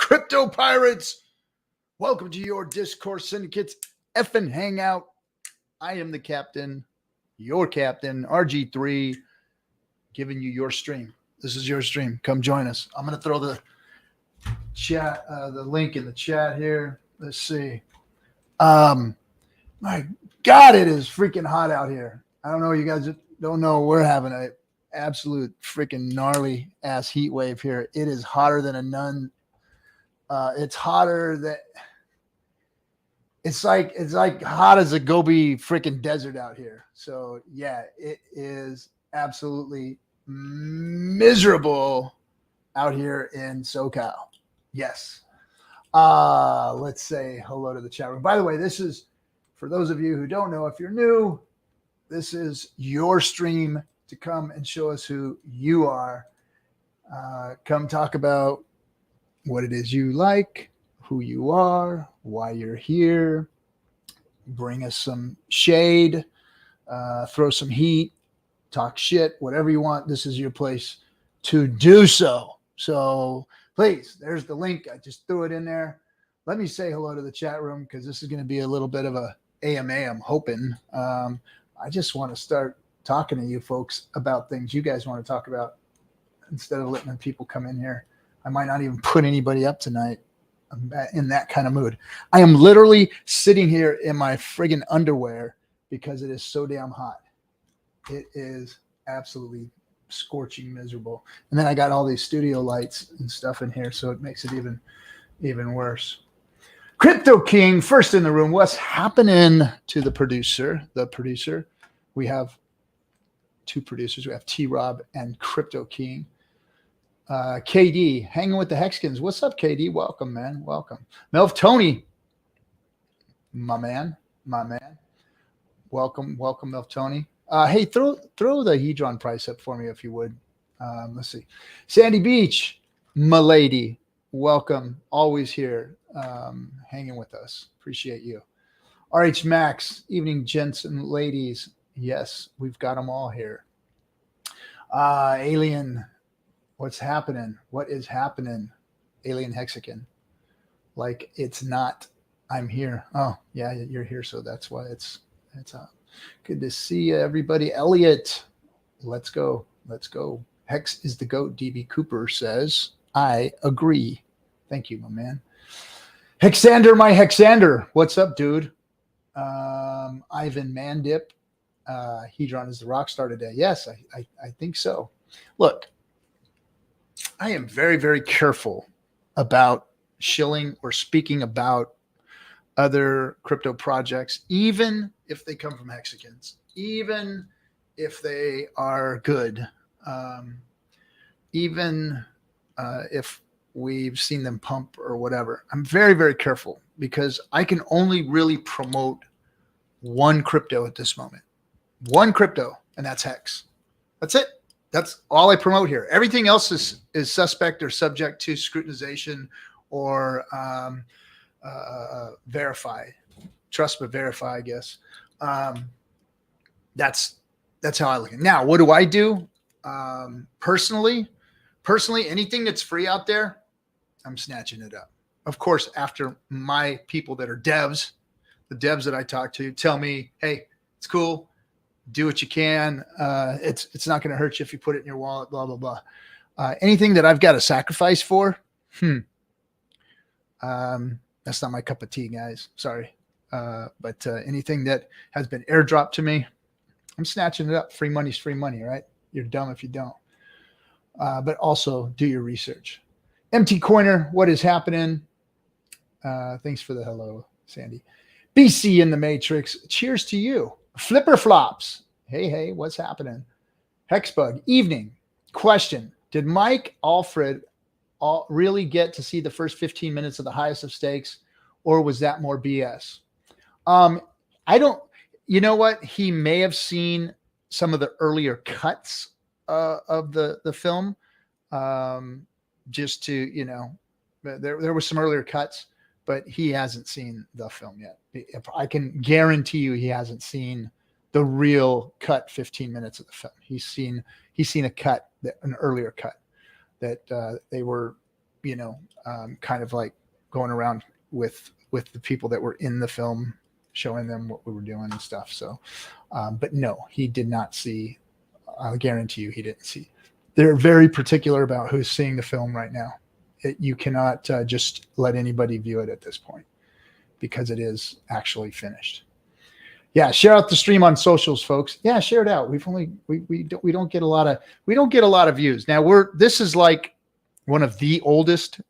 Crypto Pirates. Welcome to your Discourse Syndicate's FN Hangout. I am the captain, your captain, RG3, giving you your stream. This is your stream. Come join us. I'm going to throw the chat, the link in the chat here. Let's see. My God, it is freaking hot out here. I don't know. You guys don't know. We're having an absolute freaking gnarly ass heat wave here. It is hotter than a nun. It's hotter than it's like hot as a Gobi freaking desert out here. So yeah, it is absolutely miserable out here in SoCal. Yes. Let's say hello to the chat room. By the way, this is for those of you who don't know, if you're new, this is your stream to come and show us who you are. Come talk about what it is you like, who you are, why you're here. Bring us some shade, throw some heat, talk shit, whatever you want. This is your place to do so. So please, there's the link. I just threw it in there. Let me say hello to the chat room because this is going to be a little bit of a AMA, I'm hoping. I just want to start talking to you folks about things you guys want to talk about instead of letting people come in here. I might not even put anybody up tonight. I'm in that kind of mood. I am literally sitting here in my friggin' underwear because it is so damn hot. It is absolutely scorching miserable. And then I got all these studio lights and stuff in here, so it makes it even worse. Crypto King, first in the room. What's happening to the producer? We have two producers. We have T-Rob and Crypto King. KD, hanging with the Hexicans. What's up, KD? Welcome, man. Welcome. Melv Tony, my man. Welcome, Melv Tony. Hey, throw the Hedron price up for me if you would. Let's see. Sandy Beach, my lady. Welcome. Always here, hanging with us. Appreciate you. RH Max, evening, gents and ladies. Yes, we've got them all here. Alien, what's happening? What is happening? Alien Hexican. Like it's not, I'm here. Oh, yeah, you're here. So that's why it's good to see everybody. Elliot, let's go. Hex is the GOAT, DB Cooper says. I agree. Thank you, my man. Hexander, my Hexander. What's up, dude? Ivan Mandip. Hedron is the rock star today. Yes, I think so. Look, I am very, very careful about shilling or speaking about other crypto projects, even if they come from Hexicans, even if they are good, even if we've seen them pump or whatever. I'm very, very careful because I can only really promote one crypto at this moment. One crypto, and that's Hex. That's it. That's all I promote here. Everything else is suspect or subject to scrutinization or verify. Trust but verify, I guess. That's how I look at it. Now, what do I do? Personally, anything that's free out there, I'm snatching it up. Of course, after my people that are devs, the devs that I talk to tell me, hey, it's cool. Do what you can. It's not going to hurt you if you put it in your wallet, blah, blah, blah. Anything that I've got to sacrifice for, that's not my cup of tea, guys. Sorry. But anything that has been airdropped to me, I'm snatching it up. Free money's free money, right? You're dumb if you don't. But also do your research. MT Coiner, what is happening? Thanks for the hello, Sandy. BC in the Matrix. Cheers to you. Flipper Flops. Hey, what's happening? Hexbug. Evening. Question. Did Mike Alfred really get to see the first 15 minutes of the highest of stakes, or was that more BS? I don't, you know what? He may have seen some of the earlier cuts of the film, just to, you know, there were some earlier cuts, but he hasn't seen the film yet. I can guarantee you he hasn't seen the real cut 15 minutes of the film. He's seen a cut, an earlier cut that they were kind of like going around with the people that were in the film, showing them what we were doing and stuff. So, but no, he did not see. I'll guarantee you he didn't see. They're very particular about who's seeing the film right now. You cannot just let anybody view it at this point because it is actually finished. Yeah, share out the stream on socials, folks. Yeah, share it out. We don't get a lot of views. Now this is like one of the oldest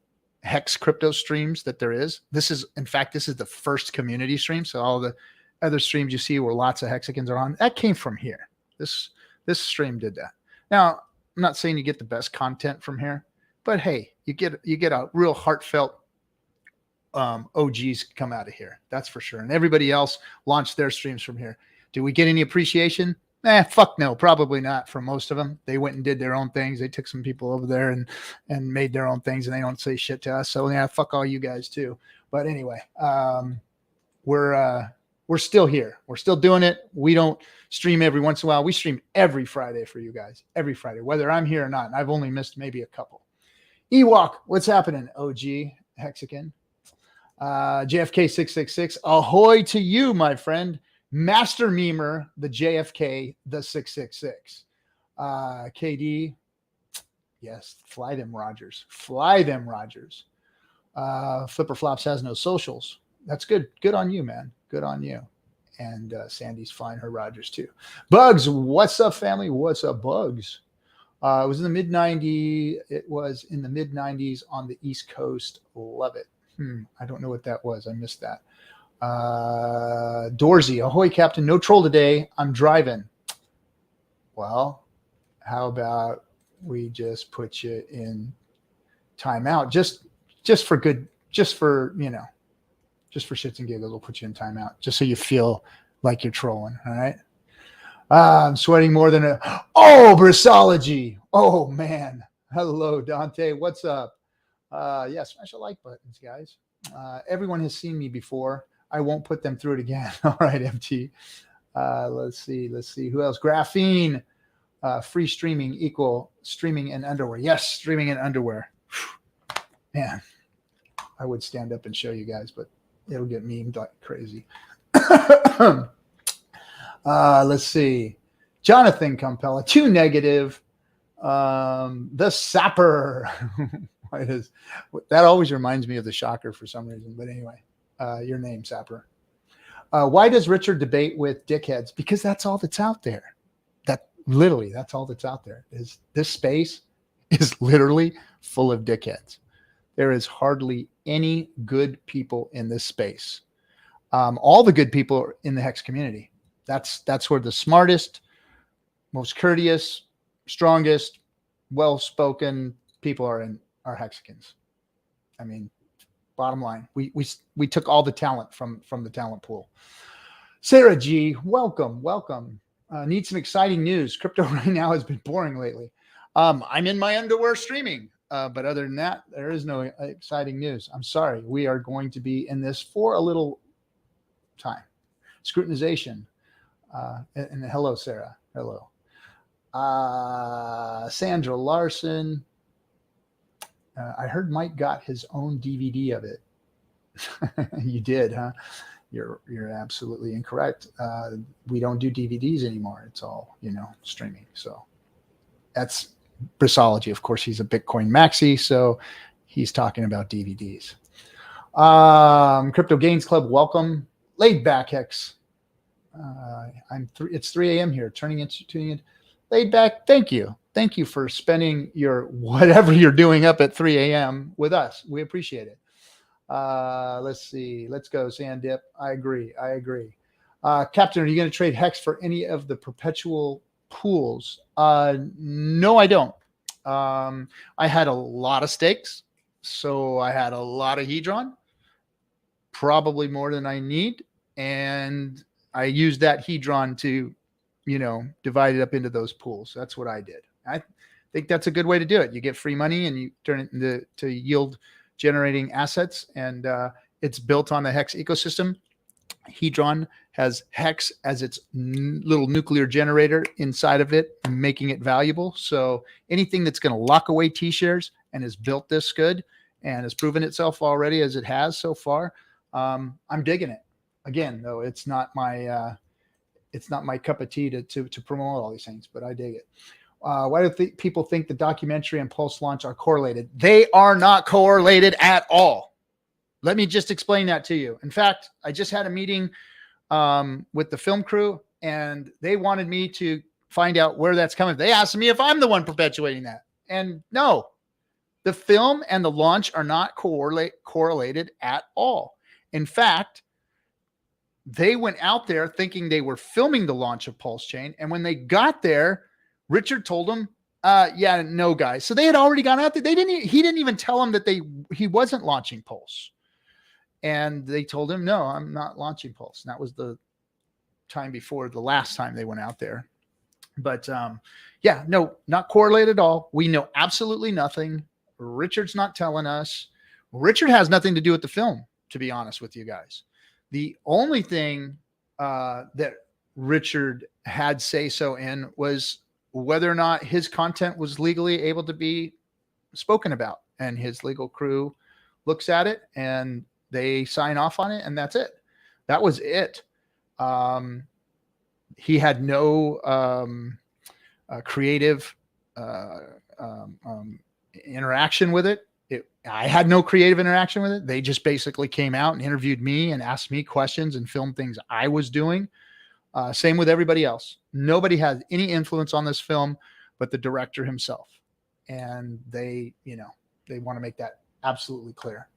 Hex crypto streams that there is. This is the first community stream. So all the other streams you see where lots of Hexicans are on, that came from here. This stream did that. Now, I'm not saying you get the best content from here, but hey, you get a real heartfelt OGs come out of here. That's for sure. And everybody else launched their streams from here. Do we get any appreciation? Fuck no, probably not from most of them. They went and did their own things. They took some people over there and made their own things, and they don't say shit to us. So yeah, fuck all you guys too. But anyway, we're still here. We're still doing it. We don't stream every once in a while. We stream every Friday for you guys, every Friday, whether I'm here or not. And I've only missed maybe a couple. Ewok, what's happening? OG Hexican. JFK 666. Ahoy to you, my friend. Master memer, the JFK, the 666. KD. Yes, fly them Rogers. Fly them Rogers. Flipper Flops has no socials. That's good. Good on you, man. Good on you. And Sandy's flying her Rogers too. Bugs, what's up, family? What's up, Bugs? It was in the mid-90s. It was in the mid-90s on the East Coast. Love it. I don't know what that was. I missed that. Dorsey, ahoy, Captain. No troll today. I'm driving. Well, how about we just put you in timeout? Just for shits and giggles, we'll put you in timeout just so you feel like you're trolling. All right. I'm sweating more than Brissology. Oh man. Hello, Dante. What's up? Yeah, smash the like buttons, guys. Everyone has seen me before. I won't put them through it again. All right, MT. Let's see. Who else? Graphene. Free streaming equal streaming in underwear. Yes, streaming in underwear. Man, I would stand up and show you guys, but it'll get memed like crazy. Let's see. Jonathan Campella. Too negative. The Sapper. That always reminds me of the Shocker for some reason. But anyway, your name, Sapper. Why does Richard debate with dickheads? Because that's all that's out there. That's all that's out there. Is this space is literally full of dickheads. There is hardly any good people in this space. All the good people are in the Hex community. That's where the smartest, most courteous, strongest, well-spoken people are Hexicans. I mean, bottom line, we took all the talent from the talent pool. Sarah G, welcome. Need some exciting news. Crypto right now has been boring lately. I'm in my underwear streaming. But other than that, there is no exciting news. I'm sorry. We are going to be in this for a little time. Scrutinization. And hello, Sarah. Hello. Sandra Larson. I heard Mike got his own DVD of it. You did, huh? You're absolutely incorrect. We don't do DVDs anymore. It's all, streaming. So that's Brissology. Of course, he's a Bitcoin maxi, so he's talking about DVDs. Crypto Gains Club, welcome. Laid back Hex. It's 3 a.m. here, tuning in. Laid back. Thank you for spending your whatever you're doing up at 3 a.m. with us. We appreciate it. Let's see. Let's go, Sandip. I agree. Captain, are you going to trade Hex for any of the perpetual pools? No, I don't. I had a lot of stakes, so I had a lot of Hedron, probably more than I need, and I used that Hedron to, divide it up into those pools. That's what I did. I think that's a good way to do it. You get free money and you turn it into yield generating assets, and it's built on the Hex ecosystem. Hedron has Hex as its little nuclear generator inside of it, making it valuable. So anything that's going to lock away T-shares and is built this good and has proven itself already as it has so far. I'm digging it. Again, though, it's not my cup of tea to promote all these things, but I dig it. Why do people think the documentary and Pulse launch are correlated? They are not correlated at all. Let me just explain that to you. In fact, I just had a meeting with the film crew, and they wanted me to find out where that's coming. They asked me if I'm the one perpetuating that. And no, the film and the launch are not correlated at all. In fact, they went out there thinking they were filming the launch of PulseChain. And when they got there, Richard told them, yeah, no, guys. So they had already gone out there. He didn't even tell them that he wasn't launching Pulse. And they told him, no, I'm not launching Pulse. And that was the time before the last time they went out there. But yeah, no, not correlated at all. We know absolutely nothing. Richard's not telling us. Richard has nothing to do with the film, to be honest with you guys. The only thing that Richard had say so in was whether or not his content was legally able to be spoken about. And his legal crew looks at it and they sign off on it, and that's it. That was it. He had no creative interaction with it. I had no creative interaction with it. They just basically came out and interviewed me and asked me questions and filmed things I was doing. Same with everybody else. Nobody has any influence on this film but the director himself. And they want to make that absolutely clear.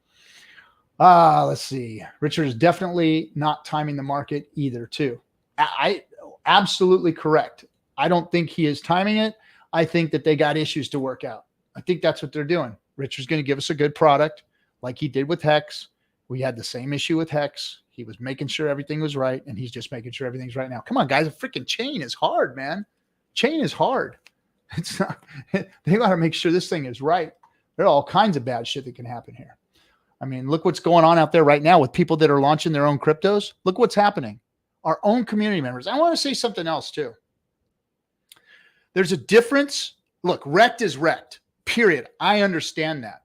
Let's see. Richard is definitely not timing the market either, too. I absolutely correct. I don't think he is timing it. I think that they got issues to work out. I think that's what they're doing. Richard's going to give us a good product like he did with Hex. We had the same issue with Hex. He was making sure everything was right, and he's just making sure everything's right now. Come on, guys. A freaking chain is hard, man. Chain is hard. It's not. They got to make sure this thing is right. There are all kinds of bad shit that can happen here. I mean, look what's going on out there right now with people that are launching their own cryptos. Look what's happening. Our own community members. I want to say something else too. There's a difference. Look, wrecked is wrecked, period. I understand that.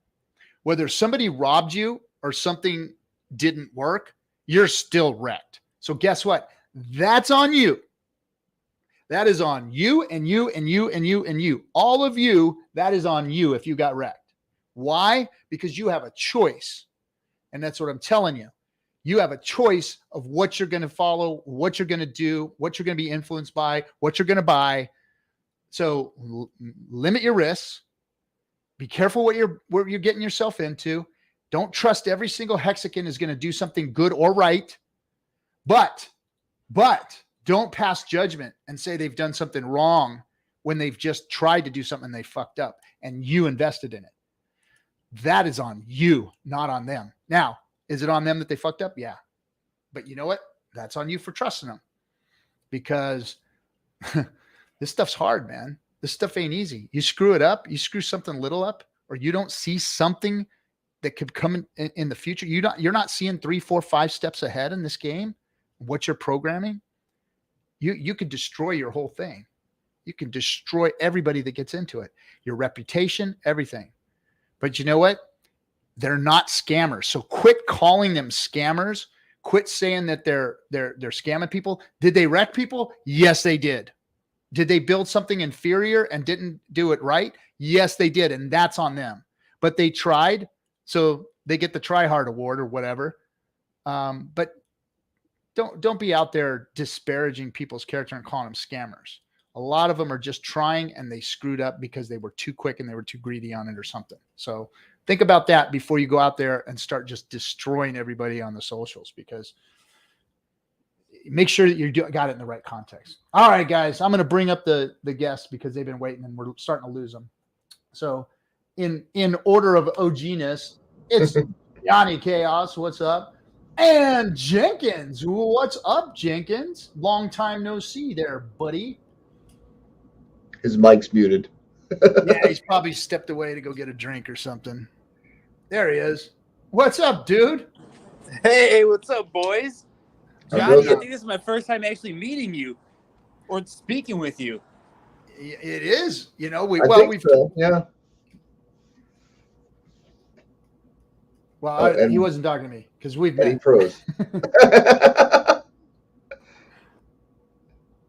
Whether somebody robbed you or something didn't work, you're still wrecked. So guess what? That's on you. That is on you and you and you and you and you. All of you, that is on you if you got wrecked. Why? Because you have a choice. And that's what I'm telling you. You have a choice of what you're going to follow, what you're going to do, what you're going to be influenced by, what you're going to buy. So limit your risks. Be careful what you're getting yourself into. Don't trust every single Hexican is going to do something good or right. But don't pass judgment and say they've done something wrong when they've just tried to do something and they fucked up and you invested in it. That is on you, not on them. Now, is it on them that they fucked up? Yeah. But you know what? That's on you for trusting them, because this stuff's hard, man. This stuff ain't easy. You screw it up, you screw something little up, or you don't see something that could come in the future. You're not seeing 3, 4, 5 steps ahead in this game. What you're programming, you could destroy your whole thing. You can destroy everybody that gets into it, your reputation, everything. But you know what? They're not scammers. So quit calling them scammers. Quit saying that they're scamming people. Did they wreck people? Yes, they did. Did they build something inferior and didn't do it right? Yes, they did. And that's on them. But they tried. So they get the try hard award or whatever. But don't be out there disparaging people's character and calling them scammers. A lot of them are just trying and they screwed up because they were too quick and they were too greedy on it or something. So think about that before you go out there and start just destroying everybody on the socials, because make sure that you got it in the right context. All right, guys, I'm going to bring up the guests because they've been waiting and we're starting to lose them. So in order of OG-ness, it's Yanni Chaos. What's up? And Jenkins. What's up, Jenkins? Long time no see there, buddy. His mic's muted. Yeah, he's probably stepped away to go get a drink or something. There he is. What's up, dude? Hey, what's up, boys? Johnny, I think this is my first time actually meeting you or speaking with you. It is. You know, we've yeah. Well, and he wasn't talking to me because we've Eddie met. Pros.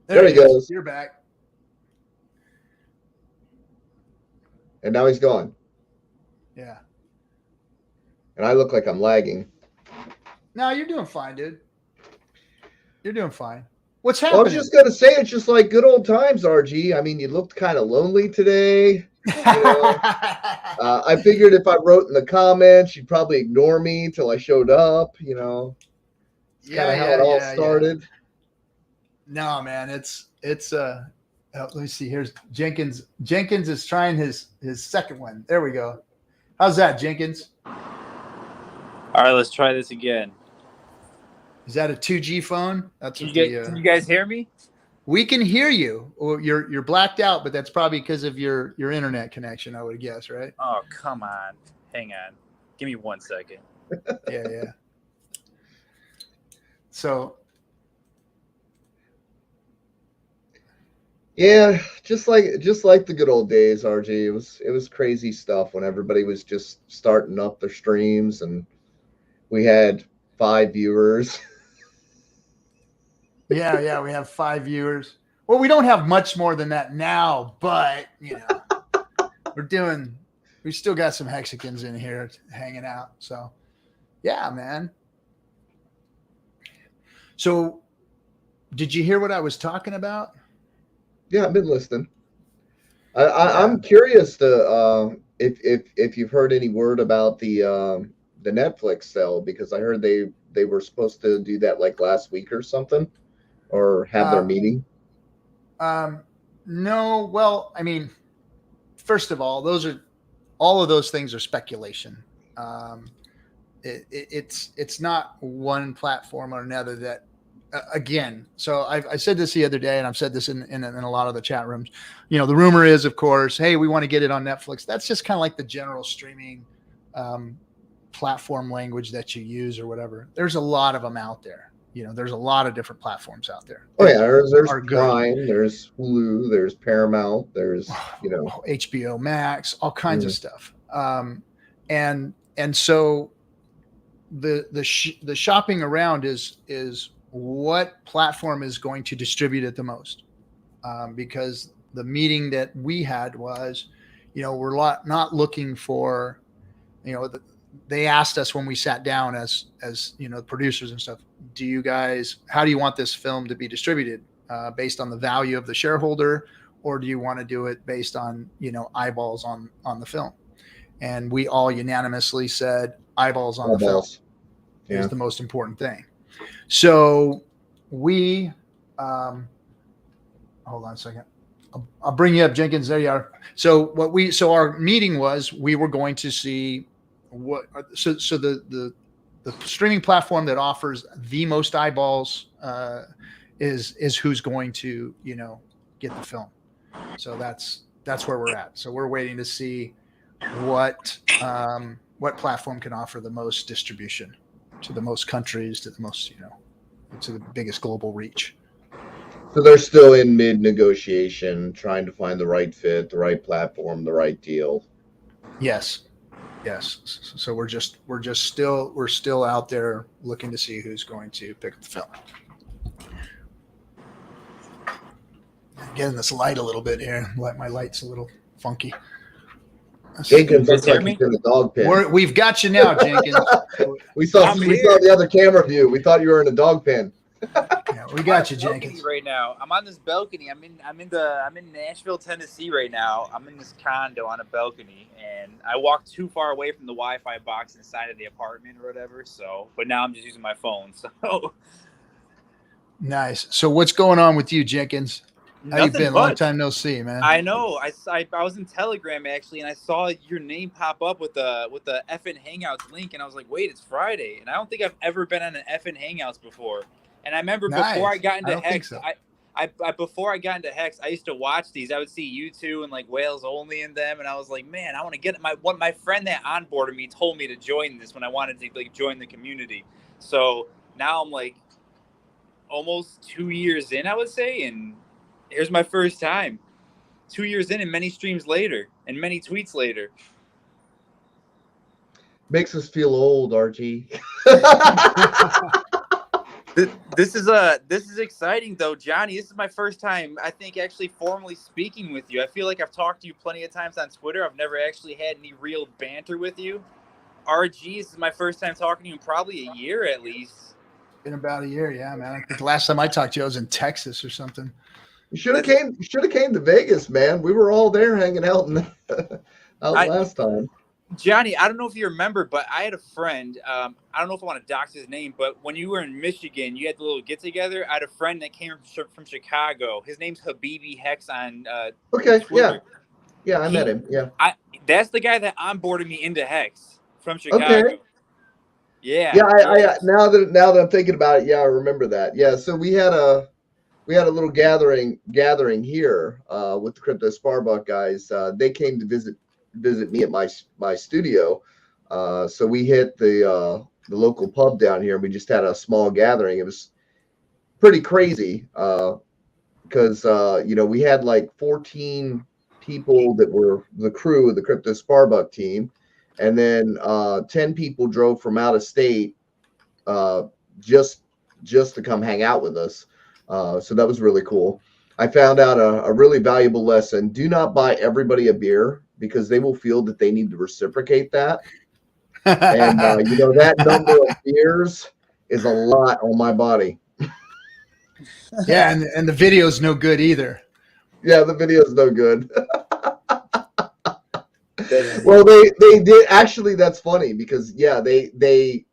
There he he is. goes. You're back. And now he's gone. Yeah. And I look like I'm lagging. No, you're doing fine, dude. You're doing fine. What's Well, I happening? was just going to say, it's just like good old times, RG. I mean, you looked kind of lonely today. I figured if I wrote in the comments, you'd probably ignore me till I showed up. It's kind of how it all started. No, man, it's let me see. Here's Jenkins. Jenkins is trying his second one. There we go. How's that, Jenkins? All right, let's try this again. Is that a 2G phone? That's can you guys hear me? We can hear you. Or you're blacked out, but that's probably because of your internet connection, I would guess, right? Oh, come on. Hang on. Give me 1 second. Yeah. So yeah, just like the good old days, RG. It was crazy stuff when everybody was just starting up their streams and we had 5 viewers. Yeah, we have 5 viewers. Well, we don't have much more than that now, but we still got some Hexicans in here hanging out. So yeah, man. So did you hear what I was talking about? Yeah, I've been listening. I'm curious to if you've heard any word about the Netflix sale, because I heard they were supposed to do that like last week or something, or have their meeting. No. Well, I mean, first of all, all of those things are speculation. It's not one platform or another that. Again, so I said this the other day, and I've said this in a lot of the chat rooms. The rumor is, of course, hey, we want to get it on Netflix. That's just kind of like the general streaming platform language that you use or whatever. There's a lot of them out there. There's a lot of different platforms out there. Oh yeah, there's Prime, there's Hulu, there's Paramount, there's HBO Max, all kinds of stuff. And so the shopping around is what platform is going to distribute it the most, because the meeting that we had was, we're not looking for, they asked us when we sat down as producers and stuff, how do you want this film to be distributed, based on the value of the shareholder, or do you want to do it based on eyeballs on the film? And we all unanimously said eyeballs on the film is the most important thing. So we, hold on a second. I'll bring you up, Jenkins. There you are. So our meeting was, we were going to see so the streaming platform that offers the most eyeballs is who's going to get the film. So that's where we're at. So we're waiting to see what platform can offer the most distribution to the most countries, to the most to the biggest global reach. So they're still in mid negotiation, trying to find the right fit, the right platform, the right deal. Yes. So we're still out there looking to see who's going to pick up the film. Getting this light a little bit here. My light's a little funky. Jenkins looks like he's in a dog pen. We've got you now, Jenkins. we saw the other camera view. We thought you were in a dog pen. Yeah, we got you, Jenkins. Right now, I'm on this balcony. I'm in Nashville, Tennessee right now. I'm in this condo on a balcony, and I walked too far away from the Wi-Fi box inside of the apartment or whatever. So, but now I'm just using my phone. So nice. So what's going on with you, Jenkins? How you been? Long time no see, man. I know. I was in Telegram actually, and I saw your name pop up with the FN Hangouts link, and I was like, wait, it's Friday, and I don't think I've ever been on an FN Hangouts before. And I remember before I got into Hex, before I got into Hex, I used to watch these. I would see you two and like Wales Only in them, and I was like, man, I want to get my friend that onboarded me told me to join this when I wanted to like join the community. So now I'm like almost 2 years in, I would say, and here's my first time. 2 years in and many streams later and many tweets later. Makes us feel old, RG. This is exciting though, Johnny. This is my first time, I think, actually formally speaking with you. I feel like I've talked to you plenty of times on Twitter. I've never actually had any real banter with you. RG, this is my first time talking to you in probably a year at least. Been about a year, yeah, man. I think the last time I talked to you, I was in Texas or something. You should have came to Vegas, man. We were all there hanging out last time. Johnny, I don't know if you remember, but I had a friend. I don't know if I want to dox his name, but when you were in Michigan, you had the little get together. I had a friend that came from Chicago. His name's Habibi Hex on Twitter. Yeah, I met him. Yeah, that's the guy that onboarded me into Hex from Chicago. Okay. Yeah. Yeah. I now that I'm thinking about it, yeah, I remember that. Yeah, so we had a little gathering here with the Crypto Sparbuck guys. They came to visit me at my studio. So we hit the local pub down here. We just had a small gathering. It was pretty crazy because we had like 14 people that were the crew of the Crypto Sparbuck team, and then 10 people drove from out of state just to come hang out with us. So that was really cool. I found out a really valuable lesson. Do not buy everybody a beer, because they will feel that they need to reciprocate that. And, that number of beers is a lot on my body. Yeah, and the video's no good either. Yeah, the video's no good. Well, they did. Actually, that's funny because, yeah, they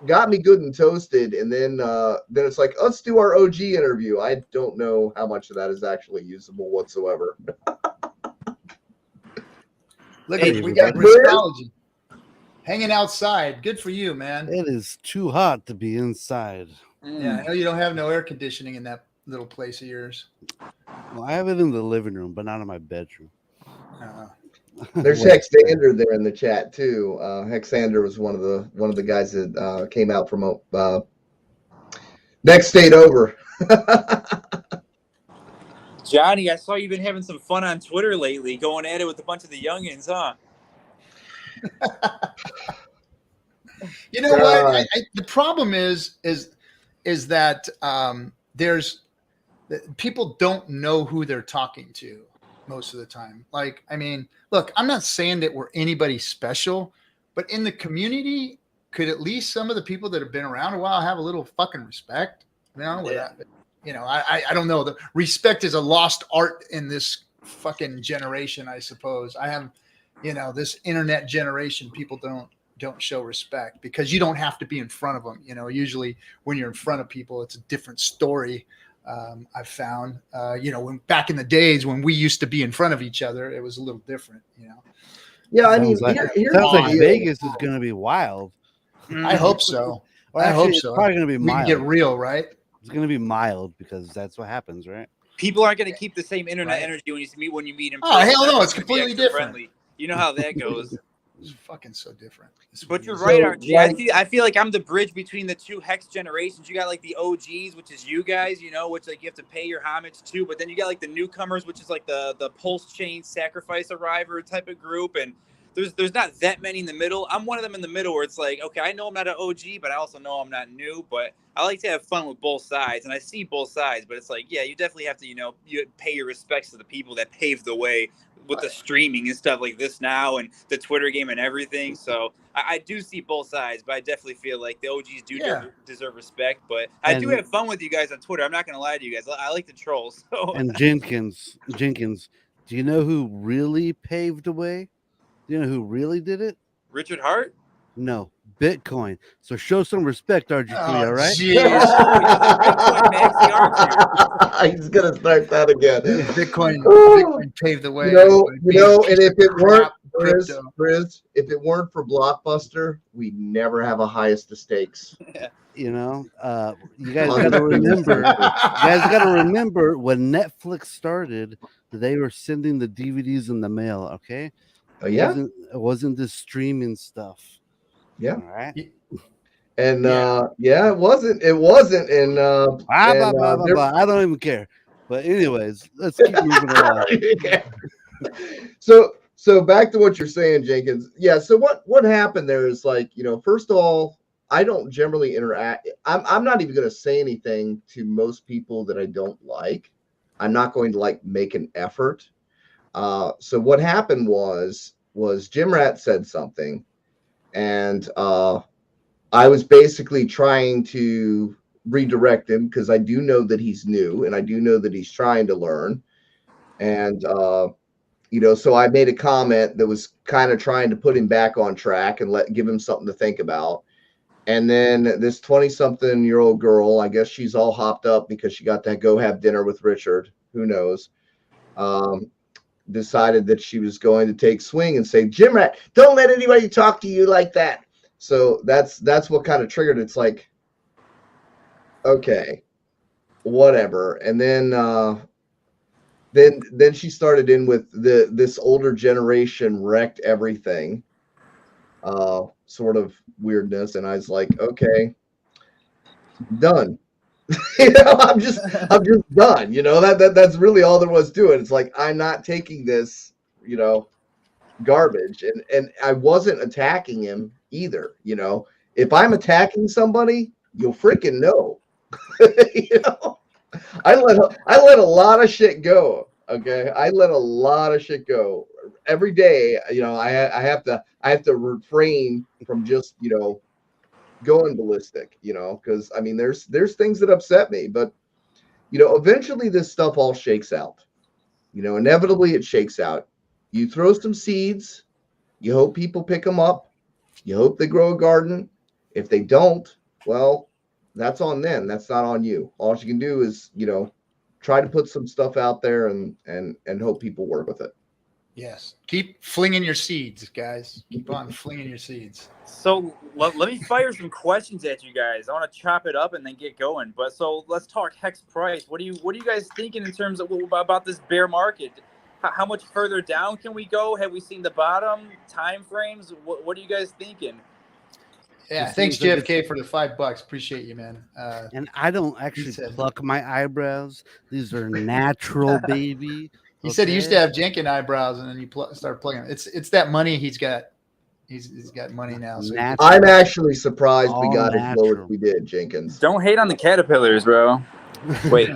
got me good and toasted, and then it's like, let's do our OG interview. I don't know how much of that is actually usable whatsoever. Look at we got Christology hanging outside. Good for you, man. It is too hot to be inside. Yeah, I know you don't have no air conditioning in that little place of yours. Well, I have it in the living room, but not in my bedroom. There's Hexander there in the chat too. Hexander was one of the guys that came out from next state over. Johnny, I saw you've been having some fun on Twitter lately, going at it with a bunch of the youngins, huh? You know what? The problem is that there's people don't know who they're talking to most of the time. Like, I mean, look, I'm not saying that we're anybody special, but in the community, could at least some of the people that have been around a while have a little fucking respect? I don't know. The respect is a lost art in this fucking generation, I suppose. I have, this internet generation, people don't show respect because you don't have to be in front of them. Usually when you're in front of people, it's a different story. I've found, when back in the days when we used to be in front of each other, it was a little different, Yeah, I mean, sounds like Vegas is going to be wild. I hope so. Well, actually, I hope so. It's probably going to be mild. We can get real, right? It's going to be mild because that's what happens, right? People aren't going to keep the same internet energy when you meet in person. Oh, hell no, it's completely different. Friendly. You know how that goes. It's fucking so different. But you're right, RG. I feel like I'm the bridge between the two Hex generations. You got like the OGs, which is you guys, which like you have to pay your homage to. But then you got like the newcomers, which is like the PulseChain sacrifice arriver type of group. And there's not that many in the middle. I'm one of them in the middle where it's like, okay, I know I'm not an OG, but I also know I'm not new. But I like to have fun with both sides, and I see both sides. But it's like, yeah, you definitely have to, you pay your respects to the people that paved the way with the streaming and stuff like this now, and the Twitter game and everything. So I do see both sides, but I definitely feel like the OGs do deserve respect. But I do have fun with you guys on Twitter. I'm not going to lie to you guys. I like the trolls. So. And Jenkins, do you know who really paved the way? Do you know who really did it? Richard Hart? No, Bitcoin. So show some respect, RG3, all right? He's gonna start that again. Bitcoin paved the way. And if it weren't Chris, if it weren't for Blockbuster, we'd never have a highest of stakes. You guys gotta remember. When Netflix started, they were sending the DVDs in the mail. Okay. Oh yeah. It wasn't this streaming stuff. Yeah. All right. And it wasn't. And I don't even care. But anyways, let's keep moving along. So So back to what you're saying, Jenkins. Yeah. So what happened there is like, first of all, I don't generally interact. I'm not even going to say anything to most people that I don't like. I'm not going to like make an effort. So what happened was Jim Rat said something, and I was basically trying to redirect him because I do know that he's new and I do know that he's trying to learn. And so I made a comment that was kind of trying to put him back on track and give him something to think about. And then this 20-something-year-old girl, I guess she's all hopped up because she got to go have dinner with Richard. Who knows? Decided that she was going to take swing and say, Jim Rat, don't let anybody talk to you like that. So that's what kind of triggered. It's like, okay, whatever. And then she started in with this older generation wrecked everything. Sort of weirdness, and I was like, okay, done. I'm just done. That's really all there was to it. It's like, I'm not taking this, garbage, and I wasn't attacking him either. If I'm attacking somebody, you'll freaking know. I let a lot of shit go. Okay, I let a lot of shit go every day. I have to refrain from just going ballistic. Because I mean, there's things that upset me, but eventually this stuff all shakes out. Inevitably it shakes out. You throw some seeds, you hope people pick them up, you hope they grow a garden. If they don't, well, that's on them. That's not on you. All you can do is try to put some stuff out there and hope people work with it. Yes. Keep flinging your seeds, guys. Keep on flinging your seeds. So let me fire some questions at you guys. I want to chop it up and then get going. But so let's talk hex price. What are you guys thinking in terms of about this bear market? How much further down can we go? Have we seen the bottom? Time frames? What are you guys thinking? Yeah, thanks JFK for the $5. Appreciate you, man. And I don't actually pluck my eyebrows. These are natural, baby. He said he used to have Jenkins eyebrows, and then you start plugging. It's that money he's got. He's got money now. So I'm actually surprised we got as low as we did, Jenkins. Don't hate on the caterpillars, bro. Wait.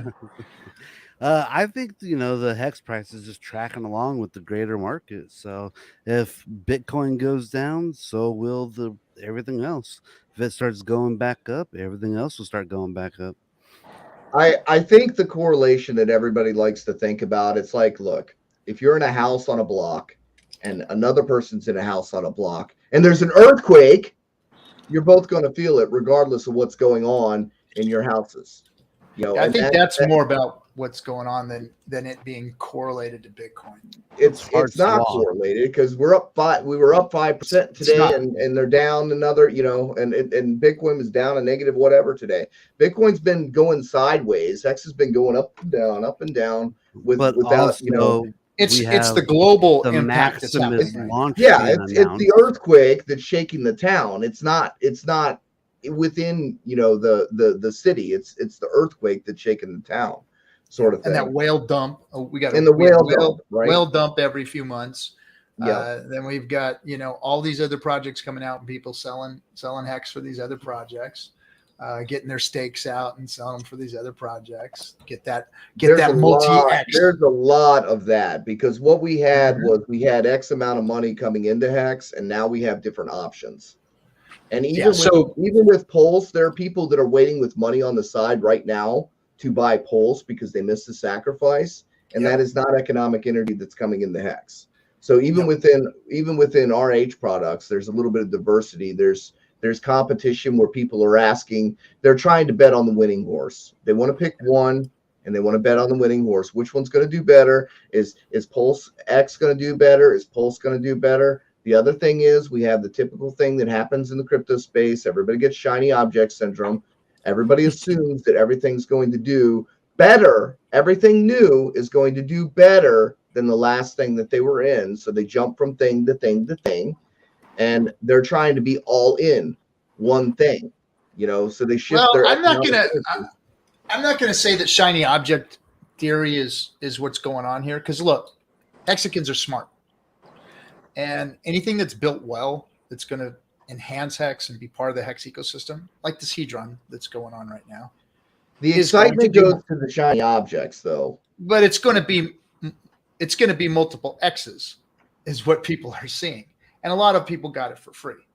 I think the hex price is just tracking along with the greater market. So if Bitcoin goes down, so will everything else. If it starts going back up, everything else will start going back up. I think the correlation that everybody likes to think about, it's like, look, if you're in a house on a block and another person's in a house on a block and there's an earthquake, you're both going to feel it regardless of what's going on in your houses. I think that's more about what's going on than it being correlated to Bitcoin. It's not correlated because we were up 5% today and they're down another, and Bitcoin was down a negative whatever today. Bitcoin's been going sideways. Hex has been going up and down without also, it's the global impact that's happening. Yeah, it's the earthquake that's shaking the town. It's not within the city. It's the earthquake that's shaking the town. Sort of thing. And that whale dump. We got whale dump every few months. Yeah. Then we've got all these other projects coming out and people selling hex for these other projects, getting their stakes out and selling them for these other projects. There's a lot of that because what we had was we had X amount of money coming into hex and now we have different options. And even with Pulse, there are people that are waiting with money on the side right now to buy Pulse because they missed the sacrifice, and that is not economic energy that's coming in the hex. So even within RH products, there's a little bit of diversity. There's competition where people are asking, they're trying to bet on the winning horse. They want to pick one and they want to bet on the winning horse. Which one's going to do better? Is Pulse X going to do better? Is Pulse going to do better? The other thing is we have the typical thing that happens in the crypto space. Everybody gets shiny object syndrome. Everybody assumes that everything's going to do better. Everything new is going to do better than the last thing that they were in. So they jump from thing to thing to thing, and they're trying to be all in one thing, so they shift their. I'm not gonna say that shiny object theory is what's going on here. Cause look, Hexicans are smart. And anything that's built well, that's going to enhance Hex and be part of the Hex ecosystem, like this Hedron that's going on right now. The excitement goes to the shiny objects, though. But it's going to be multiple X's, is what people are seeing, and a lot of people got it for free.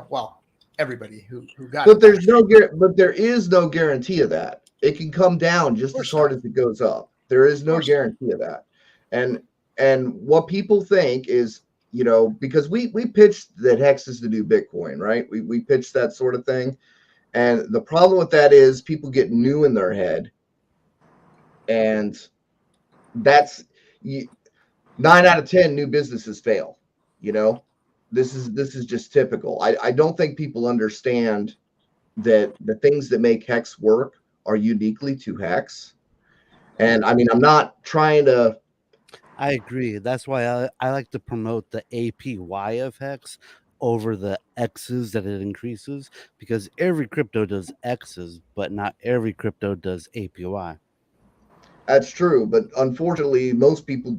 Well, everybody who got it. But there is no guarantee of that. It can come down just as hard as it goes up. There is no guarantee of that. And what people think is, because we pitched that Hex is the new Bitcoin, right? We pitched that sort of thing. And the problem with that is people get new in their head. And that's 9 out of 10 new businesses fail. This is just typical. I don't think people understand that the things that make Hex work are uniquely to Hex. And I mean, I'm not trying to. I agree. That's why I like to promote the APY of Hex over the X's that it increases, because every crypto does X's, but not every crypto does APY. That's true, but unfortunately, most people,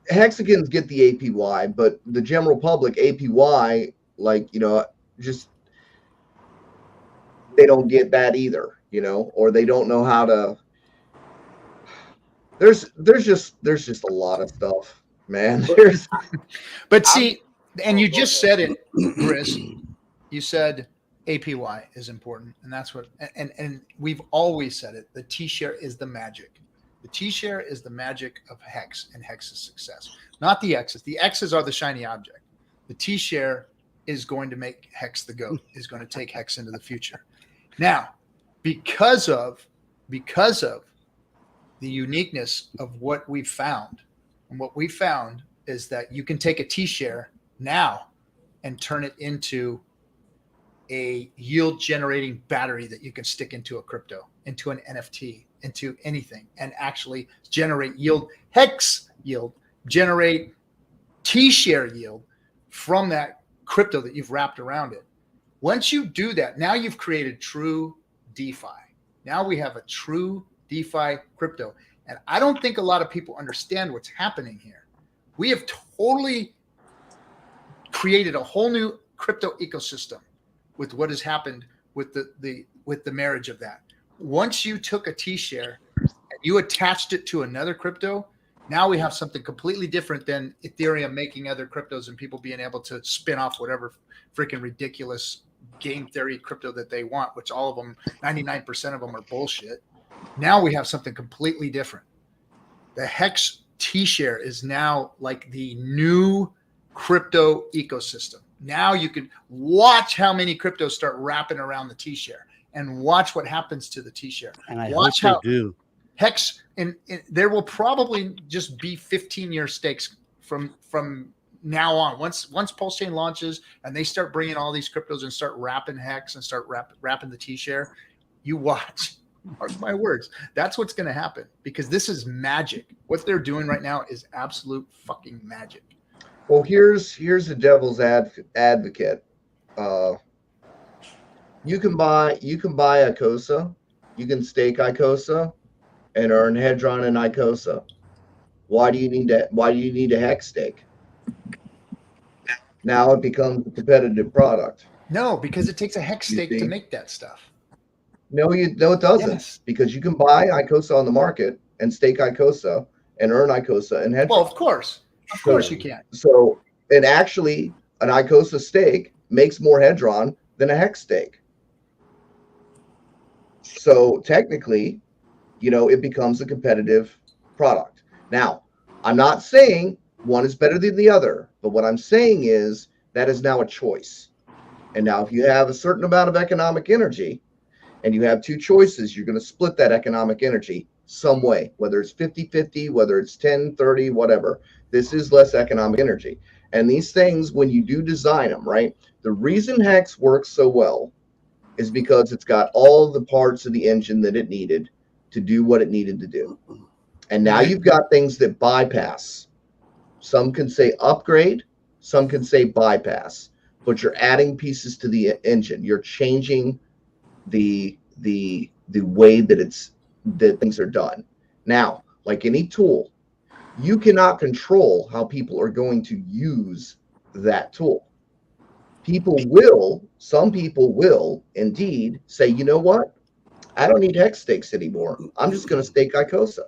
Hexicans get the APY, but the general public APY, just they don't get that either, or they don't know how to. There's just a lot of stuff, man. But see, and you just said it, Chris. You said APY is important, and that's what. And we've always said it. The T-share is the magic. The T-share is the magic of Hex and Hex's success, not the X's. The X's are the shiny object. The T-share is going to make Hex the GOAT, is going to take Hex into the future. Now, because of the uniqueness of what we've found, and what we found is that you can take a T-share now and turn it into a yield generating battery that you can stick into a crypto, into an NFT, into anything, and actually generate yield, Hex yield, generate T-share yield from that crypto that you've wrapped around it. Once you do that, now you've created true DeFi. Now we have a true DeFi crypto. And I don't think a lot of people understand what's happening here. We have totally created a whole new crypto ecosystem with what has happened with the marriage of that. Once you took a T-share and you attached it to another crypto, now we have something completely different than Ethereum making other cryptos and people being able to spin off whatever freaking ridiculous game theory crypto that they want, which all of them, 99% of them are bullshit. Now we have something completely different. The Hex T-share is now like the new crypto ecosystem. Now you can watch how many cryptos start wrapping around the T-share and watch what happens to the T-share. And I watch hope they do. Hex, and there will probably just be 15-year stakes from now on. Once PulseChain launches and they start bringing all these cryptos and start wrapping Hex and start wrapping the T-share, you watch. Mark my words. That's what's going to happen, because this is magic. What they're doing right now is absolute fucking magic. Well, here's the devil's advocate. You can buy Icosa, you can stake Icosa, and earn Hedron and Icosa. Why do you need a Hex stake? Now it becomes a competitive product. No, because it takes a Hex stake to make that stuff. No, it doesn't. Yes. Because you can buy Icosa on the market and stake Icosa and earn Icosa and Hedron. Well, of course you can. So, and actually, an Icosa stake makes more Hedron than a Hex stake. So technically, it becomes a competitive product. Now, I'm not saying one is better than the other, but what I'm saying is that is now a choice. And now if you have a certain amount of economic energy and you have two choices, you're going to split that economic energy some way, whether it's 50-50, whether it's 10-30, whatever. This is less economic energy. And these things, when you do design them, right, the reason Hex works so well is because it's got all the parts of the engine that it needed to do what it needed to do. And now you've got things that bypass. Some can say upgrade, some can say bypass, but you're adding pieces to the engine. You're changing the way that things are done. Now, like any tool, you cannot control how people are going to use that tool. Some people will indeed say, you know what? I don't need hex stakes anymore. I'm just going to stake Icosa.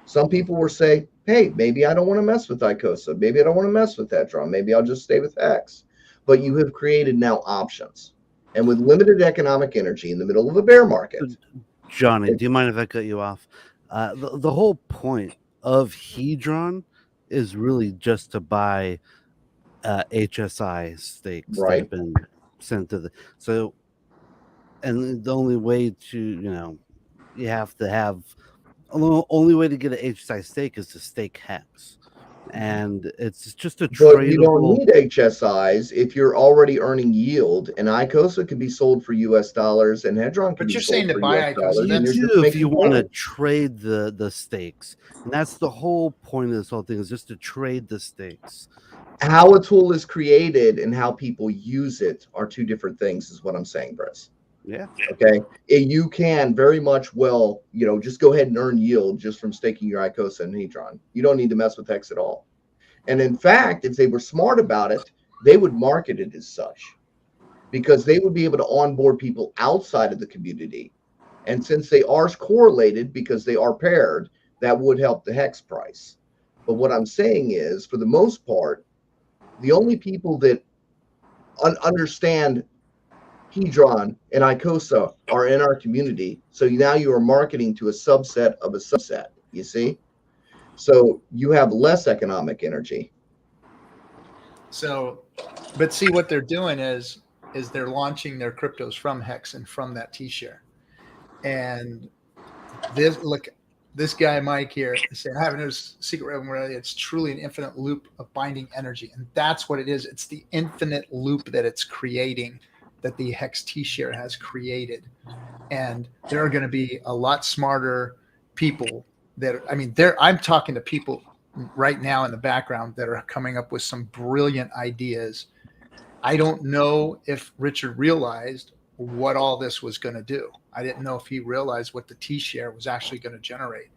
Some people will say, hey, maybe I don't want to mess with Icosa. Maybe I don't want to mess with Hedron. Maybe I'll just stay with Hex. But you have created now options. And with limited economic energy in the middle of a bear market. Johnny, do you mind if I cut you off? The whole point of Hedron is really just to buy HSI stakes that have been sent to the and the only way to, you have to have only way to get an HSI stake is to stake Hex. And it's just a tradable. But you don't need HSIs if you're already earning yield, and Icosa can be sold for US dollars, and Hedron can be sold for US dollars. You do if you want to trade the stakes, and that's the whole point of this whole thing, is just to trade the stakes. How a tool is created and how people use it are two different things, is what I'm saying, Chris. Yeah. Okay. You can very much just go ahead and earn yield just from staking your Icosa and Hedron. You don't need to mess with Hex at all. And in fact, if they were smart about it, they would market it as such, because they would be able to onboard people outside of the community. And since they are correlated because they are paired, that would help the Hex price. But what I'm saying is, for the most part, the only people that understand Hedron and Icosa are in our community. So now you are marketing to a subset of a subset, you see? So you have less economic energy. So, but see, what they're doing is they're launching their cryptos from Hex and from that T-share. And this guy, Mike here, is saying, I haven't noticed secret revenue. It's truly an infinite loop of binding energy. And that's what it is. It's the infinite loop that it's creating, that the Hex T-share has created. And there are going to be a lot smarter people I'm talking to people right now in the background that are coming up with some brilliant ideas. I don't know if Richard realized what all this was going to do. I didn't know if he realized what the T-share was actually going to generate.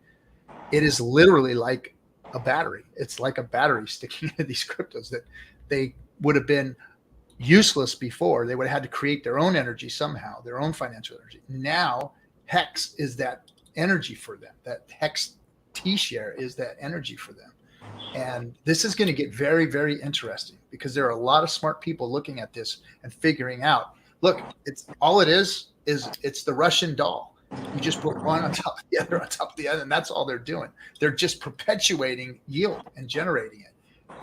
It is literally like a battery. It's like a battery sticking into these cryptos that they would have been useless before. They would have had to create their own energy somehow, their own financial energy. Now Hex is that energy for them. That Hex T-share is that energy for them. And this is going to get very, very interesting, because there are a lot of smart people looking at this and figuring out, look, it's the Russian doll. You just put one on top of the other on top of the other, and that's all they're doing. They're just perpetuating yield and generating it.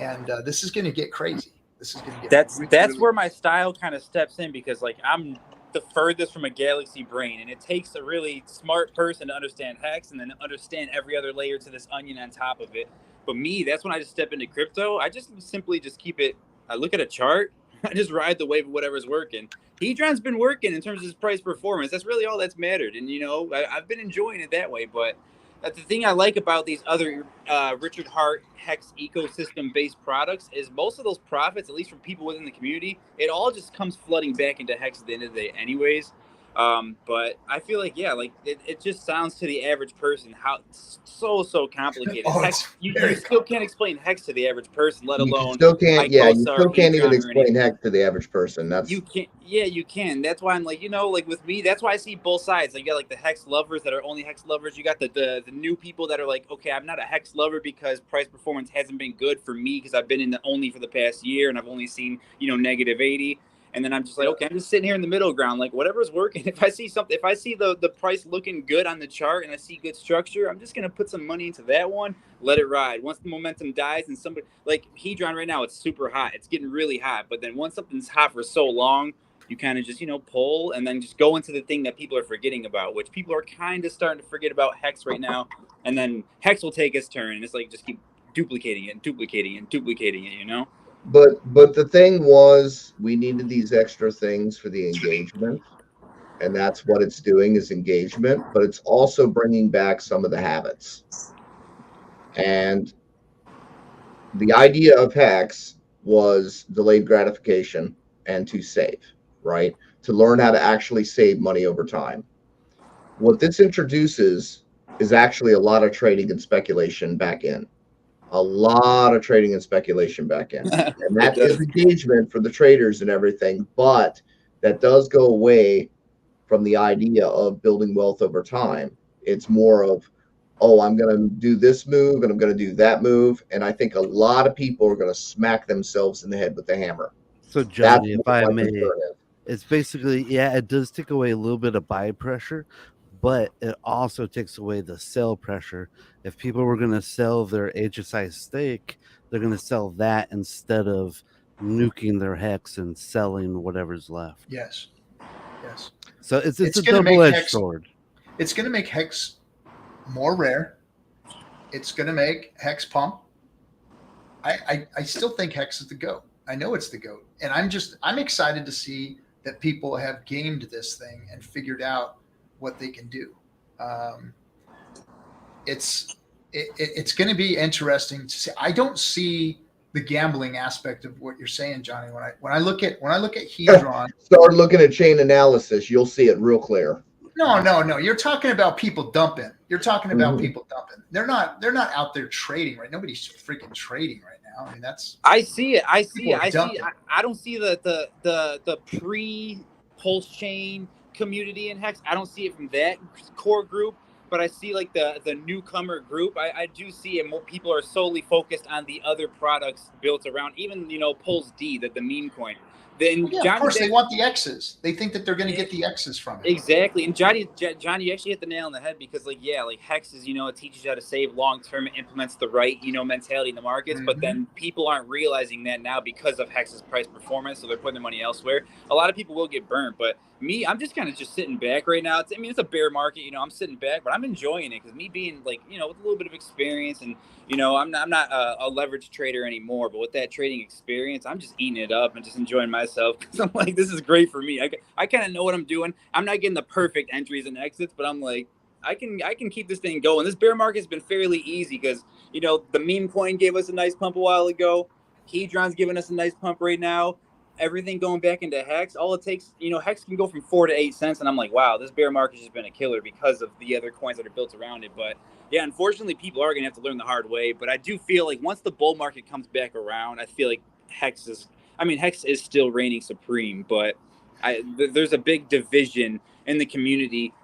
And this is going to get crazy. This is going to get that's where my style kind of steps in, because I'm the furthest from a galaxy brain, and it takes a really smart person to understand Hex and then understand every other layer to this onion on top of it. But me, that's when I just step into crypto. I just simply just keep it. I look at a chart. I just ride the wave of whatever's working. Hedron's been working in terms of his price performance. That's really all that's mattered. And, I've been enjoying it that way. But the thing I like about these other Richard Hart Hex ecosystem-based products is most of those profits, at least from people within the community, it all just comes flooding back into Hex at the end of the day anyways. But I feel like, it just sounds to the average person how it's so complicated. Hex, you still can't explain Hex to the average person, let alone you still can't even explain Hex to the average person. You can. That's why I'm with me, that's why I see both sides. You got the Hex lovers that are only Hex lovers. You got the new people that are okay, I'm not a Hex lover because price performance hasn't been good for me because I've been in the only for the past year and I've only seen negative 80. And then I'm just okay, I'm just sitting here in the middle ground, whatever's working. If I see something, if I see the price looking good on the chart and I see good structure, I'm just going to put some money into that one, let it ride. Once the momentum dies and somebody, Hedron right now, it's super hot. It's getting really hot. But then once something's hot for so long, you kind of just, pull and then just go into the thing that people are forgetting about, which people are kind of starting to forget about Hex right now. And then Hex will take its turn. And it's just keep duplicating it and duplicating it and duplicating it, But the thing was, we needed these extra things for the engagement, and that's what it's doing is engagement, but it's also bringing back some of the habits. And the idea of Hex was delayed gratification and to save, right? To learn how to actually save money over time. What this introduces is actually a lot of trading and speculation back in. a lot of trading and speculation back in. And that is engagement for the traders and everything. But that does go away from the idea of building wealth over time. It's more of, oh, I'm going to do this move and I'm going to do that move. And I think a lot of people are going to smack themselves in the head with the hammer. So, Johnny, if I may, it's basically, yeah, it does take away a little bit of buy pressure, but it also takes away the sell pressure. If people were going to sell their HSI stake, they're going to sell that instead of nuking their hex and selling whatever's left. Yes. Yes. So it's a double-edged sword. It's going to make hex more rare. It's going to make hex pump. I still think hex is the GOAT. I know it's the GOAT. And I'm excited to see that people have gamed this thing and figured out what they can do. It's going to be interesting to see. I don't see the gambling aspect of what you're saying, Johnny. When I look at Hedron, start looking at chain analysis, you'll see it real clear. No. You're talking about people dumping. You're talking about people dumping. They're not out there trading, right? Nobody's freaking trading right now. I mean, I see it. I don't see the pre-PulseChain community in Hex. I don't see it from that core group, but I see like the newcomer group. I do see it. More people are solely focused on the other products built around, even Pulse D, the meme coin. Then Johnny, of course, they want the X's. They think that they're going to get the X's from it. Exactly. And Johnny, you actually hit the nail on the head because, Hex is, it teaches you how to save long term. It implements the right, mentality in the markets. Mm-hmm. But then people aren't realizing that now because of Hex's price performance. So they're putting their money elsewhere. A lot of people will get burnt. But me, I'm just kind of sitting back right now. It's a bear market. I'm sitting back, but I'm enjoying it because me being with a little bit of experience and, I'm not a leverage trader anymore. But with that trading experience, I'm just eating it up and just enjoying myself because I'm like, this is great for me. I kind of know what I'm doing. I'm not getting the perfect entries and exits, but I'm like, I can keep this thing going. This bear market has been fairly easy because, the meme coin gave us a nice pump a while ago. Hedron's giving us a nice pump right now. Everything going back into Hex, all it takes, Hex can go from 4 to 8 cents. And I'm like, wow, this bear market has been a killer because of the other coins that are built around it. But yeah, unfortunately, people are going to have to learn the hard way. But I do feel like once the bull market comes back around, I feel like Hex is still reigning supreme. But there's a big division in the community,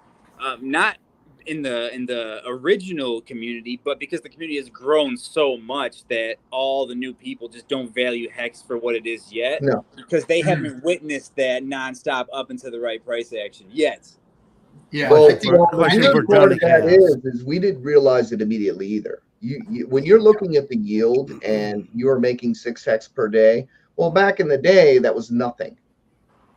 not in the original community, but because the community has grown so much that all the new people just don't value Hex for what it is yet. No. Because they haven't witnessed that nonstop up into the right price action yet. Yeah. Well, the good part of that is we didn't realize it immediately either. You when you're looking at the yield and you are making 6 Hex per day, well, back in the day, that was nothing.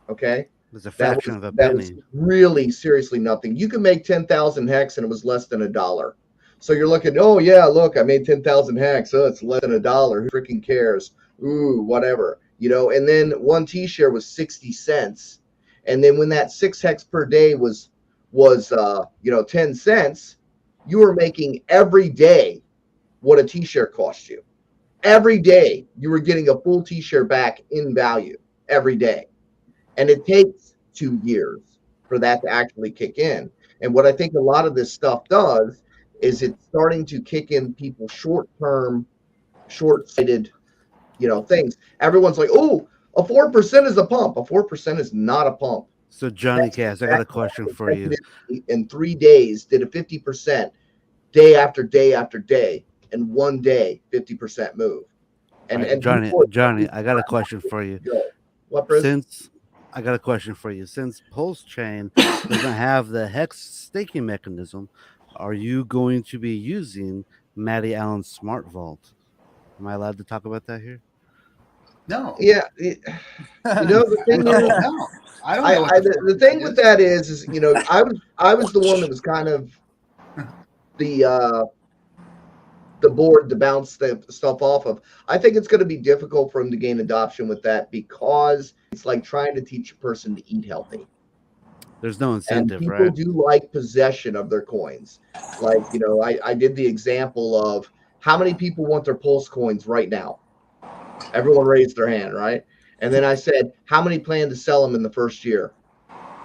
Okay? It was a fraction of a penny. That was really seriously nothing. You can make 10,000 Hex and it was less than $1. So you're looking, oh yeah, look, I made 10,000 Hex. Oh, it's less than $1. Who freaking cares? Ooh, whatever. And then one T-share was 60 cents. And then when that 6 Hex per day was 10 cents, you were making every day what a T-share cost you. Every day you were getting a full T-share back in value every day. And it takes 2 years for that to actually kick in. And what I think a lot of this stuff does is it's starting to kick in people's short-term, short-sighted, things. Everyone's like, oh, a 4% is a pump. A 4% is not a pump. So Johnny Cass, I got a question for you. In 3 days, did a 50% day after day after day, and one day 50% move. And Johnny, I got a question for you. What, Chris? I got a question for you. Since PulseChain doesn't have the Hex staking mechanism, are you going to be using Matty Allen's Smart Vault? Am I allowed to talk about that here? No. Yeah. The thing is, no. I don't know. The thing with that is I was the one that was kind of the board to bounce stuff off of. I think it's going to be difficult for him to gain adoption with that because it's like trying to teach a person to eat healthy. There's no incentive, and right? People do like possession of their coins. Like, I did the example of how many people want their Pulse coins right now. Everyone raised their hand, right? And then I said, how many plan to sell them in the first year?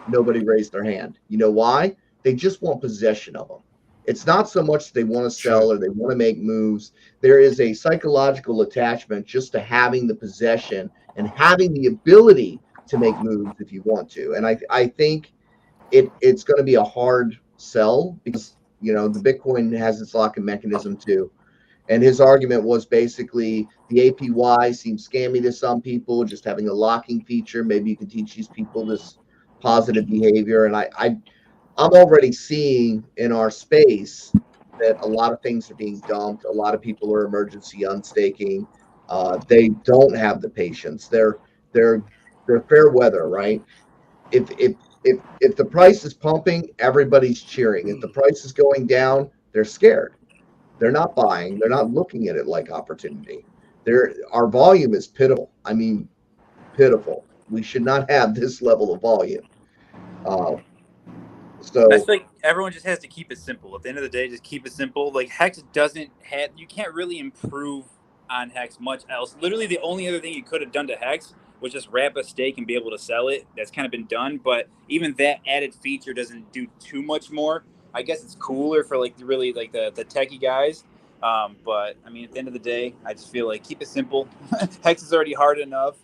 Nobody raised their hand. You know why? They just want possession of them. It's not so much they want to sell or they want to make moves. There is a psychological attachment just to having the possession and having the ability to make moves if you want to. And I think it's going to be a hard sell because, you know, the Bitcoin has its locking mechanism too. And his argument was basically the APY seems scammy to some people, just having a locking feature. Maybe you can teach these people this positive behavior. And I'm already seeing in our space that a lot of things are being dumped. A lot of people are emergency unstaking. They don't have the patience. They're fair weather, right? If the price is pumping, everybody's cheering. If the price is going down, they're scared. They're not buying. They're not looking at it like opportunity. Our volume is pitiful. I mean, pitiful. We should not have this level of volume. So I feel like everyone just has to keep it simple. At the end of the day, just keep it simple. Like Hex doesn't have, you can't really improve on Hex much else. Literally, the only other thing you could have done to Hex was just wrap a stake and be able to sell it. That's kind of been done, but even that added feature doesn't do too much more. I guess it's cooler for like really like the techie guys. But I mean, at the end of the day, I just feel like keep it simple. Hex is already hard enough.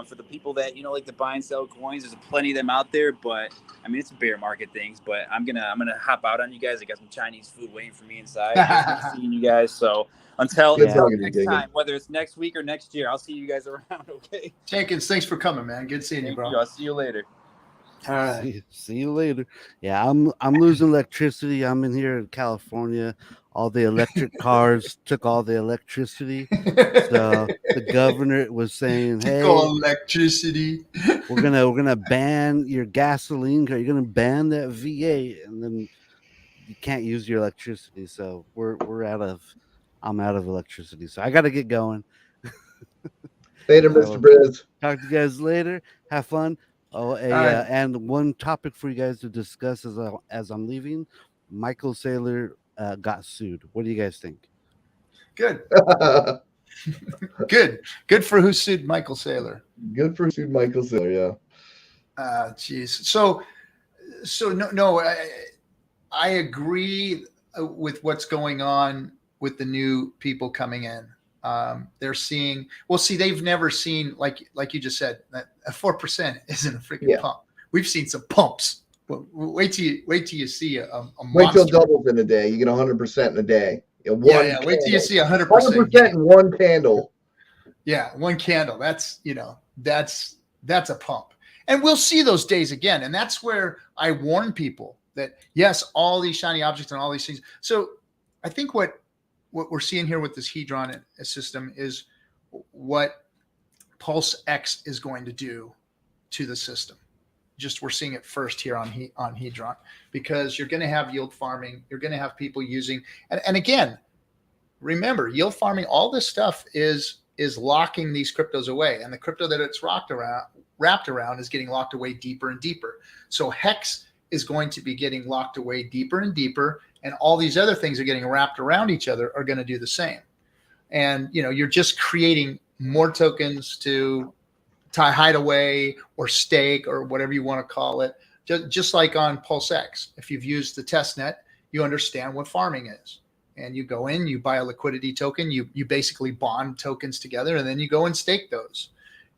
For the people that, you know, like to buy and sell coins, there's plenty of them out there, but I mean, it's a bear market things, but I'm gonna hop out on you guys. I got some Chinese food waiting for me inside. Nice seeing you guys. So until next time, whether it's next week or next year, I'll see you guys around. Okay. Jenkins, thanks for coming, man. Good seeing you, bro. I'll see you later. All right. See you later. Yeah, I'm losing electricity. I'm in here in California. All the electric cars took all the electricity. So the governor was saying, "Hey, electricity. we're gonna ban your gasoline car. You're gonna ban that V8, and then you can't use your electricity." So I'm out of electricity. So I got to get going. Later, Mr. Briz. Talk to you guys later. Have fun. Oh, and one topic for you guys to discuss as I'm leaving. Michael Saylor got sued. What do you guys think? Good. Good for who sued Michael Saylor. Good for who sued Michael Saylor. Yeah. Geez. So no. I agree with what's going on with the new people coming in. They're seeing. Well, see, they've never seen like you just said that a 4% isn't a freaking pump. We've seen some pumps. Wait till you see a wait till doubles in a day. You get 100% in a day. Wait till you see 100%. 100% in one candle. Yeah, one candle. That's that's a pump, and we'll see those days again. And that's where I warn people that yes, all these shiny objects and all these things. So I think what we're seeing here with this Hedron system is what PulseX is going to do to the system. Just we're seeing it first here on Hedron, because you're going to have yield farming. You're going to have people using, and again, remember, yield farming, all this stuff is locking these cryptos away, and the crypto that it's wrapped around is getting locked away deeper and deeper. So Hex is going to be getting locked away deeper and deeper, and all these other things are getting wrapped around each other are going to do the same. And you're just creating more tokens to hide away or stake or whatever you want to call it. Just like on PulseX, if you've used the testnet, you understand what farming is. And you go in, you buy a liquidity token, you basically bond tokens together, and then you go and stake those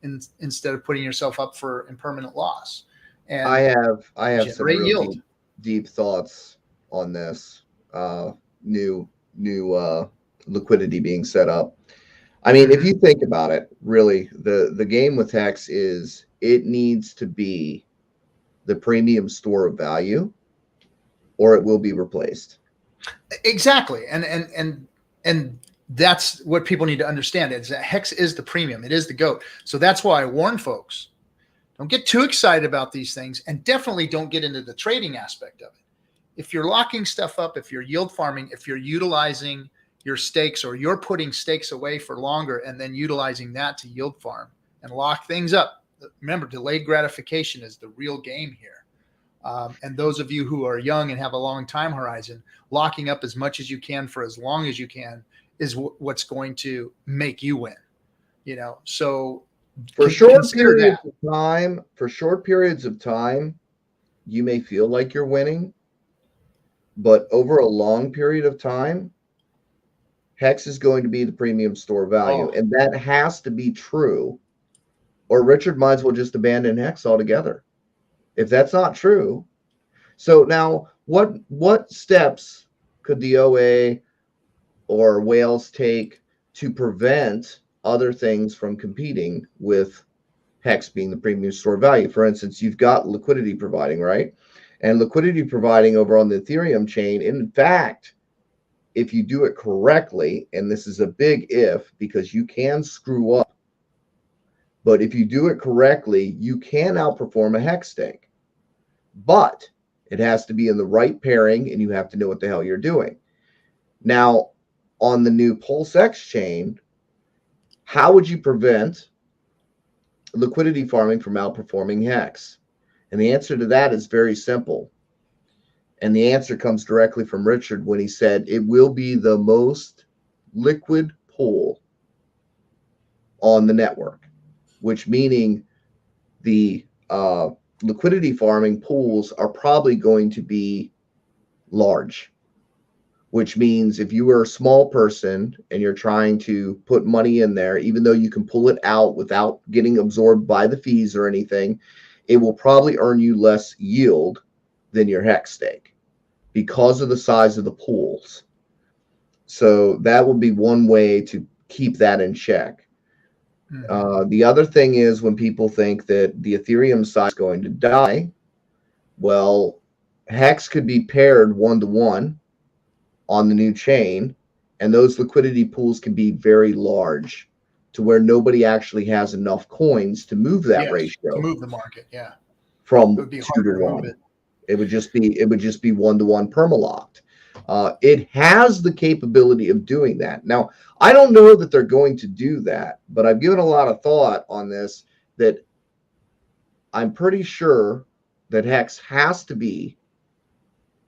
instead of putting yourself up for impermanent loss. And I have some real deep thoughts on this new liquidity being set up. I mean, if you think about it, really, the game with Hex is it needs to be the premium store of value, or it will be replaced. Exactly, and that's what people need to understand is that Hex is the premium, it is the GOAT. So that's why I warn folks: don't get too excited about these things, and definitely don't get into the trading aspect of it. If you're locking stuff up, if you're yield farming, if you're utilizing your stakes, or you're putting stakes away for longer and then utilizing that to yield farm and lock things up. Remember, delayed gratification is the real game here. And those of you who are young and have a long time horizon, locking up as much as you can for as long as you can is what's going to make you win. So for short periods of time, you may feel like you're winning, but over a long period of time, Hex is going to be the premium store value. And that has to be true, or Richard might as well just abandon Hex altogether. If that's not true. So now what steps could the OA or Whales take to prevent other things from competing with Hex being the premium store value? For instance, you've got liquidity providing, right? And liquidity providing over on the Ethereum chain, in fact, if you do it correctly, and this is a big if because you can screw up, but if you do it correctly, you can outperform a Hex stake. But it has to be in the right pairing, and you have to know what the hell you're doing. Now, on the new PulseX chain, how would you prevent liquidity farming from outperforming Hex? And the answer to that is very simple. And the answer comes directly from Richard when he said it will be the most liquid pool on the network, which meaning the liquidity farming pools are probably going to be large, which means if you are a small person and you're trying to put money in there, even though you can pull it out without getting absorbed by the fees or anything, it will probably earn you less yield than your Hex stake because of the size of the pools. So that would be one way to keep that in check. The other thing is when people think that the Ethereum side is going to die, well, Hex could be paired 1-to-1 on the new chain, and those liquidity pools can be very large to where nobody actually has enough coins to move that ratio. To move the market, from it would be 2-to-1. It would just be 1-to-1 permalocked. It has the capability of doing that. Now, I don't know that they're going to do that, but I've given a lot of thought on this, that I'm pretty sure that Hex has to be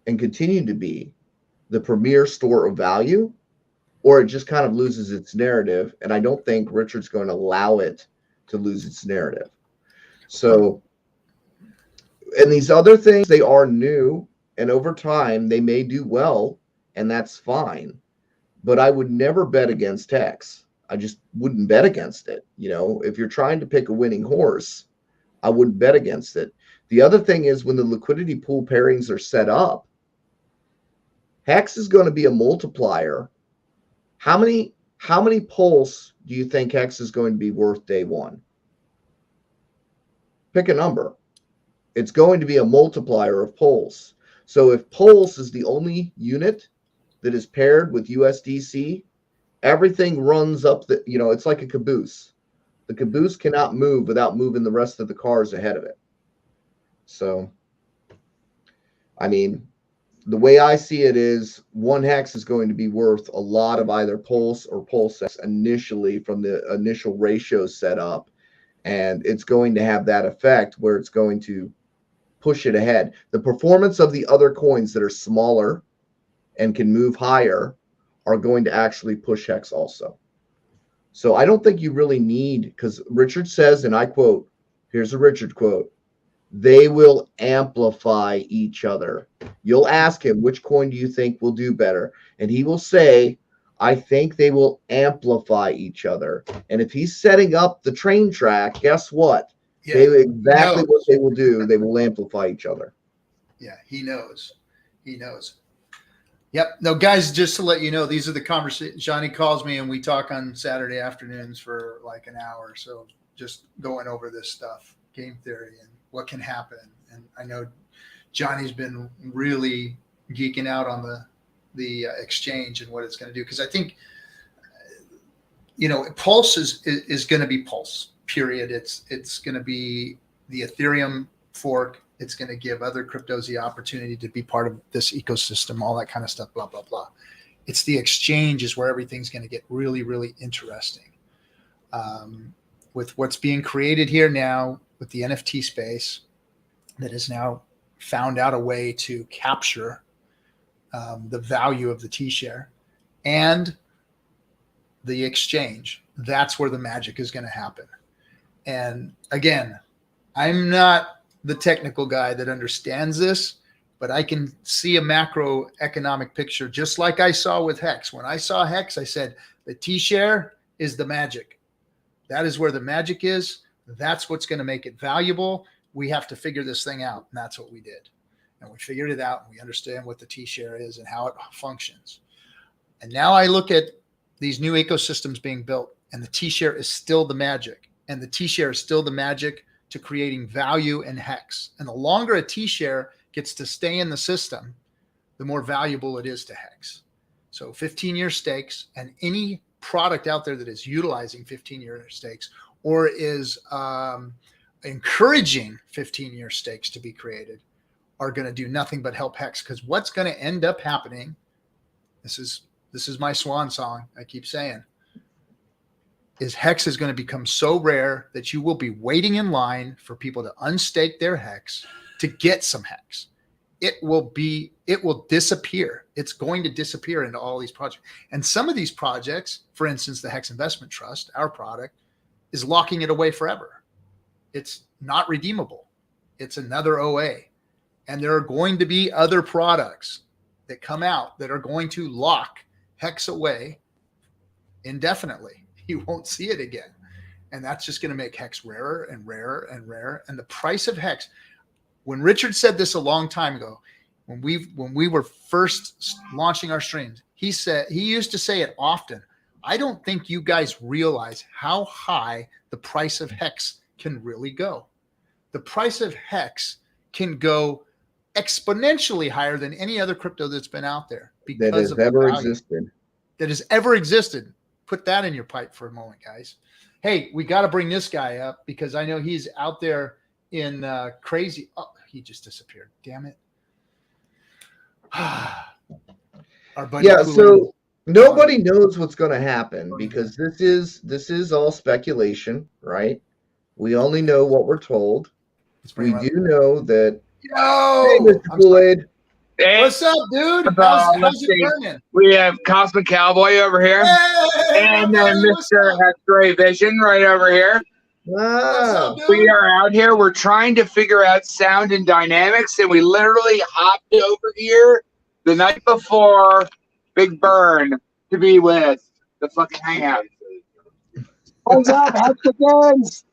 and continue to be the premier store of value, or it just kind of loses its narrative. And I don't think Richard's going to allow it to lose its narrative. So, and these other things, they are new, and over time they may do well, and that's fine. But I would never bet against Hex. I just wouldn't bet against it. You know, if you're trying to pick a winning horse, I wouldn't bet against it. The other thing is when the liquidity pool pairings are set up, Hex is going to be a multiplier. How many pulse do you think Hex is going to be worth day one? Pick a number. It's going to be a multiplier of pulse. So if pulse is the only unit that is paired with USDC, everything runs up the, it's like a caboose. The caboose cannot move without moving the rest of the cars ahead of it. So, I mean, the way I see it is one Hex is going to be worth a lot of either Pulse or PulseX initially from the initial ratio set up. And it's going to have that effect where it's going to push it ahead. The performance of the other coins that are smaller and can move higher are going to actually push Hex also. So I don't think you really need, because Richard says, and I quote, here's a Richard quote, they will amplify each other. You'll ask him, which coin do you think will do better? And he will say, I think they will amplify each other. And if he's setting up the train track, guess what? Yeah, exactly what they will do. They will amplify each other. Yeah, he knows. He knows. Yep. No, guys, just to let you know, these are the conversations. Johnny calls me and we talk on Saturday afternoons for like an hour. So just going over this stuff, game theory and what can happen. And I know Johnny's been really geeking out on the exchange and what it's going to do. Because I think, Pulse is going to be Pulse, period. It's going to be the Ethereum fork. It's going to give other cryptos the opportunity to be part of this ecosystem, all that kind of stuff, blah, blah, blah. It's the exchange is where everything's going to get really, really interesting. With what's being created here now with the NFT space that has now found out a way to capture the value of the T-share and the exchange. That's where the magic is going to happen. And again, I'm not the technical guy that understands this. but I can see a macroeconomic picture, just like I saw with Hex. When I saw Hex, I said the T-share is the magic. That is where the magic is. That's what's going to make it valuable. We have to figure this thing out, and that's what we did. And we figured it out, and we understand what the T-share is and how it functions. And now I look at these new ecosystems being built, and the T-share is still the magic. And the T-share is still the magic to creating value in Hex. And the longer a T-share gets to stay in the system, the more valuable it is to Hex. So 15-year stakes, and any product out there that is utilizing 15-year stakes or is encouraging 15-year stakes to be created are going to do nothing but help Hex. Because what's going to end up happening, this is my swan song, I keep saying, is Hex is going to become so rare that you will be waiting in line for people to unstake their Hex to get some Hex. It will disappear. It's going to disappear into all these projects. And some of these projects, for instance, the Hex Investment Trust, our product, is locking it away forever. It's not redeemable. It's another OA. And there are going to be other products that come out that are going to lock Hex away indefinitely. You won't see it again. And that's just going to make Hex rarer and rarer and rarer. And the price of Hex, when Richard said this a long time ago, when we were first launching our streams, he used to say it often. I don't think you guys realize how high the price of Hex can really go. The price of Hex can go exponentially higher than any other crypto that's been out there because that has ever existed. That has ever existed. Put that in your pipe for a moment, guys. Hey, we got to bring this guy up because I know he's out there in crazy. Oh, he just disappeared. Damn it. Our buddy. Yeah. So nobody knows what's going to happen because this is all speculation, right? We only know what we're told. We do know that. Yo, hey, Mr. Kool-Aid. Hey, what's up, dude? How's it burning? We have Cosmic Cowboy over here, and then Mr. X-Ray Vision right over here. Wow. Up, we are out here. We're trying to figure out sound and dynamics, and we literally hopped over here the night before Big Burn to be with the fucking Hangout. What's up, Hexicans?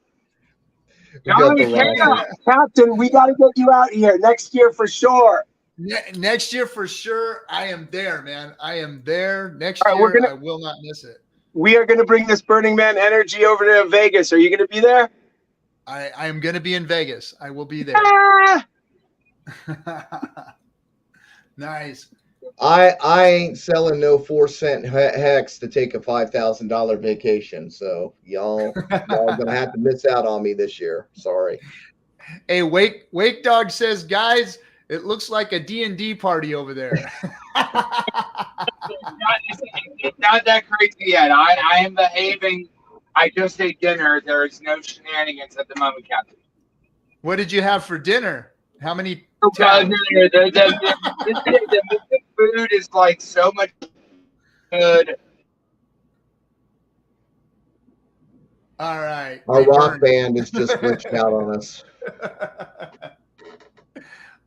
Captain, we got to get you out here next year for sure. Next year for sure. I am there, man. I am there. Next right, year, I will not miss it. We are going to bring this Burning Man energy over to Vegas. Are you going to be there? I am going to be in Vegas. I will be there. Nice. I ain't selling no 4-cent Hex to take a $5,000 vacation. So y'all gonna have to miss out on me this year. Sorry. Hey, Wake Dog says, guys, it looks like a D&D party over there. It's not that crazy yet. I am behaving. I just ate dinner. There is no shenanigans at the moment, Captain. What did you have for dinner? How many? The food is like so much good. All right. Our rock band is just glitched out on us.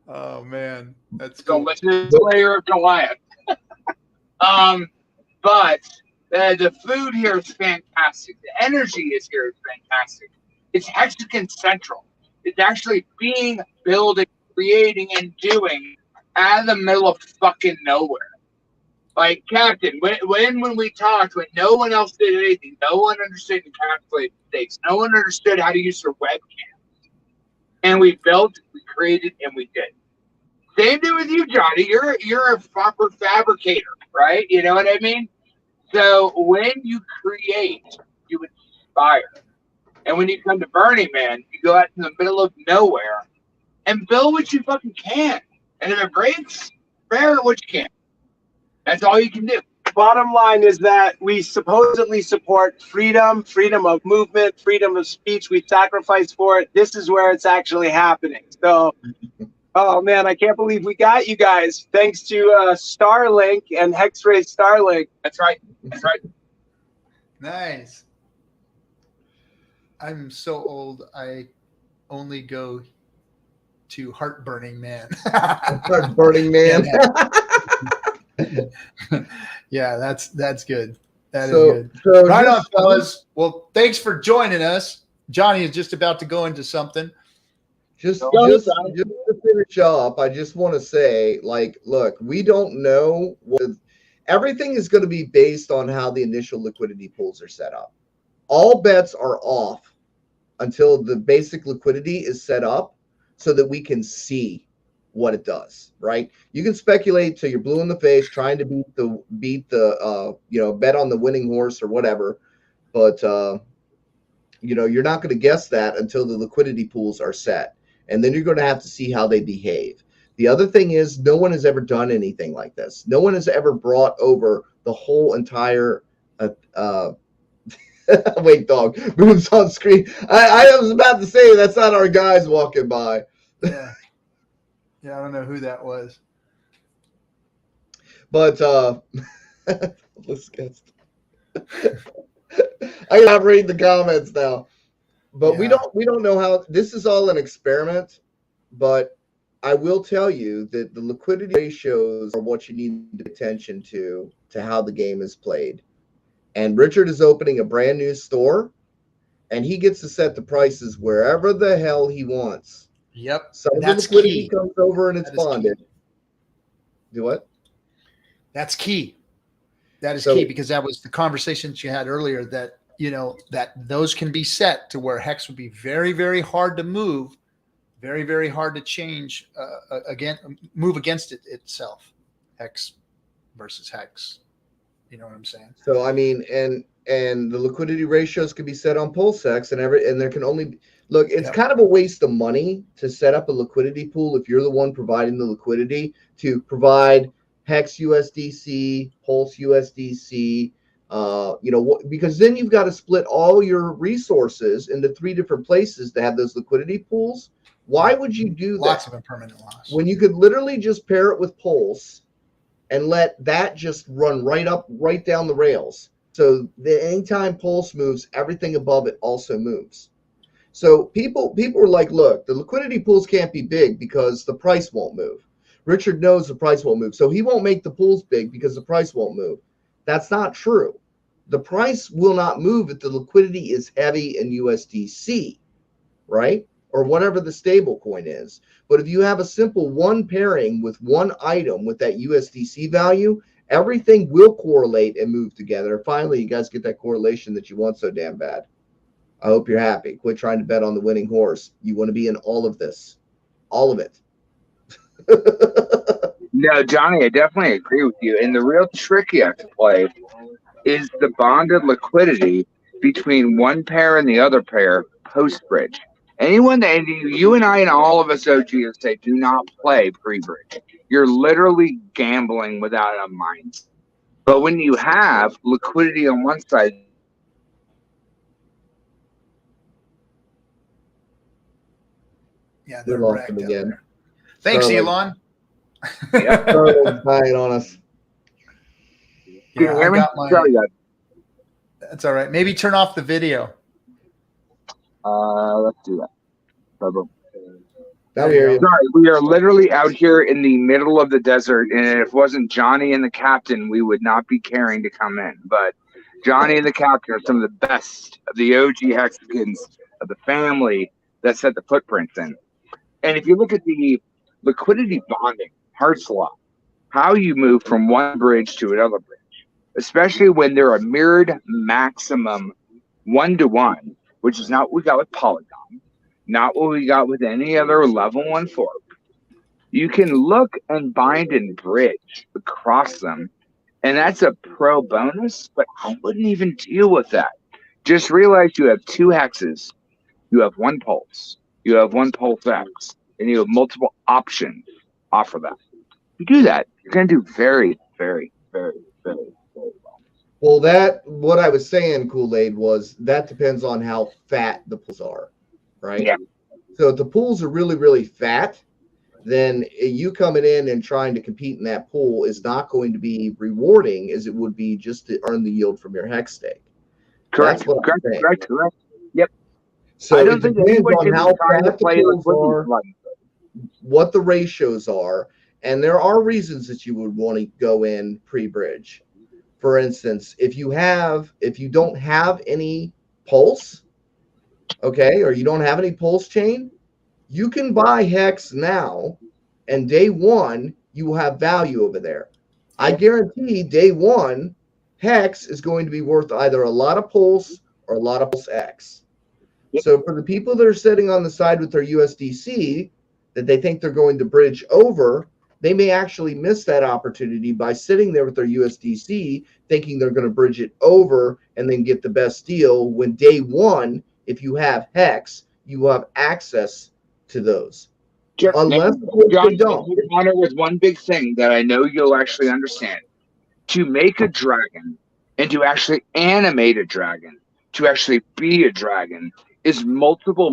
Oh man, that's cool. cool. The layer of Goliath. But the food here is fantastic. The energy is here is fantastic. It's Hexican Central. It's actually being building, creating, and doing out of the middle of fucking nowhere. Like, Captain, when we talked, when no one else did anything, no one understood the calculated stakes, no one understood how to use their webcam. And we built, we created, and we did. Same thing with you, Johnny. You're a proper fabricator, right? You know what I mean? So when you create, you inspire. And when you come to Burning Man, you go out in the middle of nowhere and build what you fucking can. And if it breaks, repair what you can. That's all you can do. Bottom line is that we supposedly support freedom of movement, freedom of speech. We sacrifice for it. This is where it's actually happening. So, oh man, I can't believe we got you guys. Thanks to Starlink and Hexray Starlink. That's right. That's right. Nice. I'm so old. I only go to Heartburning Man. Heartburning Man. Yeah, that's good. That is So- good. so Right on, just- fellas. Well, thanks for joining us. Johnny is just about to go into something. Just to finish up, I just want to say, like, look, we don't know everything is going to be based on how the initial liquidity pools are set up. All bets are off until the basic liquidity is set up so that we can see what it does, right? You can speculate till you're blue in the face trying to beat the bet on the winning horse or whatever, but you're not going to guess that until the liquidity pools are set. And then you're going to have to see how they behave. The other thing is, no one has ever done anything like this. No one has ever brought over the whole entire wait, dog moves on screen. I was about to say that's not our guys walking by. Yeah. Yeah, I don't know who that was. But let's get I gotta read the comments now. But Yeah. we don't know how this is all an experiment, but I will tell you that the liquidity ratios are what you need to pay attention to how the game is played. And Richard is opening a brand new store, and he gets to set the prices wherever the hell he wants. Yep. Some of the That's liquidity key. comes over and it's That is key. bonded. Do what? That's key. That is So- key, because that was the conversations you had earlier, that that those can be set to where Hex would be very, very hard to move, very, very hard to change move against itself. Hex versus Hex. You know what I'm saying? So I mean, and the liquidity ratios can be set on PulseChain, and there can only look. It's Yep. kind of a waste of money to set up a liquidity pool if you're the one providing the liquidity to provide Hex USDC, Pulse USDC. Because then you've got to split all your resources into 3 different places to have those liquidity pools. Why would you do that? Lots of impermanent loss. When you could literally just pair it with Pulse and let that just run right down the rails. So that anytime Pulse moves, everything above it also moves. So people are like, look, the liquidity pools can't be big because the price won't move. Richard knows the price won't move, so he won't make the pools big because the price won't move. That's not true. The price will not move if the liquidity is heavy in USDC, right? Or whatever the stable coin is. But if you have a simple one pairing with one item with that USDC value, everything will correlate and move together. Finally, you guys get that correlation that you want so damn bad. I hope you're happy. Quit trying to bet on the winning horse. You want to be in all of this. All of it. No, Johnny, I definitely agree with you. And the real trick you have to play is the bonded liquidity between one pair and the other pair post-bridge. Anyone that you and I and all of us OGs say do not play pre-bridge. You're literally gambling without a mind. But when you have liquidity on one side, Yeah, We they're lost wrecked him out again. there. Thanks, Starlink. Elon. Starlink's dying on us. can Yeah, you I hear me? got my. Sorry, guys. That's all right. Maybe turn off the video. Let's do that. Bye-bye. Now we hear you. Sorry, we are literally out here in the middle of the desert, and if it wasn't Johnny and the captain, we would not be caring to come in. But Johnny and the captain are some of the best of the OG Hexicans of the family that set the footprints in. And if you look at the liquidity bonding, Hart's Law, how you move from one bridge to another bridge, especially when they're a mirrored maximum 1-to-1, which is not what we got with Polygon. Not what we got with any other level 1 fork. You can look and bind and bridge across them, and that's a pro bonus, but I wouldn't even deal with that. Just realize you have 2 hexes, you have 1 pulse, you have 1 pulse X, and you have multiple options off of that. If you do that, you're going to do very, very, very, very, very well. Well, what I was saying, Kool-Aid, was that depends on how fat the pools are, right? Yeah. So if the pools are really, really fat, then you coming in and trying to compete in that pool is not going to be rewarding as it would be just to earn the yield from your hex stake. Correct, That's what I'm saying. correct. Yep. So I don't it think depends anyone on should how be trying to fat the play pools liquidity are. flooding. what the ratios are, and there are reasons that you would want to go in pre-bridge. For instance, if you don't have any pulse, okay, or you don't have any PulseChain, you can buy Hex now, and day one you will have value over there. I guarantee day one Hex is going to be worth either a lot of Pulse or a lot of Pulse X. So for the people that are sitting on the side with their USDC that they think they're going to bridge over, they may actually miss that opportunity by sitting there with their USDC thinking they're going to bridge it over and then get the best deal, when day one, if you have Hex, you will have access to those. Unless John, they don't. honor with one big thing that I know you'll actually understand. To make a dragon and to actually animate a dragon, to actually be a dragon, is multiple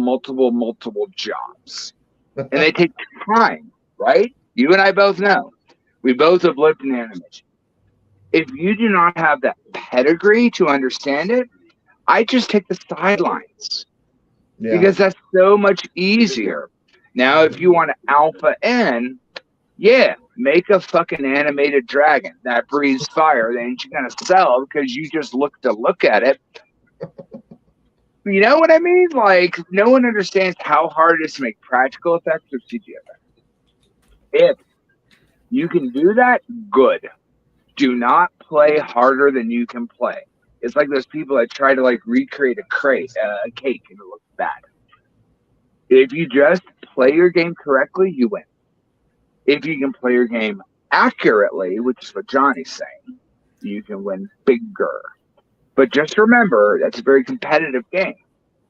jobs. And they take time, right? You and I both know. We both have lived in animation. If you do not have that pedigree to understand it, I just take the sidelines. Yeah. Because that's so much easier. Now, if you want to alpha in, yeah, make a fucking animated dragon that breathes fire. Then you're going to sell because you just look at it. You know what I mean? Like, no one understands how hard it is to make practical effects with CG effects. If you can do that, good. Do not play harder than you can play. It's like those people that try to like recreate a cake and it looks bad. If you just play your game correctly, you win. If you can play your game accurately, which is what Johnny's saying, you can win bigger. But just remember, that's a very competitive game.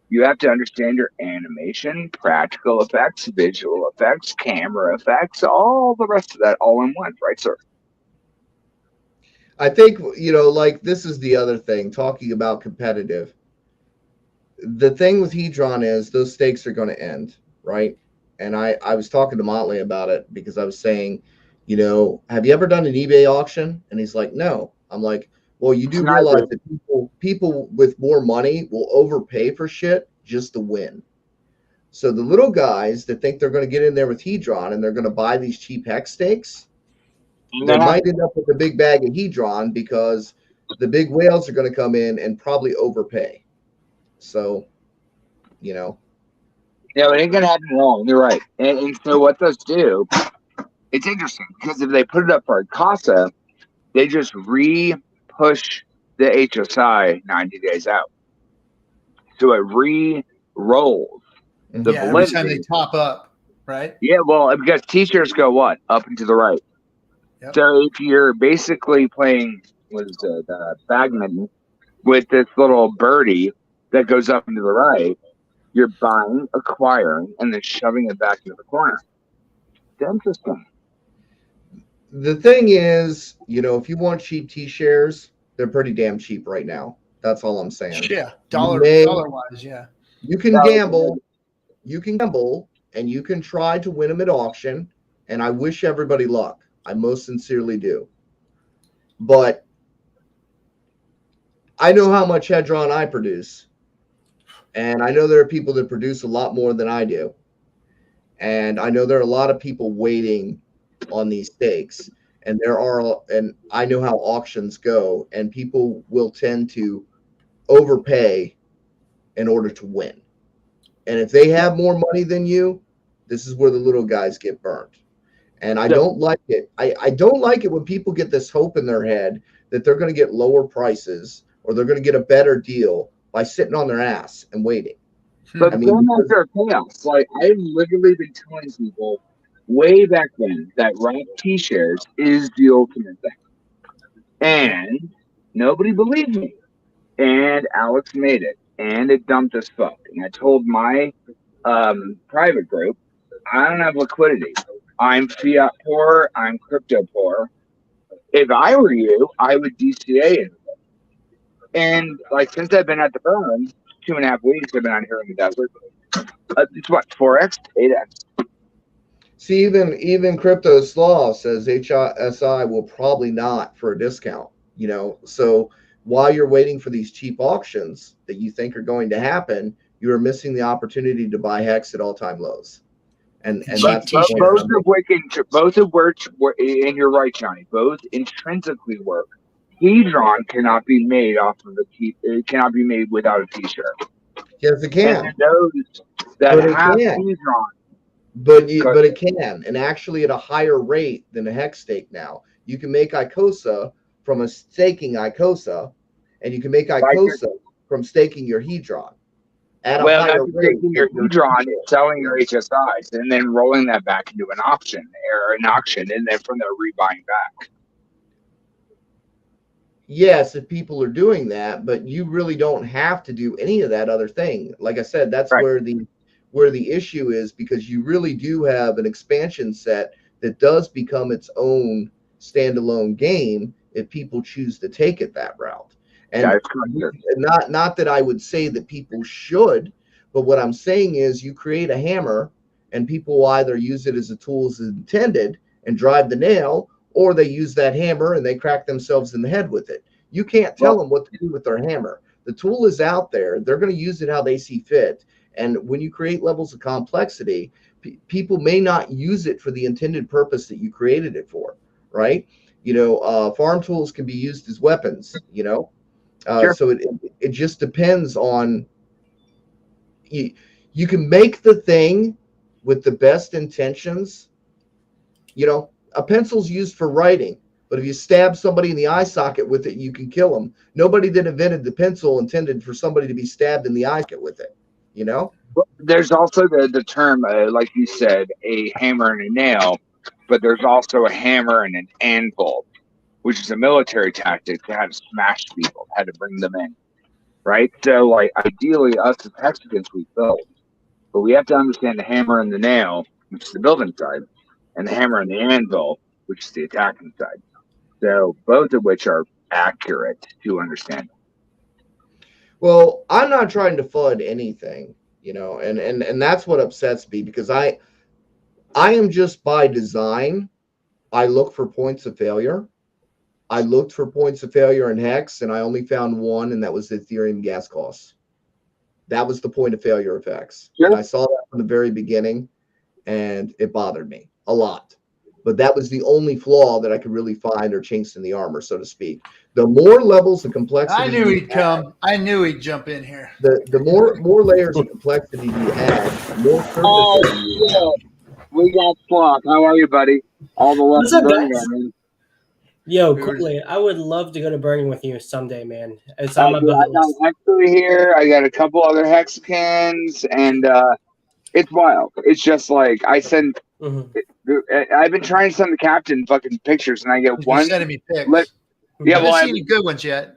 You have to understand your animation, practical effects, visual effects, camera effects, all the rest of that all in one, right, sir? I think, like, this is the other thing, talking about competitive. The thing with Hedron is those stakes are going to end, right? And I was talking to Motley about it because I was saying, have you ever done an eBay auction? And he's like, no. I'm like, well, you do realize that people with more money will overpay for shit just to win. So the little guys that think they're going to get in there with Hedron and they're going to buy these cheap hex stakes, they might end up with a big bag of Hedron because the big whales are going to come in and probably overpay. So, Yeah, it ain't going to happen long. You're right. And so what those do, it's interesting because if they put it up for a CASA, they just push the HSI 90 days out. So it re-rolls the yeah, every time they top up, right? Yeah, well, because t-shirts go what? Up and to the right. Yep. So if you're basically playing, the badminton with this little birdie that goes up and to the right, you're buying, acquiring, and then shoving it back into the corner. It's interesting. The thing is, if you want cheap T-shares, they're pretty damn cheap right now. That's all I'm saying. Yeah, dollar-wise, yeah. You can gamble. You can gamble, and you can try to win them at auction, and I wish everybody luck. I most sincerely do. But I know how much Hedron I produce, and I know there are people that produce a lot more than I do. And I know there are a lot of people waiting on these stakes, and I know how auctions go, and people will tend to overpay in order to win. And if they have more money than you, this is where the little guys get burned. And I don't like it. I don't like it when people get this hope in their head that they're going to get lower prices or they're going to get a better deal by sitting on their ass and waiting. But then after chaos, like I've literally been telling people way back then that wrap T-shirts is the ultimate thing. And nobody believed me. And Alex made it. And it dumped as fuck. And I told my private group, I don't have liquidity. I'm fiat poor. I'm crypto poor. If I were you, I would DCA it. And like since I've been at the burn, 2.5 weeks I've been out here in the desert. It's what, 4x, 8x. See, even Crypto Slaw says HSI will probably not for a discount. So while you're waiting for these cheap auctions that you think are going to happen, you are missing the opportunity to buy Hex at all-time lows. And that's the point both of which, and you're right, Johnny. Both intrinsically work. Hedron cannot be made off of it cannot be made without a T-shirt. Yes, it can. And those that have Hedron, but it can, and actually at a higher rate than a hex stake. Now you can make Icosa from a staking Icosa, and you can make Icosa from staking your Hedron. At a higher rate, taking your Hedron, selling your HSIs, and then rolling that back into an auction, and then from there rebuying back. Yes, if people are doing that, but you really don't have to do any of that other thing. Like I said, that's where the issue is, because you really do have an expansion set that does become its own standalone game if people choose to take it that route. And not that I would say that people should, but what I'm saying is you create a hammer and people will either use it as a tool as intended and drive the nail, or they use that hammer and they crack themselves in the head with it. You can't tell them what to do with their hammer. The tool is out there. They're going to use it how they see fit. And when you create levels of complexity, people may not use it for the intended purpose that you created it for, right? Farm tools can be used as weapons, Sure. So it just depends on you can make the thing with the best intentions. A pencil's used for writing, but if you stab somebody in the eye socket with it, you can kill them. Nobody that invented the pencil intended for somebody to be stabbed in the eye socket with it. There's also the term, like you said, a hammer and a nail, but there's also a hammer and an anvil, which is a military tactic to how to smash people, how to bring them in, right? So, like, ideally, us as Hexicans, we build. But we have to understand the hammer and the nail, which is the building side, and the hammer and the anvil, which is the attacking side. So, both of which are accurate to understand. Well, I'm not trying to FUD anything, and that's what upsets me, because I am just by design, I look for points of failure. I looked for points of failure in Hex, and I only found one, and that was Ethereum gas costs. That was the point of failure of Hex. Sure. And I saw that from the very beginning, and it bothered me a lot. But that was the only flaw that I could really find, or chinks in the armor, so to speak. The more levels of complexity, I knew he'd come. I knew he'd jump in here. The more layers of complexity you add, the more surface area you have. We got Flock. How are you, buddy? All the love. What's up, guys? Yo, quickly, I would love to go to Burning with you someday, man. It's on my bucket list. I got Hexer here. I got a couple other Hexicans, and it's wild. It's just like I send. I've been trying to send the captain fucking pictures, and I get one. Sending me pics. Yeah, well, I haven't seen any good ones yet.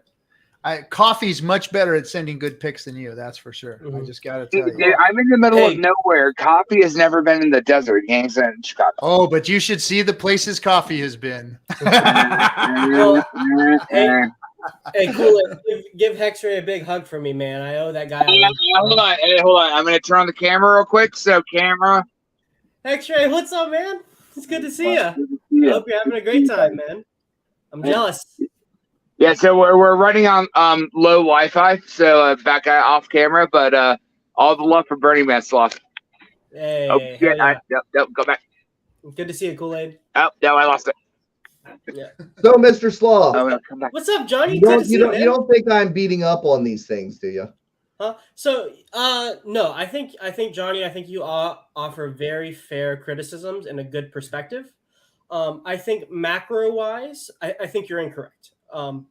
Coffee's much better at sending good pics than you. That's for sure. I just got to tell you. I'm in the middle of nowhere. Coffee has never been in the desert. He ain't in Chicago. Oh, but you should see the places Coffee has been. Hey, cool. Give Hexray a big hug for me, man. I owe that guy. Hold on. Hey, hold on. I'm going to turn on the camera real quick. So, camera. Hexray, what's up, man? It's good to see you. I hope you're having a great time, man. I'm jealous. Yeah, so we're running on low Wi-Fi, so back off camera, but all the love for Burning Man Sloth. Hey, no, go back. Good to see you, Kool-Aid. Oh, no, I lost it. Yeah. So, Mr. Sloth, come back. What's up, Johnny? You don't think I'm beating up on these things, do you? Huh? So, no, I think Johnny, I think you offer very fair criticisms and a good perspective. I think macro-wise, I think you're incorrect.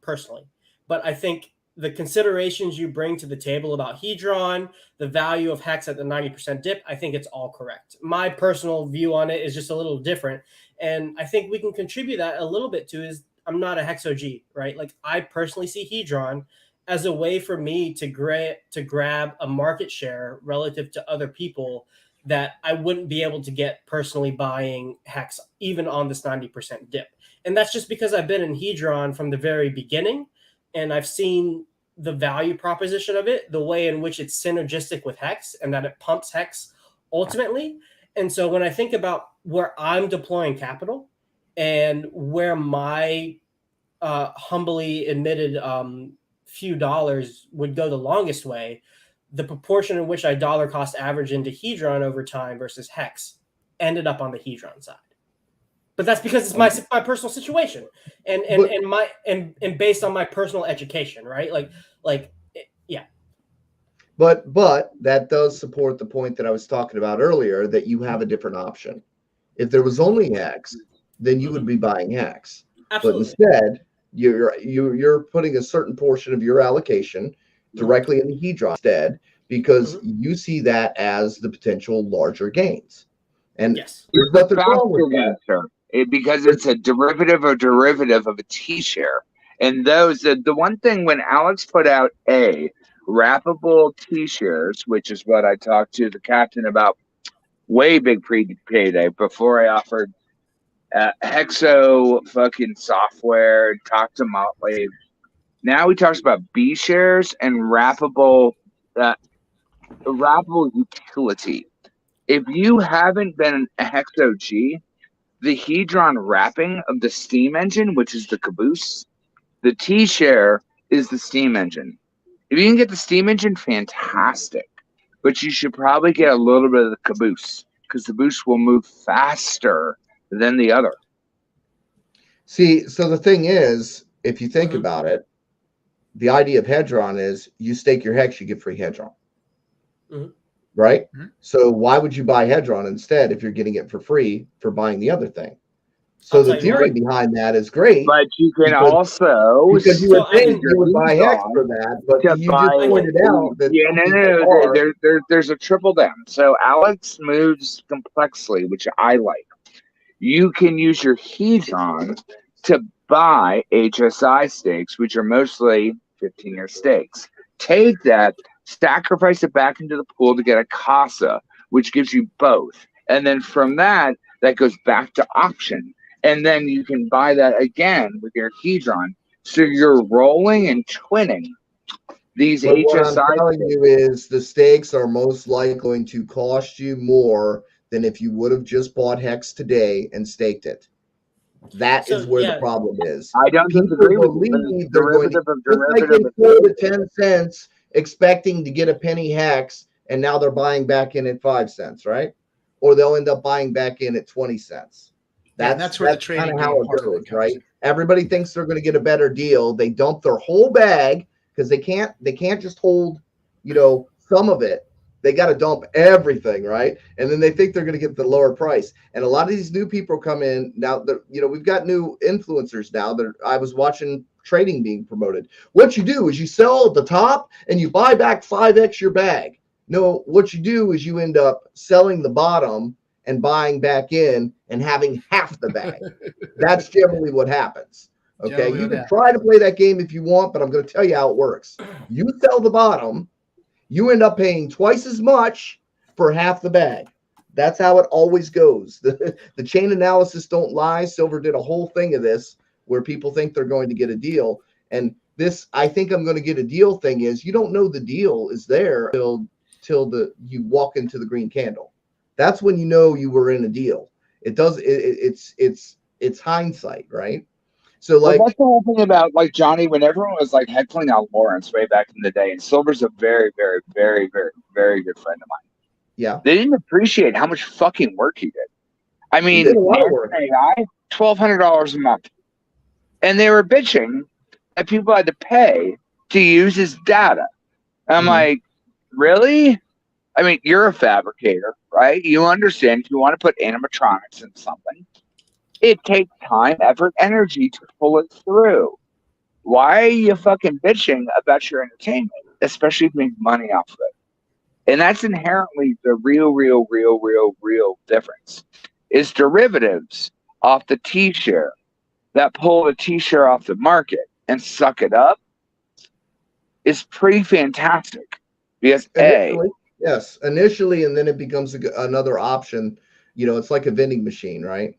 Personally, but I think the considerations you bring to the table about Hedron, the value of Hex at the 90% dip, I think it's all correct. My personal view on it is just a little different, and I think we can contribute that a little bit to is I'm not a Hex OG, right? Like I personally see Hedron as a way for me to grab a market share relative to other people that I wouldn't be able to get personally buying Hex even on this 90% dip. And that's just because I've been in Hedron from the very beginning, and I've seen the value proposition of it, the way in which it's synergistic with Hex, and that it pumps Hex ultimately. And so when I think about where I'm deploying capital and where my humbly admitted few dollars would go the longest way, the proportion in which I dollar cost average into Hedron over time versus Hex ended up on the Hedron side. But that's because it's my personal situation and based on my personal education, right? Yeah. But that does support the point that I was talking about earlier, that you have a different option. If there was only Hex, then you would be buying Hex. Absolutely. But instead, you're putting a certain portion of your allocation directly in the Hedron instead, because you see that as the potential larger gains. And yes, there's nothing wrong with that. Answer. Because it's a derivative of a T-share. And those, the one thing when Alex put out wrappable T-shares, which is what I talked to the captain about way big payday before I offered Hexo fucking software, talked to Motley. Now he talks about B shares and wrappable utility. If you haven't been a Hexo G, the Hedron wrapping of the steam engine, which is the caboose, the T-share is the steam engine. If you can get the steam engine, fantastic. But you should probably get a little bit of the caboose, because the caboose will move faster than the other. See, so the thing is, if you think about it, the idea of Hedron is you stake your Hex, you get free Hedron. Right? So why would you buy Hedron instead if you're getting it for free for buying the other thing? So the theory behind that is great. But you can also, because you would think you would buy Hex for that, but you just pointed out that there's a triple down. So Alex moves complexly, which I like. You can use your Hedron to buy HSI stakes, which are mostly 15-year stakes. Take that, sacrifice it back into the pool to get a CASA, which gives you both. And then from that goes back to auction. And then you can buy that again with your Hedron. So you're rolling and twinning these HSI. What I'm telling you is the stakes are most likely going to cost you more than if you would have just bought Hex today and staked it. That is where the problem is. I don't disagree with you. They're going to, like they sold at 10 cents expecting to get a penny Hex, and now they're buying back in at 5 cents, right? Or they'll end up buying back in at 20 cents. That's where the trading kind of how it goes, right? Everybody thinks they're going to get a better deal. They dump their whole bag because they can't just hold, some of it. They got to dump everything, right? And then they think they're going to get the lower price. And a lot of these new people come in now. We've got new influencers now. That I was watching trading being promoted. What you do is you sell at the top and you buy back 5x your bag. No, what you do is you end up selling the bottom and buying back in and having half the bag. That's generally what happens. Okay, you can try to play that game if you want, but I'm going to tell you how it works. You sell the bottom. You end up paying twice as much for half the bag. That's how it always goes. The chain analysis don't lie. Silver did a whole thing of this where people think they're going to get a deal. And this, I think I'm going to get a deal thing is you don't know the deal is there till you walk into the green candle. That's when you know you were in a deal. It's hindsight, right? So that's the whole thing about Johnny, when everyone was heckling out Lawrence way back in the day, and Silver's a very, very, very, very, very good friend of mine. Yeah. They didn't appreciate how much fucking work he did. I mean, he did a lot of work. AI, $1,200 a month. And they were bitching that people had to pay to use his data. And I'm like, really? I mean, you're a fabricator, right? You understand if you want to put animatronics in something, it takes time, effort, energy to pull it through. Why are you fucking bitching about your entertainment, especially if you make money off of it? And that's inherently the real difference. Is derivatives off the T-share that pull the T-share off the market and suck it up is pretty fantastic. Because initially, and then it becomes another option. It's like a vending machine, right?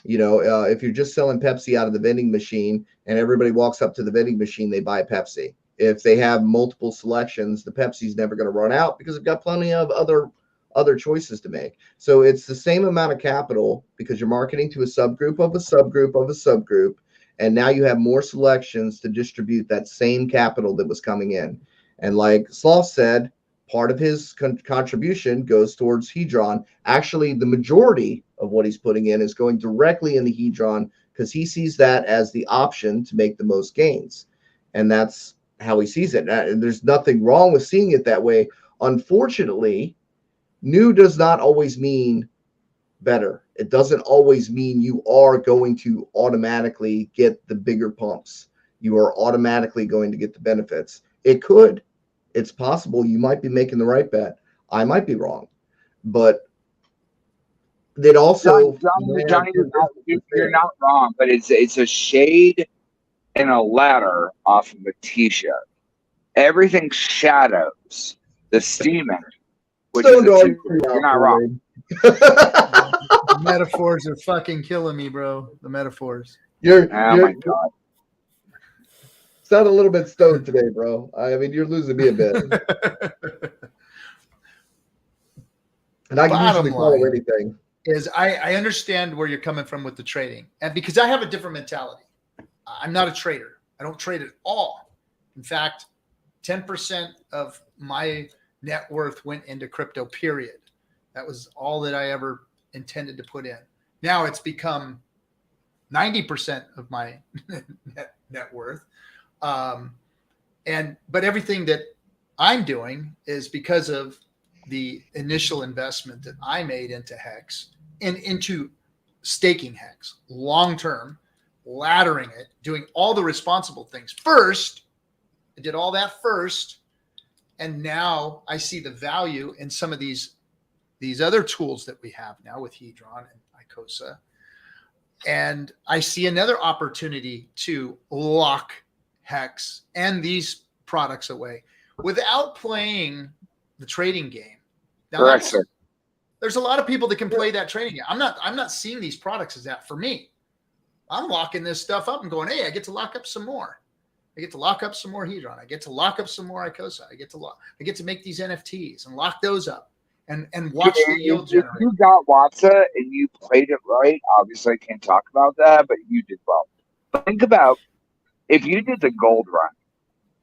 If you're just selling Pepsi out of the vending machine and everybody walks up to the vending machine, they buy Pepsi. If they have multiple selections, the Pepsi's never going to run out because they've got plenty of other choices to make. So it's the same amount of capital because you're marketing to a subgroup of a subgroup of a subgroup. And now you have more selections to distribute that same capital that was coming in. And like Sloth said, part of his contribution goes towards Hedron. Actually, the majority of what he's putting in is going directly in the Hedron because he sees that as the option to make the most gains. And that's how he sees it. And there's nothing wrong with seeing it that way. Unfortunately, new does not always mean better. It doesn't always mean you are going to automatically get the bigger pumps. You are automatically going to get the benefits. It could. It's possible you might be making the right bet. I might be wrong. But that also... Johnny, you're not wrong, but it's a shade and a ladder off of a t-shirt. Everything shadows the steam energy, which is you're not wrong. The metaphors are fucking killing me, bro. The metaphors. Oh my God. Sound a little bit stoned today, bro. I mean, you're losing me a bit. And I can usually follow anything. Is I understand where you're coming from with the trading. And because I have a different mentality. I'm not a trader. I don't trade at all. In fact, 10% of my net worth went into crypto, period. That was all that I ever intended to put in. Now it's become 90% of my net worth. But everything that I'm doing is because of the initial investment that I made into Hex and into staking Hex long-term, laddering it, doing all the responsible things first. I did all that first. And now I see the value in some of these other tools that we have now with Hedron and Icosa. And I see another opportunity to lock Hex and these products away without playing the trading game. Now, correct, sir. There's a lot of people that can play that trading game. I'm not seeing these products as that for me. I'm locking this stuff up and going, hey, I get to lock up some more. I get to lock up some more Hedron. I get to lock up some more Icosa. I get to make these NFTs and lock those up and watch the yield generate. If you got Watsa and you played it right, obviously I can't talk about that, but you did well. But think about if you did the gold run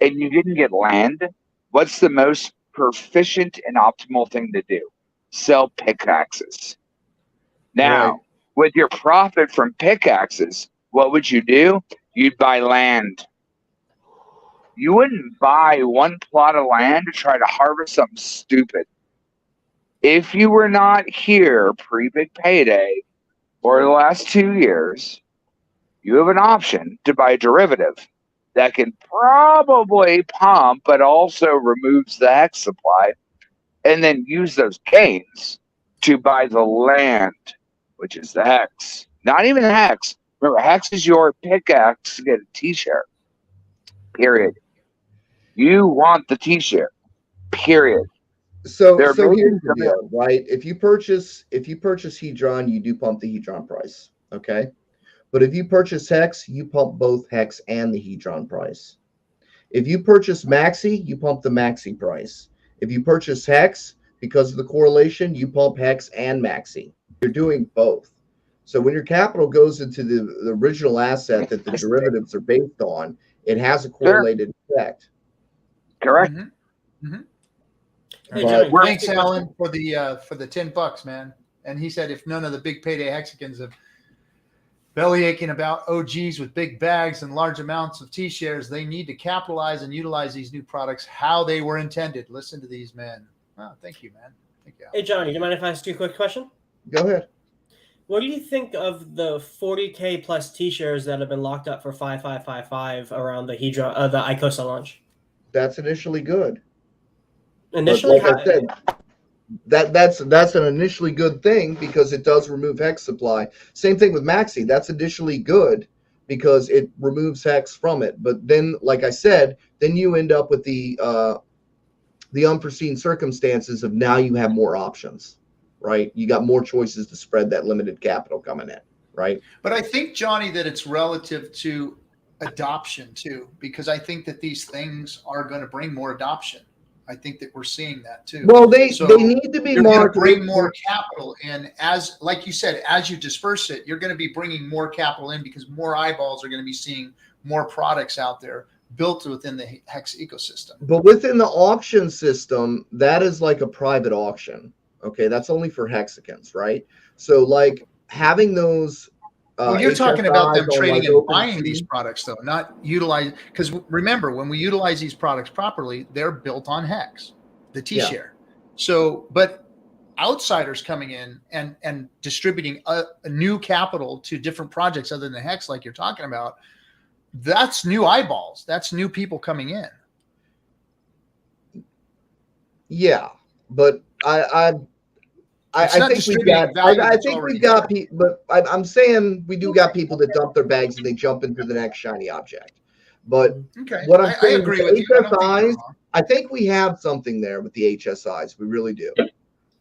and you didn't get land, what's the most proficient and optimal thing to do? Sell pickaxes. Now, right, with your profit from pickaxes, what would you do? You'd buy land. You wouldn't buy one plot of land to try to harvest something stupid. If you were not here pre-big payday or the last 2 years, you have an option to buy a derivative that can probably pump, but also removes the Hex supply, and then use those gains to buy the land, which is the Hex. Not even the Hex. Remember, Hex is your pickaxe to get a t-shirt. Period. You want the t-shirt. Period. So here's the deal, right? If you purchase Hedron, you do pump the Hedron price. Okay. But if you purchase Hex, you pump both Hex and the Hedron price. If you purchase Maxi, you pump the Maxi price. If you purchase Hex, because of the correlation, you pump Hex and Maxi. You're doing both. So when your capital goes into the original asset that the derivatives are based on, it has a correlated effect. Correct. Mm-hmm. Mm-hmm. Hey, Thanks, Alan, for the $10, man. And he said if none of the big payday Hexicans have belly aching about OGs with big bags and large amounts of T-shares, they need to capitalize and utilize these new products how they were intended. Listen to these men. Oh, thank you, man. Thank you. Hey, Johnny, do you mind if I ask you a quick question? Go ahead. What do you think of the 40K plus T-shares that have been locked up for 5555 around the Hedron, the Icosa launch? That's initially good. Initially, like I said, that's an initially good thing because it does remove Hex supply. Same thing with Maxi. That's initially good because it removes Hex from it. But then, like I said, then you end up with the unforeseen circumstances of now you have more options, right? You got more choices to spread that limited capital coming in, right? But I think, Johnny, that it's relative to adoption too, because I think that these things are going to bring more adoption. I think that we're seeing that too. Well, they need to be more bring more capital in, as like you said, as you disperse it, you're going to be bringing more capital in because more eyeballs are going to be seeing more products out there built within the Hex ecosystem. But within the auction system, that is like a private auction. Okay, that's only for Hexicans, right? So like having those. Well, you're talking about them trading like and buying these products, though, not utilize. Because remember, when we utilize these products properly, they're built on Hex, the T-share. So, but outsiders coming in and distributing a new capital to different projects other than Hex, like you're talking about, that's new eyeballs. That's new people coming in. Yeah, but I think we've got. I think we've got people, but I'm saying we do got people that dump their bags and they jump into the next shiny object. But what I'm saying, I agree with HSIs, I think we have something there with the HSIs. We really do.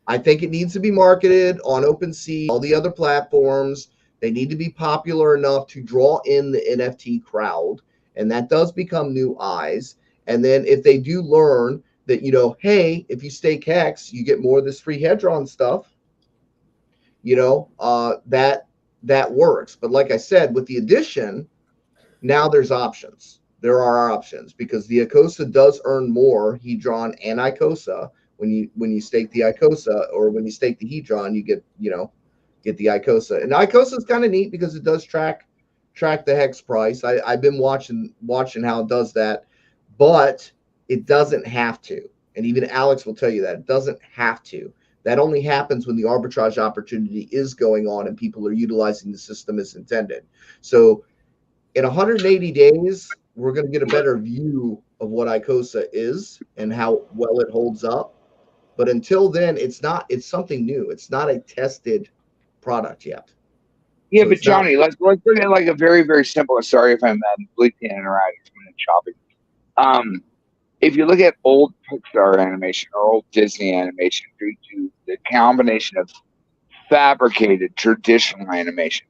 I think it needs to be marketed on OpenSea, all the other platforms. They need to be popular enough to draw in the NFT crowd, and that does become new eyes. And then if they do learn that, you know, hey, if you stake Hex, you get more of this free Hedron stuff, you know, that works. But like I said, with the addition, now there's options. There are options because the Icosa does earn more Hedron and Icosa when you stake the Icosa, or when you stake the Hedron, you get the Icosa. And Icosa is kind of neat because it does track the Hex price. I've been watching how it does that, but it doesn't have to. And even Alex will tell you that it doesn't have to. That only happens when the arbitrage opportunity is going on and people are utilizing the system as intended. So in 180 days, we're going to get a better view of what Icosa is and how well it holds up. But until then, it's something new. It's not a tested product yet. Yeah, so but Johnny, let's bring in like a very, very simple. Sorry if I'm bleeping and chopping. If you look at old Pixar animation or old Disney animation, due to the combination of fabricated traditional animation,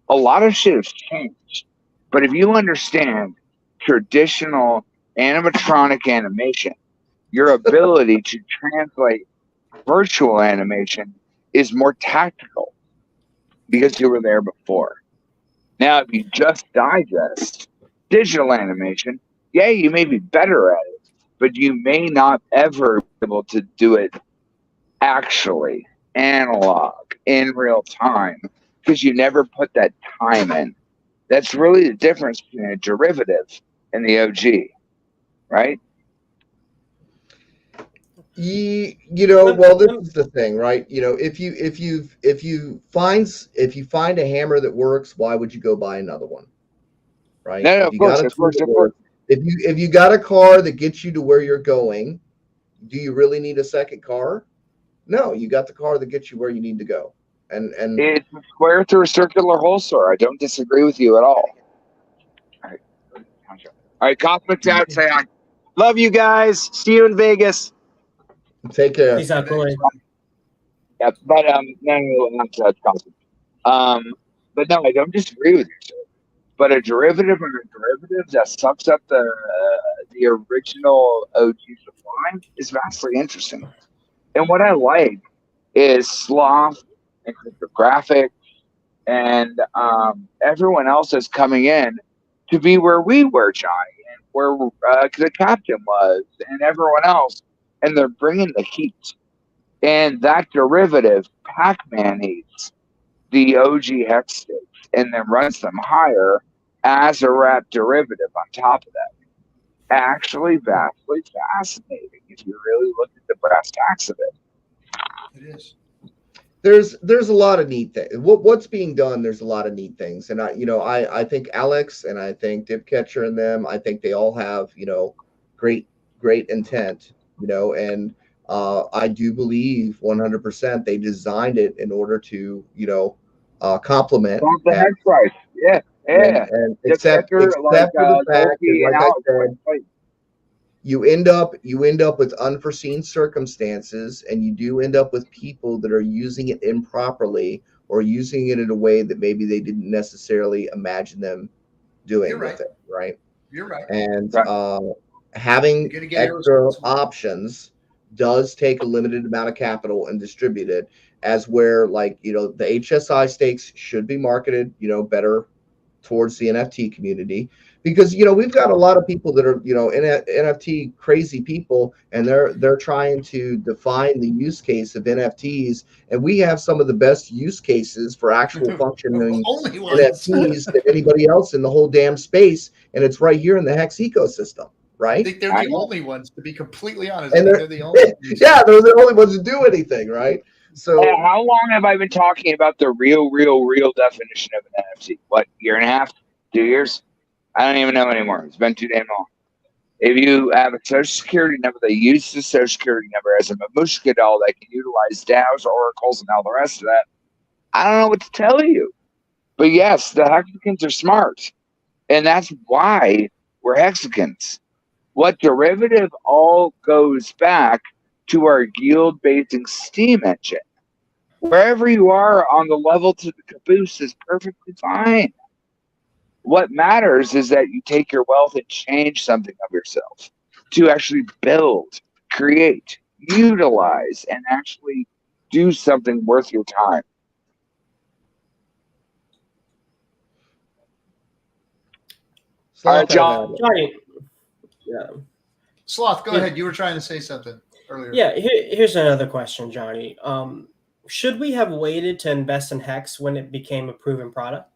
a lot of shit has changed. But if you understand traditional animatronic animation, your ability to translate virtual animation is more tactical because you were there before. Now, if you just digest digital animation, yeah, you may be better at it, but you may not ever be able to do it actually analog in real time because you never put that time in. That's really the difference between a derivative and the OG, right? Well, this is the thing, right? You know, if you find a hammer that works, why would you go buy another one, right? No, of course. If you got a car that gets you to where you're going, do you really need a second car? No, you got the car that gets you where you need to go. And it's a square through a circular hole, sir. I don't disagree with you at all. All right, Cosmic's out. Say hi. Love you guys. See you in Vegas. Take care. Peace out, boy. Yeah, but no, not Cosmic. But no, I don't disagree with you, sir. But a derivative and a derivative that sucks up the original OG supply is vastly interesting. And what I like is Sloth and cryptographic and everyone else is coming in to be where we were, Johnny, and where the captain was, and everyone else, and they're bringing the heat. And that derivative, Pac-Man eats the OG Hex stakes and then runs them higher as a wrap derivative on top of that. Actually, vastly fascinating if you really look at the brass tacks of it. It is. There's a lot of neat things. What's being done? There's a lot of neat things, and I think Alex and I think Dipcatcher and them. I think they all have great intent. And I do believe 100% they designed it in order to complement the Hex price. Yeah. And except for the fact that, like I said, you end up with unforeseen circumstances, and you do end up with people that are using it improperly or using it in a way that maybe they didn't necessarily imagine them doing with it, right? You're right. And having extra options does take a limited amount of capital and distribute it, as where the HSI stakes should be marketed, better towards the NFT community, because we've got a lot of people that are NFT crazy people, and they're trying to define the use case of NFTs, and we have some of the best use cases for actual functioning NFTs than anybody else in the whole damn space, and it's right here in the Hex ecosystem. Right? I think they're the only ones, to be completely honest. I think they're the only ones. Yeah, they're the only ones who do anything, right? So how long have I been talking about the real definition of an NFT? What, year and a half? 2 years? I don't even know anymore. It's been too damn long. If you have a social security number, they use the social security number as a mamushka doll that can utilize DAOs, oracles, and all the rest of that. I don't know what to tell you. But yes, the Hexicans are smart. And that's why we're Hexicans. What derivative all goes back to our yield-basing steam engine. Wherever you are on the level to the caboose is perfectly fine. What matters is that you take your wealth and change something of yourself to actually build, create, utilize, and actually do something worth your time. All right, John. Yeah. Sloth, go ahead. You were trying to say something earlier. Yeah, here's another question, Johnny. Should we have waited to invest in Hex when it became a proven product?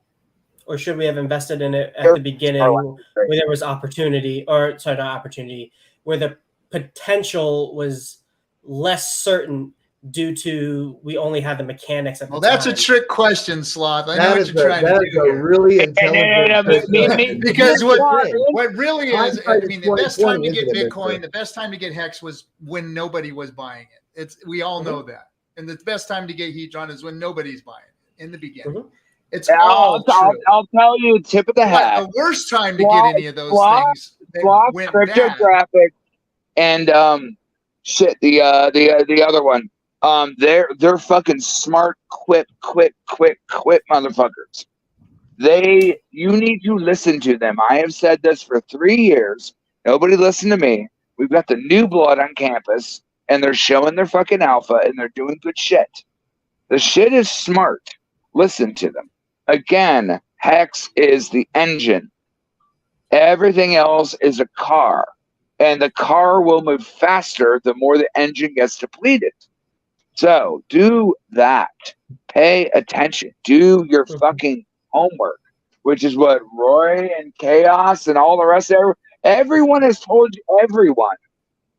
Or should we have invested in it at the beginning where there was opportunity, or sorry, not opportunity, where the potential was less certain due to we only had the mechanics at the time? Well, that's a trick question, Sloth. I know what you're trying to do here. Really intelligent. Because what really is, I mean, the best time to get Bitcoin, the best time to get Hex was when nobody was buying it. We all know that. And the best time to get Hedron is when nobody's buying it in the beginning. It's all true. I'll tell you, tip of the hat. But the worst time to get any of those things went cryptographic bad. And shit, the other one. They're fucking smart, quit motherfuckers. You need to listen to them. I have said this for 3 years. Nobody listened to me. We've got the new blood on campus, and they're showing their fucking alpha, and they're doing good shit. The shit is smart. Listen to them. Again, Hex is the engine. Everything else is a car. And the car will move faster the more the engine gets depleted. So do that. Pay attention. Do your fucking homework, which is what Roy and Chaos and all the rest of everyone has told you. Everyone.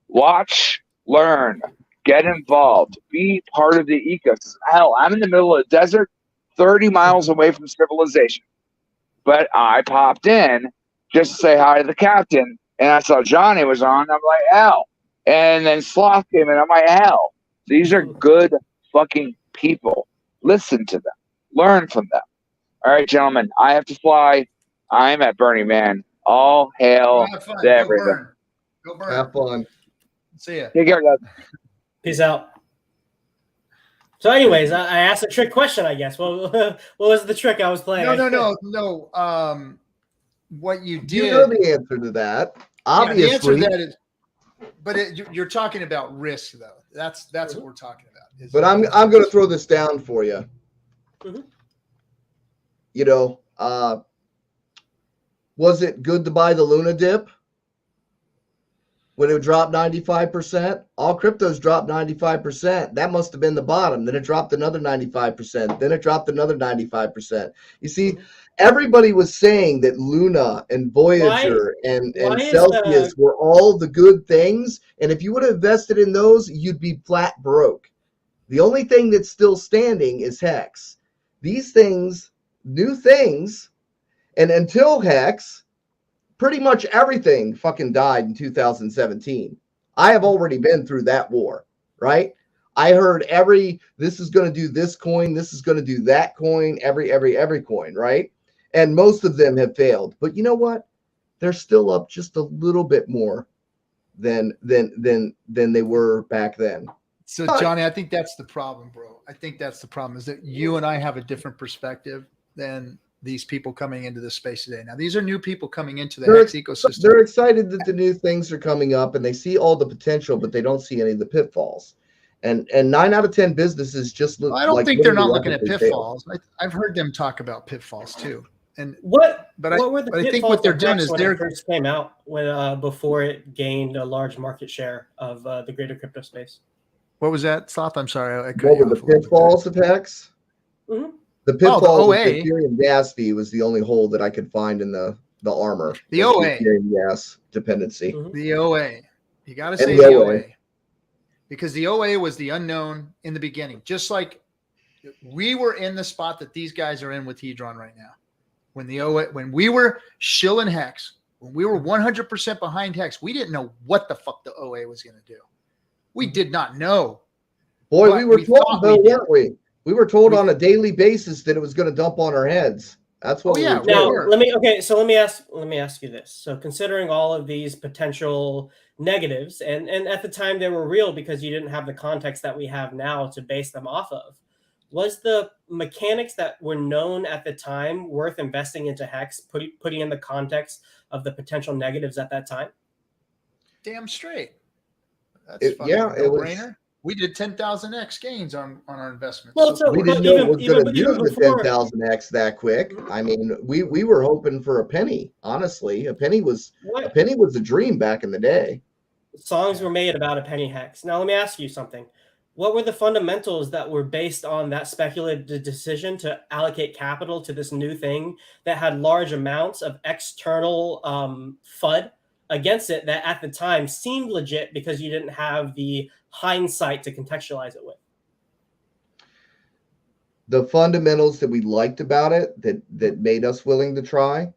Watch, learn, get involved, be part of the ecosystem. Hell, I'm in the middle of the desert, 30 miles away from civilization. But I popped in just to say hi to the captain, and I saw Johnny was on. I'm like, hell. And then Sloth came in. I'm like, hell. These are good fucking people. Listen to them. Learn from them. All right, gentlemen, I have to fly. I'm at Burning Man. All hail to everything. Go burn. Have fun. See ya. Take care, guys. Peace out. So anyways, I asked a trick question, I guess. Well, what was the trick I was playing? No. What you did. You know the answer to that. Obviously. Yeah, the answer to that is, but you're talking about risk, though. That's what we're talking about. But I'm going to throw this down for you. Mm-hmm. You know, was it good to buy the Luna dip when it dropped 95%? All cryptos dropped 95%. That must have been the bottom. Then it dropped another 95%. Then it dropped another 95%. You see, everybody was saying that Luna and Voyager and Celsius were all the good things. And if you would have invested in those, you'd be flat broke. The only thing that's still standing is Hex. These things, new things, and until Hex, pretty much everything fucking died in 2017. I have already been through that war, right? I heard this is going to do this coin, this is going to do that coin, every coin, right? And most of them have failed. But you know what? They're still up just a little bit more than they were back then. So, Johnny, I think that's the problem, bro. I think that's the problem, is that you and I have a different perspective than these people coming into this space today. Now, these are new people coming into the Hex ecosystem. They're excited that the new things are coming up, and they see all the potential, but they don't see any of the pitfalls. And 9 out of 10 businesses just look. I don't think they're not looking at pitfalls. I've heard them talk about pitfalls too. And what but were the I think pitfalls what they're of doing Hex is when they're it first came out, when before it gained a large market share of the greater crypto space? what was that, Sloth? I'm sorry, I cut What you were the off a little bit there. pitfalls of Hex? Mm-hmm. The pitfall was OA. the Ethereum gas fee was the only hole that I could find in the armor. The was OA. Ethereum gas dependency. Mm-hmm. The OA. You got to And say the the OA. OA. Because the OA was the unknown in the beginning. Just like we were in the spot that these guys are in with Hedron right now. When the OA, when we were shilling Hex, when we were 100% behind Hex, we didn't know what the fuck the OA was going to do. We did not know. Boy, But we were we told, thought though, we did. weren't we? We were told on a daily basis that it was going to dump on our heads. That's what Oh, we yeah, were we told. were. Now, let me ask you this. So considering all of these potential negatives, and at the time they were real because you didn't have the context that we have now to base them off of, was the mechanics that were known at the time worth investing into Hex, putting in the context of the potential negatives at that time? Damn straight. That's It was. no-brainer. We did 10,000x gains on our investments. Well, We didn't know it was going to do the 10,000x that quick. I mean, we were hoping for a penny. Honestly, a penny was a dream back in the day. Songs were made about a penny Hex. Now, let me ask you something. What were the fundamentals that were based on that speculative decision to allocate capital to this new thing that had large amounts of external FUD against it that at the time seemed legit because you didn't have the hindsight to contextualize it with? The fundamentals that we liked about it that made us willing to try.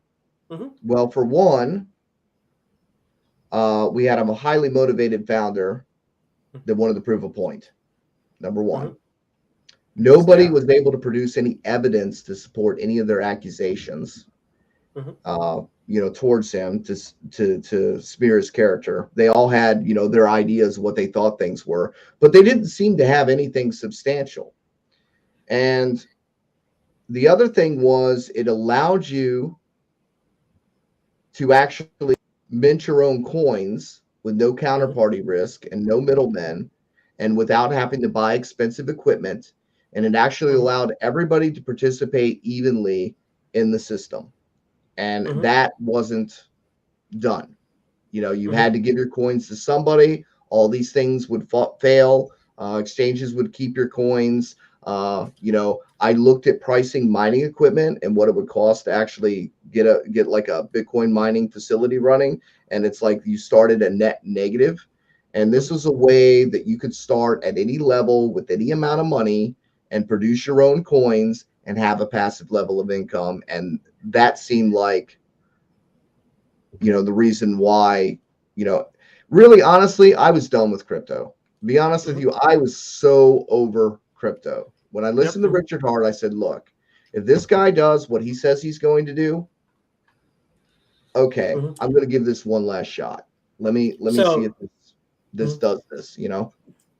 Mm-hmm. Well, for one, we had a highly motivated founder that wanted to prove a point. Number one. Mm-hmm. Nobody was able to produce any evidence to support any of their accusations, towards him to smear his character. They all had, their ideas of what they thought things were, but they didn't seem to have anything substantial. And the other thing was it allowed you to actually mint your own coins with no counterparty risk and no middlemen, and without having to buy expensive equipment. And it actually allowed everybody to participate evenly in the system. And that wasn't done. You had to give your coins to somebody. All these things would fail. Exchanges would keep your coins. I looked at pricing mining equipment and what it would cost to actually get like a Bitcoin mining facility running. And it's like you started a net negative. And this was a way that you could start at any level with any amount of money and produce your own coins and have a passive level of income. And that seemed like, the reason why, really honestly, I was done with crypto. To be honest with you, I was so over crypto. When I listened to Richard Hart, I said, look, if this guy does what he says he's going to do, okay, I'm going to give this one last shot. Let me see if this does this,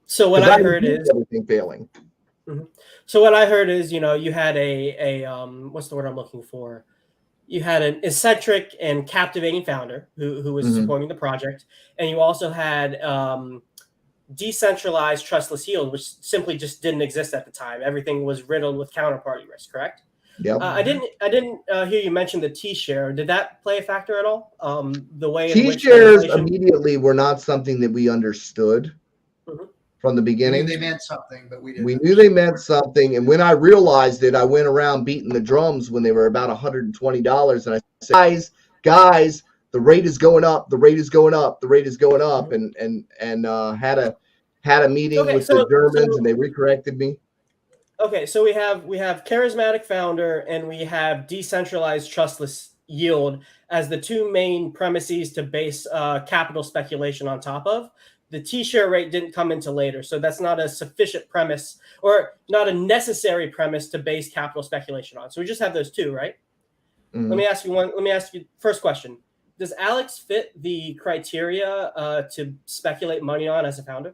So what I heard is everything failing. So what I heard is, you had a what's the word I'm looking for? You had an eccentric and captivating founder who was supporting the project, and you also had decentralized trustless yield, which simply just didn't exist at the time. Everything was riddled with counterparty risk, correct? Yep. I didn't hear you mention the T-share. Did that play a factor at all? The way T-shares immediately were not something that we understood from the beginning. We knew they meant something, but we didn't. We knew they meant something, and when I realized it, I went around beating the drums when they were about $120, and I said, "Guys, the rate is going up. The rate is going up. The rate is going up," and had a meeting with the Germans, and they recorrected me. Okay, so we have charismatic founder and we have decentralized trustless yield as the two main premises to base capital speculation on top of. The T-share rate didn't come into later, so that's not a sufficient premise or not a necessary premise to base capital speculation on. So we just have those two, right? Let me ask you first question. Does Alex fit the criteria to speculate money on as a founder?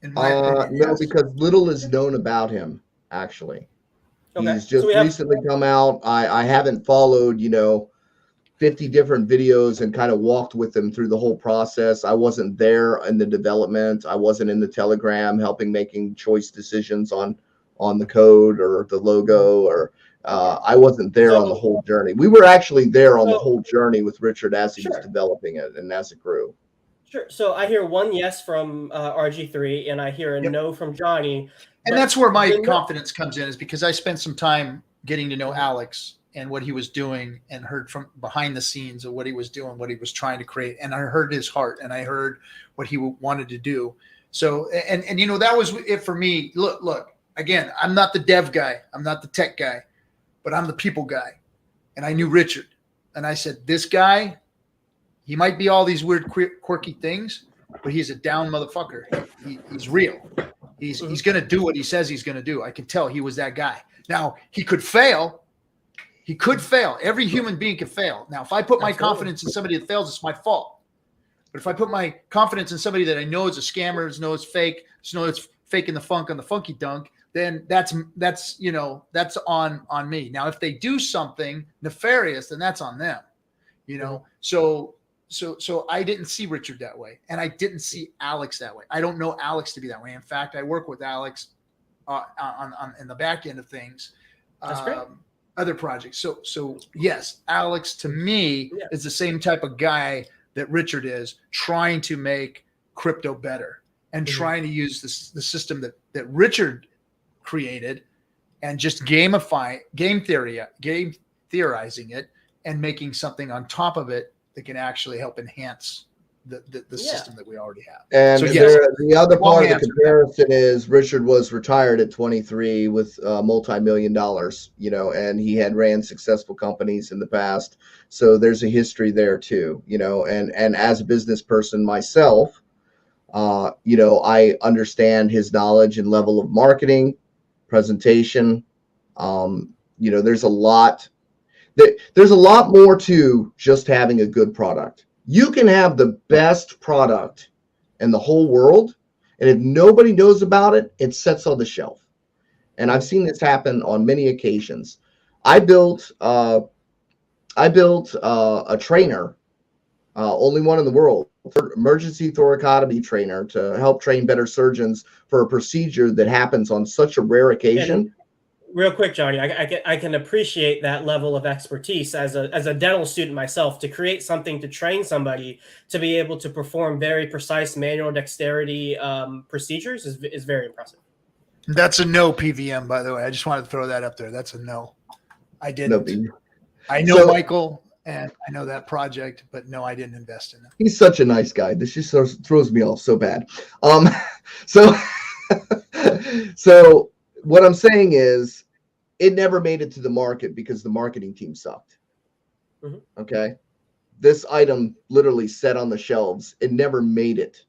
In my opinion, no, because little is known about him, actually. Okay. He's just recently come out. I haven't followed, 50 different videos and kind of walked with him through the whole process. I wasn't there in the development. I wasn't in the Telegram helping making choice decisions on on the code or the logo, or I wasn't there on the whole journey. We were actually there on the whole journey with Richard as he was developing it and as it grew. Sure. So I hear one yes from RG3, and I hear a no from Johnny. And that's where my confidence comes in, is because I spent some time getting to know Alex and what he was doing, and heard from behind the scenes of what he was doing, what he was trying to create. And I heard his heart, and I heard what he wanted to do. So, and you know, that was it for me. Look, again, I'm not the dev guy. I'm not the tech guy, but I'm the people guy. And I knew Richard, and I said, this guy, he might be all these weird, quirky things, but he's a down motherfucker. He's real. He's going to do what he says he's going to do. I can tell he was that guy. Now, he could fail. He could fail. Every human being can fail. Now, if I put my confidence in somebody that fails, it's my fault. But if I put my confidence in somebody that I know is a scammer, knows fake, knows it's faking the funk on the funky dunk, then that's on me. Now, if they do something nefarious, then that's on them. You know, so I didn't see Richard that way, and I didn't see Alex that way. I don't know Alex to be that way. In fact, I work with Alex on in the back end of things. That's great. Other projects. So yes, Alex to me is the same type of guy that Richard is, trying to make crypto better and trying to use the system that Richard created, and just game theorizing it and making something on top of it that can actually help enhance the system that we already have. And so, yes, the other part of the comparison is Richard was retired at 23 with multi-million dollars, you know, and he had ran successful companies in the past. So there's a history there too, you know, and as a business person myself, you know, I understand his knowledge and level of marketing, presentation. You know, there's a lot more to just having a good product. You can have the best product in the whole world, and if nobody knows about it, it sits on the shelf. And I've seen this happen on many occasions. I built a trainer, only one in the world, for emergency thoracotomy trainer to help train better surgeons for a procedure that happens on such a rare occasion. Real quick, Johnny, I can appreciate that level of expertise as a dental student myself. To create something to train somebody to be able to perform very precise manual dexterity procedures is very impressive. That's a no, PVM, by the way. I just wanted to throw that up there. That's a no. I didn't. No, I know Michael, and I know that project, but no, I didn't invest in it. He's such a nice guy. This just throws me off so bad. So what I'm saying is, it never made it to the market because the marketing team sucked. Okay. This item literally sat on the shelves. It never made it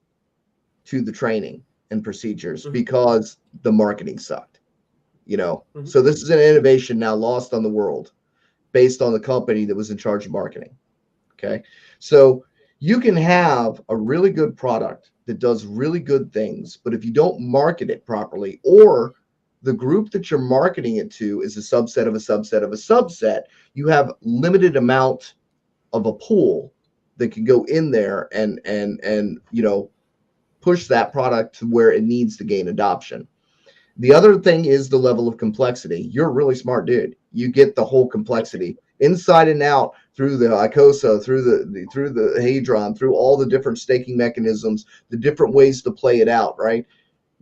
to the training and procedures because the marketing sucked, you know? So this is an innovation now lost on the world based on the company that was in charge of marketing. Okay. So you can have a really good product that does really good things, but if you don't market it properly, or the group that you're marketing it to is a subset of a subset of a subset, you have limited amount of a pool that can go in there and you know, push that product to where it needs to gain adoption. The other thing is the level of complexity. You're a really smart dude. You get the whole complexity inside and out through the ICOSA, through the Hedron, through all the different staking mechanisms, the different ways to play it out, right?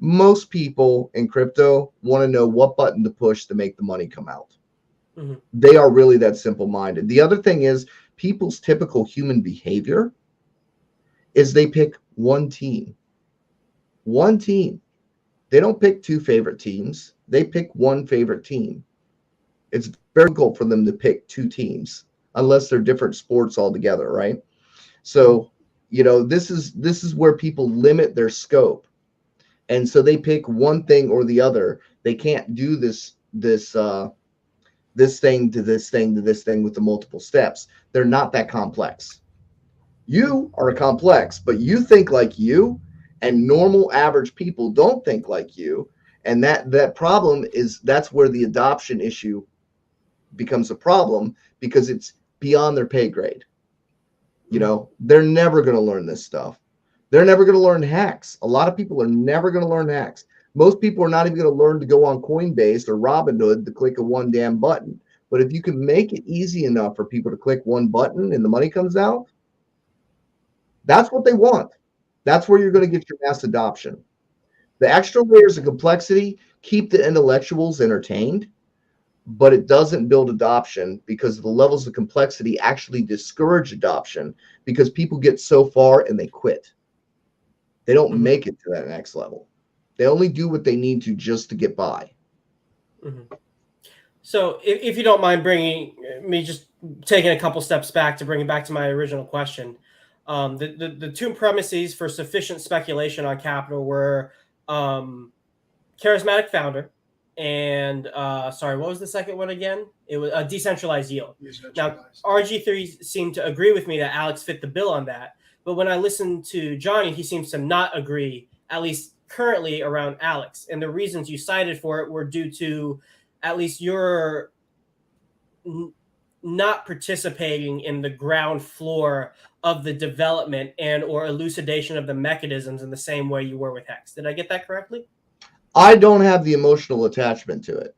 Most people in crypto want to know what button to push to make the money come out. They are really that simple-minded. The other thing is people's typical human behavior is they pick one team. One team. They don't pick two favorite teams. They pick one favorite team. It's very difficult for them to pick two teams unless they're different sports altogether, right? So, you know, this is where people limit their scope. And so they pick one thing or the other. They can't do this thing to this thing to this thing with the multiple steps. They're not that complex. You are complex, but you think like you, and normal average people don't think like you. And that problem is, that's where the adoption issue becomes a problem, because it's beyond their pay grade. You know, they're never going to learn this stuff. They're never going to learn Hex. A lot of people are never going to learn Hex. Most people are not even going to learn to go on Coinbase or Robinhood to click a one damn button. But if you can make it easy enough for people to click one button and the money comes out, that's what they want. That's where you're going to get your mass adoption. The extra layers of complexity keep the intellectuals entertained, but it doesn't build adoption because the levels of complexity actually discourage adoption because people get so far and they quit. They don't make it to that next level. They only do what they need to just to get by. So if you don't mind bringing me, just taking a couple steps back to bring it back to my original question, the two premises for sufficient speculation on capital were charismatic founder and sorry, what was the second one again? It was a decentralized yield. Now, RG3 seemed to agree with me that Alex fit the bill on that. But when I listened to Johnny, he seems to not agree, at least currently, around Alex. And the reasons you cited for it were due to at least your not participating in the ground floor of the development and or elucidation of the mechanisms in the same way you were with Hex. Did I get that correctly? I don't have the emotional attachment to it.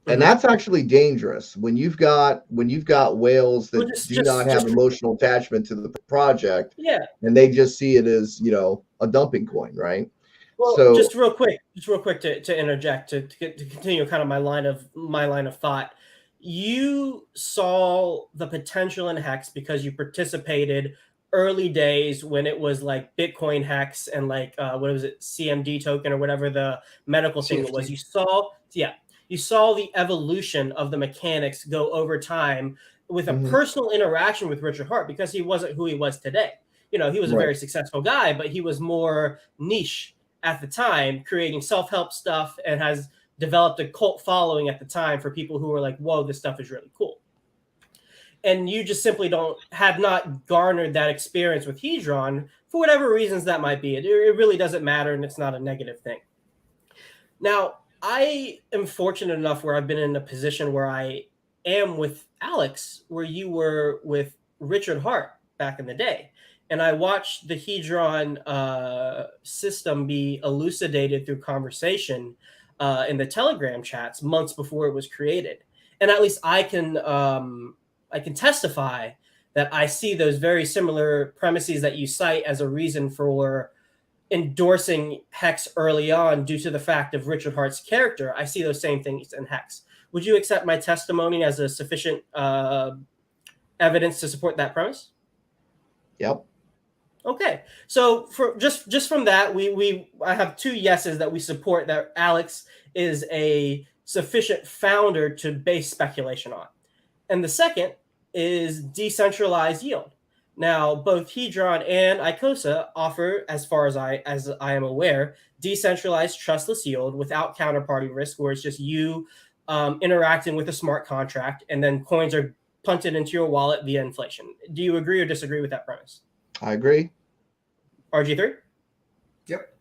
And that's actually dangerous when you've got whales that do not have emotional attachment to the project. Yeah. And they just see it as, you know, a dumping coin, right? Well, so just real quick to interject to continue kind of my line of thought. You saw the potential in Hex because you participated early days when it was like Bitcoin Hex and like what was it, CMD token or whatever the medical thing was. You saw the evolution of the mechanics go over time with a personal interaction with Richard Hart because he wasn't who he was today. You know, he was a very successful guy, but he was more niche at the time, creating self-help stuff and has developed a cult following at the time for people who were like, whoa, this stuff is really cool. And you just simply have not garnered that experience with Hedron for whatever reasons that might be. It really doesn't matter, and it's not a negative thing. Now, I am fortunate enough where I've been in a position where I am with Alex, where you were with Richard Hart back in the day. And I watched the Hedron system be elucidated through conversation in the Telegram chats months before it was created. And at least I can testify that I see those very similar premises that you cite as a reason for endorsing Hex early on due to the fact of Richard Hart's character. I see those same things in Hex. Would you accept my testimony as a sufficient evidence to support that premise? Yep. Okay. So for just from that, I have two yeses that we support that Alex is a sufficient founder to base speculation on. And the second is decentralized yield. Now, both Hedron and Icosa offer, as far as I am aware, decentralized trustless yield without counterparty risk, where it's just you interacting with a smart contract, and then coins are punted into your wallet via inflation. Do you agree or disagree with that premise? I agree. RG3? Yep.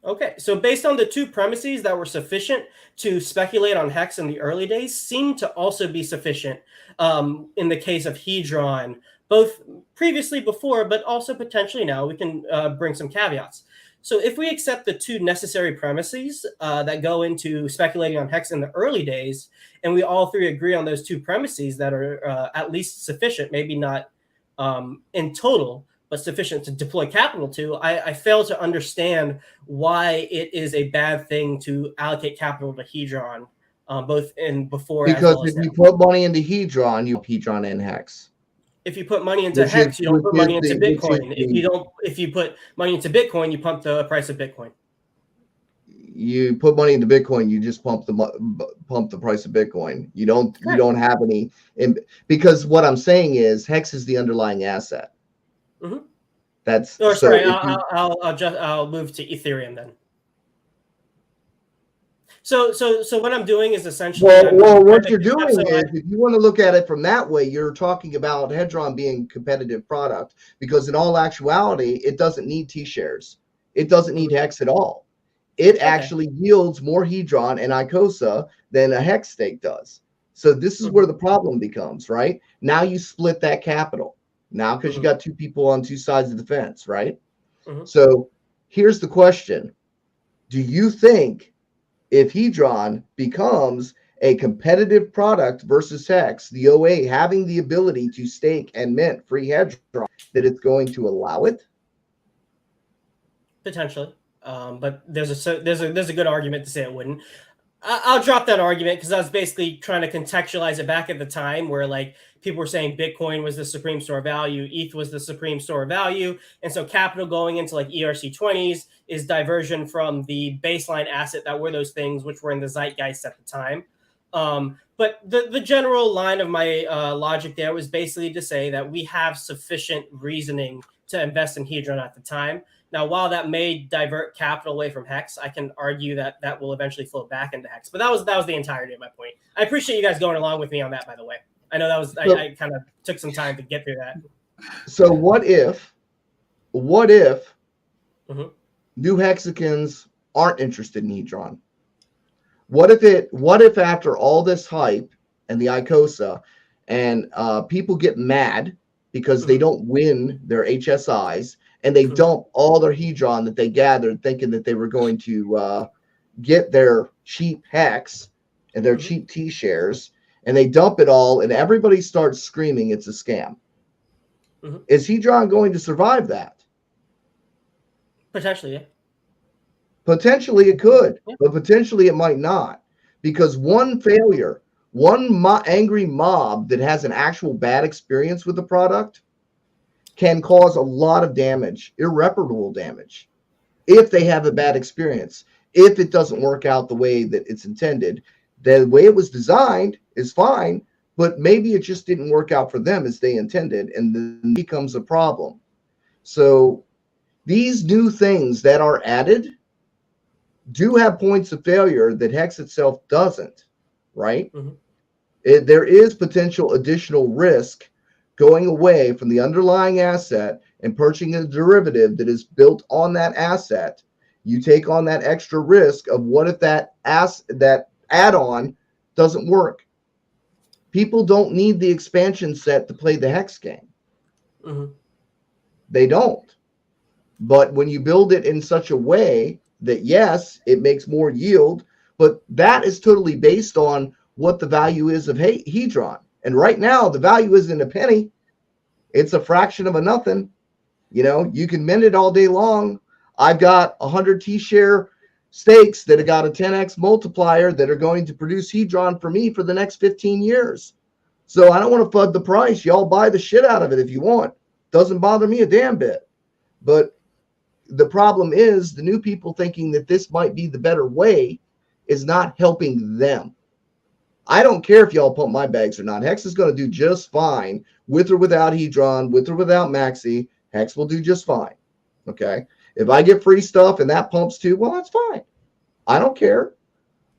Okay, so based on the two premises that were sufficient to speculate on Hex in the early days, seem to also be sufficient in the case of Hedron, both previously before, but also potentially now. We can bring some caveats. So if we accept the two necessary premises that go into speculating on Hex in the early days, and we all three agree on those two premises that are at least sufficient, maybe not in total, but sufficient to deploy capital to, I fail to understand why it is a bad thing to allocate capital to Hedron, both in before because as well if as you now. put money into Hedron, you Hedron and Hex. If you put money into Hex, you don't put money into Bitcoin. If you put money into Bitcoin, you pump the price of Bitcoin. You put money into Bitcoin, you just pump the price of Bitcoin. You don't have any, because what I'm saying is Hex is the underlying asset. Mm-hmm. That's sorry. I'll move to Ethereum then. So what I'm doing is essentially what you're doing is, if you want to look at it from that way, you're talking about Hedron being competitive product, because in all actuality, it doesn't need T-shares. It doesn't need Hex at all. It actually yields more Hedron and Icosa than a Hex stake does. So this is where the problem becomes, right? Now you split that capital. Now, because you got two people on two sides of the fence, right? So here's the question. Do you think if Hedron becomes a competitive product versus Hex, the OA having the ability to stake and mint free Hedron, that it's going to allow it? Potentially, but there's a good argument to say it wouldn't. I'll drop that argument because I was basically trying to contextualize it back at the time where like people were saying Bitcoin was the supreme store of value, ETH was the supreme store of value, and so capital going into like ERC20s is diversion from the baseline asset that were those things which were in the zeitgeist at the time. But the general line of my logic there was basically to say that we have sufficient reasoning to invest in Hedron at the time. Now, while that may divert capital away from Hex, I can argue that that will eventually flow back into Hex. But that was the entirety of my point. I appreciate you guys going along with me on that, by the way. I know that was I kind of took some time to get through that. So what if new Hexicans aren't interested in Hedron? What if after all this hype and the ICOSA and people get mad because they don't win their HSIs and they dump all their Hedron that they gathered thinking that they were going to get their cheap Hex and their cheap T-shares, and they dump it all and everybody starts screaming it's a scam? Is Hedron going to survive that? Potentially, yeah. Potentially it could, but potentially it might not, because one failure, one angry mob that has an actual bad experience with the product can cause a lot of damage, irreparable damage, if they have a bad experience. If it doesn't work out the way that it's intended, the way it was designed is fine, but maybe it just didn't work out for them as they intended, and then it becomes a problem. So these new things that are added do have points of failure that Hex itself doesn't, right? There is potential additional risk going away from the underlying asset and purchasing a derivative that is built on that asset. You take on that extra risk of what if that add-on doesn't work. People don't need the expansion set to play the Hex game. They don't. But when you build it in such a way that, yes, it makes more yield, but that is totally based on what the value is of Hedron. And right now, the value isn't a penny. It's a fraction of a nothing. You know, you can mint it all day long. I've got 100 T-share stakes that have got a 10x multiplier that are going to produce Hedron for me for the next 15 years. So I don't want to FUD the price. Y'all buy the shit out of it if you want. Doesn't bother me a damn bit. But the problem is the new people thinking that this might be the better way is not helping them. I don't care if y'all pump my bags or not. Hex is going to do just fine with or without Hedron, with or without Maxi. Hex will do just fine. Okay. If I get free stuff and that pumps too, well, that's fine. I don't care.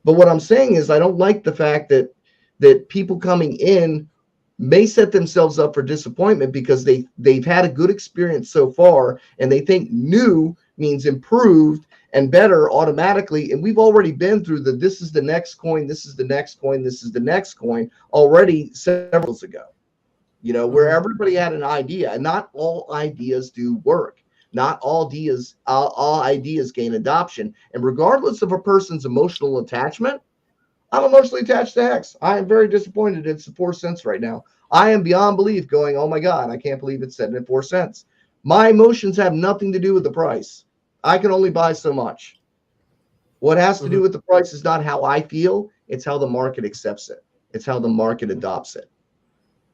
But what I'm saying is I don't like the fact that people coming in may set themselves up for disappointment because they've had a good experience so far and they think new means improved and better automatically. And we've already been through this is the next coin, this is the next coin, this is the next coin already several years ago, you know, where everybody had an idea, and not all ideas do work. Not all ideas gain adoption. And regardless of a person's emotional attachment, I'm emotionally attached to Hex. I am very disappointed it's 4 cents right now. I am beyond belief going, oh my God, I can't believe it's sitting at 4 cents. My emotions have nothing to do with the price. I can only buy so much. What has to do with the price is not how I feel. It's how the market accepts it. It's how the market adopts it.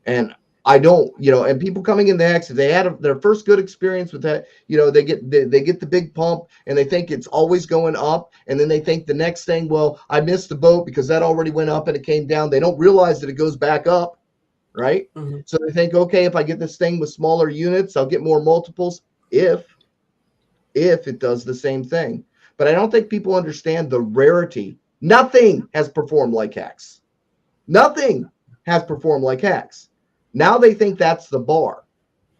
And I don't, you know, and people coming in the Hex, if they had their first good experience with that, you know, they get the big pump and they think it's always going up. And then they think the next thing, well, I missed the boat because that already went up and it came down. They don't realize that it goes back up, right? So they think, okay, if I get this thing with smaller units, I'll get more multiples if it does the same thing. But I don't think people understand the rarity. Nothing has performed like Hex. Nothing has performed like Hex. Now they think that's the bar.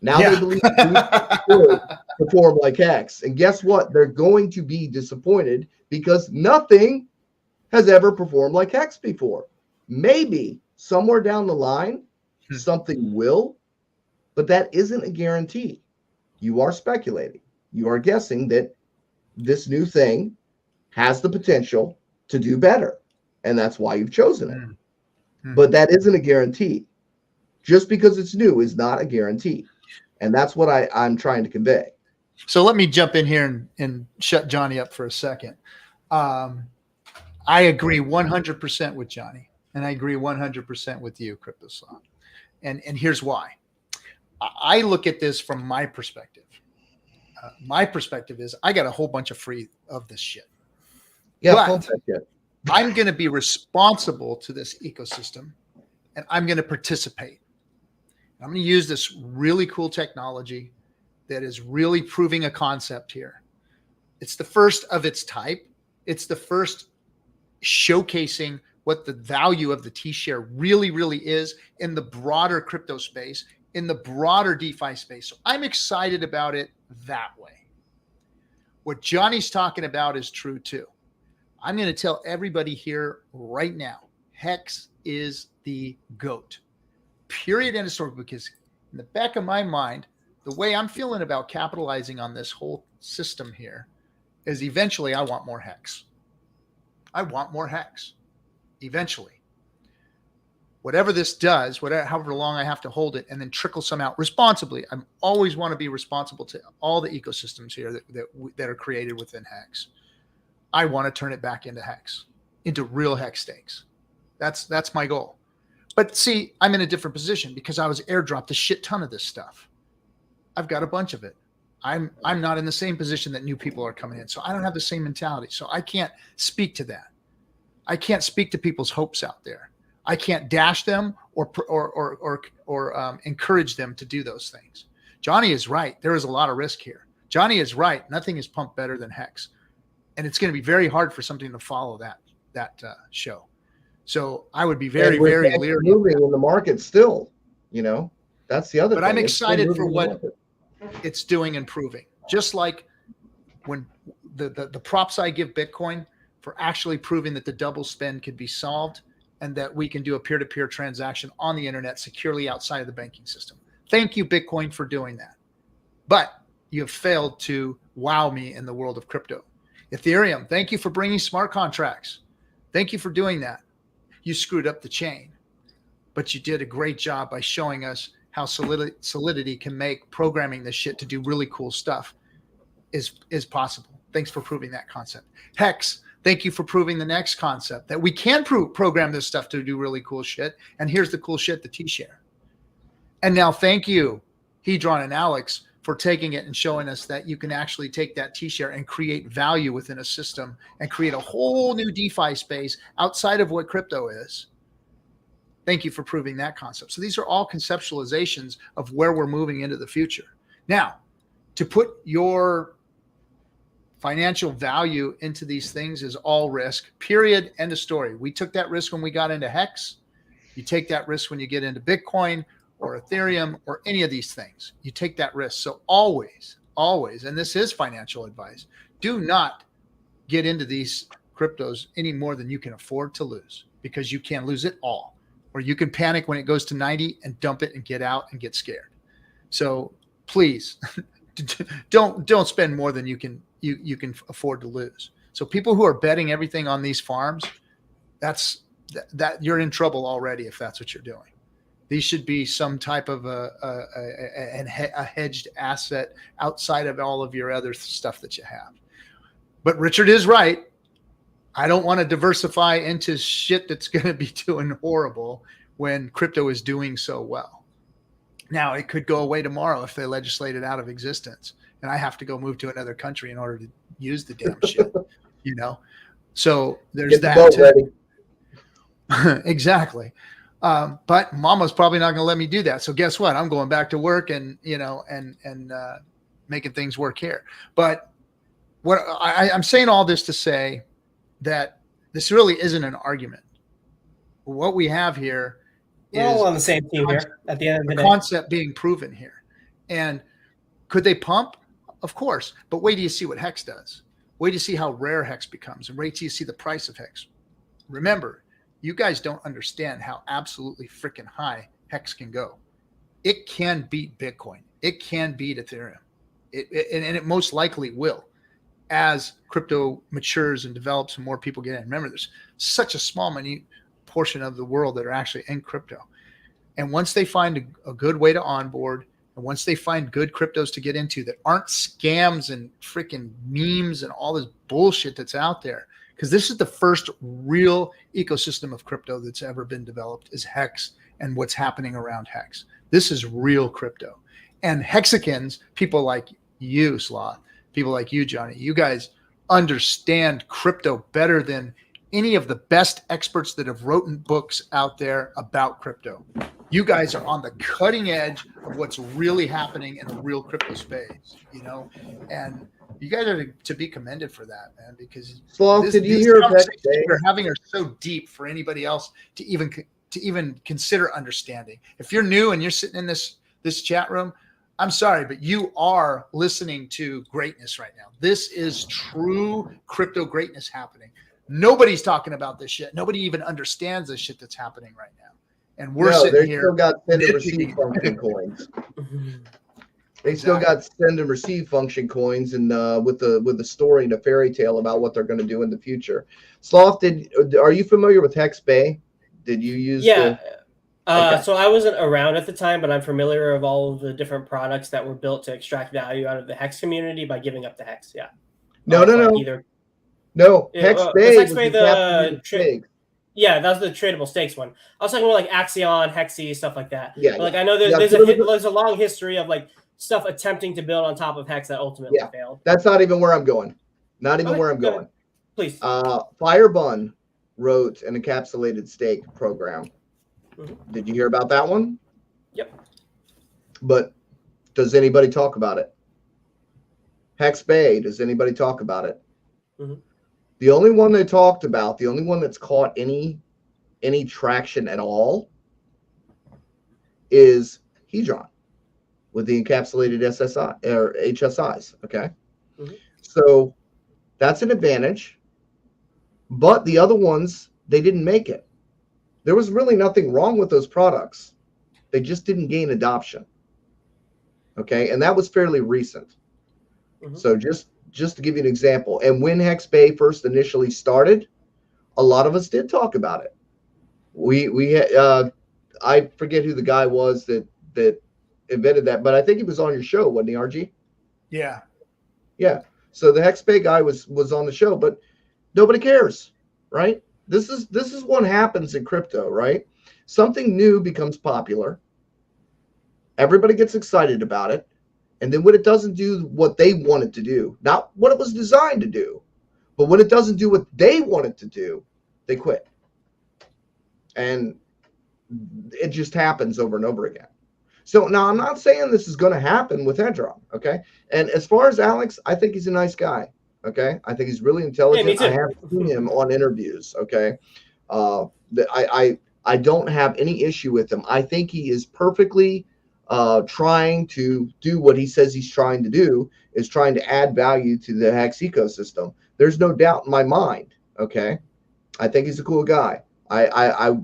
Now they believe they perform like Hex. And guess what? They're going to be disappointed because nothing has ever performed like Hex before. Maybe somewhere down the line, something will, but that isn't a guarantee. You are speculating. You are guessing that this new thing has the potential to do better. And that's why you've chosen it. Mm-hmm. But that isn't a guarantee. Just because it's new is not a guarantee. And that's what I'm trying to convey. So let me jump in here and shut Johnny up for a second. I agree 100% with Johnny, and I agree 100% with you, CryptoSlot. And here's why. I look at this from my perspective. My perspective is I got a whole bunch of free of this shit. Yeah, but I'm going to be responsible to this ecosystem, and I'm going to participate. I'm going to use this really cool technology that is really proving a concept here. It's the first of its type. It's the first showcasing what the value of the T-share really, really is in the broader crypto space, in the broader DeFi space. So I'm excited about it that way. What Johnny's talking about is true too. I'm going to tell everybody here right now, Hex is the GOAT. Period, end of story. Because in the back of my mind, the way I'm feeling about capitalizing on this whole system here is eventually I want more Hex. I want more Hex. Eventually. Whatever this does, however long I have to hold it, and then trickle some out responsibly. I always want to be responsible to all the ecosystems here that are created within Hex. I want to turn it back into Hex, into real Hex stakes. That's my goal. But see, I'm in a different position because I was airdropped a shit ton of this stuff. I've got a bunch of it. I'm not in the same position that new people are coming in, so I don't have the same mentality. So I can't speak to that. I can't speak to people's hopes out there. I can't dash them or encourage them to do those things. Johnny is right. There is a lot of risk here. Johnny is right. Nothing is pumped better than Hex, and it's going to be very hard for something to follow that show. So I would be very, very leery. Moving in the market still, that's the other. But I'm excited for what it's doing and proving. Just like when the props I give Bitcoin for actually proving that the double spend could be solved and that we can do a peer-to-peer transaction on the internet securely outside of the banking system. Thank you, Bitcoin, for doing that. But you have failed to wow me in the world of crypto. Ethereum, thank you for bringing smart contracts. Thank you for doing that. You screwed up the chain, but you did a great job by showing us how Solidity can make programming this shit to do really cool stuff is possible. Thanks for proving that concept. Hex, thank you for proving the next concept that we can program this stuff to do really cool shit. And here's the cool shit, the T-share. And now thank you, Hedron and Alex, for taking it and showing us that you can actually take that T-share and create value within a system and create a whole new DeFi space outside of what crypto is. Thank you for proving that concept. So these are all conceptualizations of where we're moving into the future. Now, to put your financial value into these things is all risk, period, end of story. We took that risk when we got into Hex. You take that risk when you get into Bitcoin or Ethereum or any of these things. You take that risk. So always, and this is financial advice, do not get into these cryptos any more than you can afford to lose, because you can lose it all. Or you can panic when it goes to 90 and dump it and get out and get scared. So please don't spend more than you can afford to lose. So people who are betting everything on these farms, that you're in trouble already if that's what you're doing. These should be some type of a hedged asset outside of all of your other stuff that you have. But Richard is right. I don't want to diversify into shit that's going to be doing horrible when crypto is doing so well. Now, it could go away tomorrow if they legislate it out of existence and I have to go move to another country in order to use the damn shit, So there's that too. Exactly. But mama's probably not going to let me do that. So guess what? I'm going back to work and making things work here. But what I'm saying all this to say that this really isn't an argument. What we have here we're all on the same team here at the end of the day. Concept being proven here. And could they pump? Of course. But wait till you see what Hex does. Wait till you see how rare Hex becomes. And wait till you see the price of Hex. Remember, you guys don't understand how absolutely freaking high Hex can go. It can beat Bitcoin. It can beat Ethereum. And it most likely will. as crypto matures and develops and more people get in. Remember, there's such a small, minute portion of the world that are actually in crypto. And once they find a good way to onboard, and once they find good cryptos to get into that aren't scams and freaking memes and all this bullshit that's out there, because this is the first real ecosystem of crypto that's ever been developed, is Hex and what's happening around Hex. This is real crypto. And Hexicans, people like you, Sloth, people like you, Johnny, you guys understand crypto better than any of the best experts that have written books out there about crypto. You guys are on the cutting edge of what's really happening in the real crypto space, you know, and you guys are to be commended for that, man, because Sloth, did you hear of Hex Bay? We're having are so deep for anybody else to even consider understanding. If you're new and you're sitting in this chat room, I'm sorry, but you are listening to greatness right now. This is true crypto greatness happening. Nobody's talking about this shit. Nobody even understands this shit that's happening right now. And we're sitting here. Still got send and receive function coins. They still got send and receive function coins, and with the story and the fairy tale about what they're going to do in the future. Sloth, are you familiar with Hex Bay? Did you use? Yeah. So I wasn't around at the time, but I'm familiar of all of the different products that were built to extract value out of the Hex community by giving up the Hex. Yeah. No. Hex Bay. Hex Bay yeah, that was the tradable stakes one. I was talking about like Axion, Hexy, stuff like that. Yeah. But, like I know there's a long history of like stuff attempting to build on top of Hex that ultimately failed. That's not even where I'm going. Where I'm going. Please. Firebun wrote an encapsulated stake program. Mm-hmm. Did you hear about that one? Yep. But does anybody talk about it? Hex Bay, does anybody talk about it? Mm-hmm. The only one they talked about, the only one that's caught any traction at all is Hedron with the encapsulated SSI or HSIs. Okay. Mm-hmm. So that's an advantage. But the other ones, they didn't make it. There was really nothing wrong with those products. They just didn't gain adoption. Okay. And that was fairly recent. Mm-hmm. So just to give you an example, and when Hex Bay first initially started, a lot of us did talk about it. I forget who the guy was that invented that, but I think he was on your show, wasn't he, RG? Yeah. So the Hex Bay guy was on the show, but nobody cares, right? This is what happens in crypto, right? Something new becomes popular. Everybody gets excited about it. And then when it doesn't do what they want it to do, not what it was designed to do, but when it doesn't do what they want it to do, they quit. And it just happens over and over again. So now I'm not saying this is going to happen with Hedron, okay? And as far as Alex, I think he's a nice guy, okay? I think he's really intelligent. Yeah, I have seen him on interviews, okay? I don't have any issue with him. I think he is perfectly trying to do what he says he's trying to do, is trying to add value to the Hex ecosystem. There's no doubt in my mind. Okay. I think he's a cool guy. I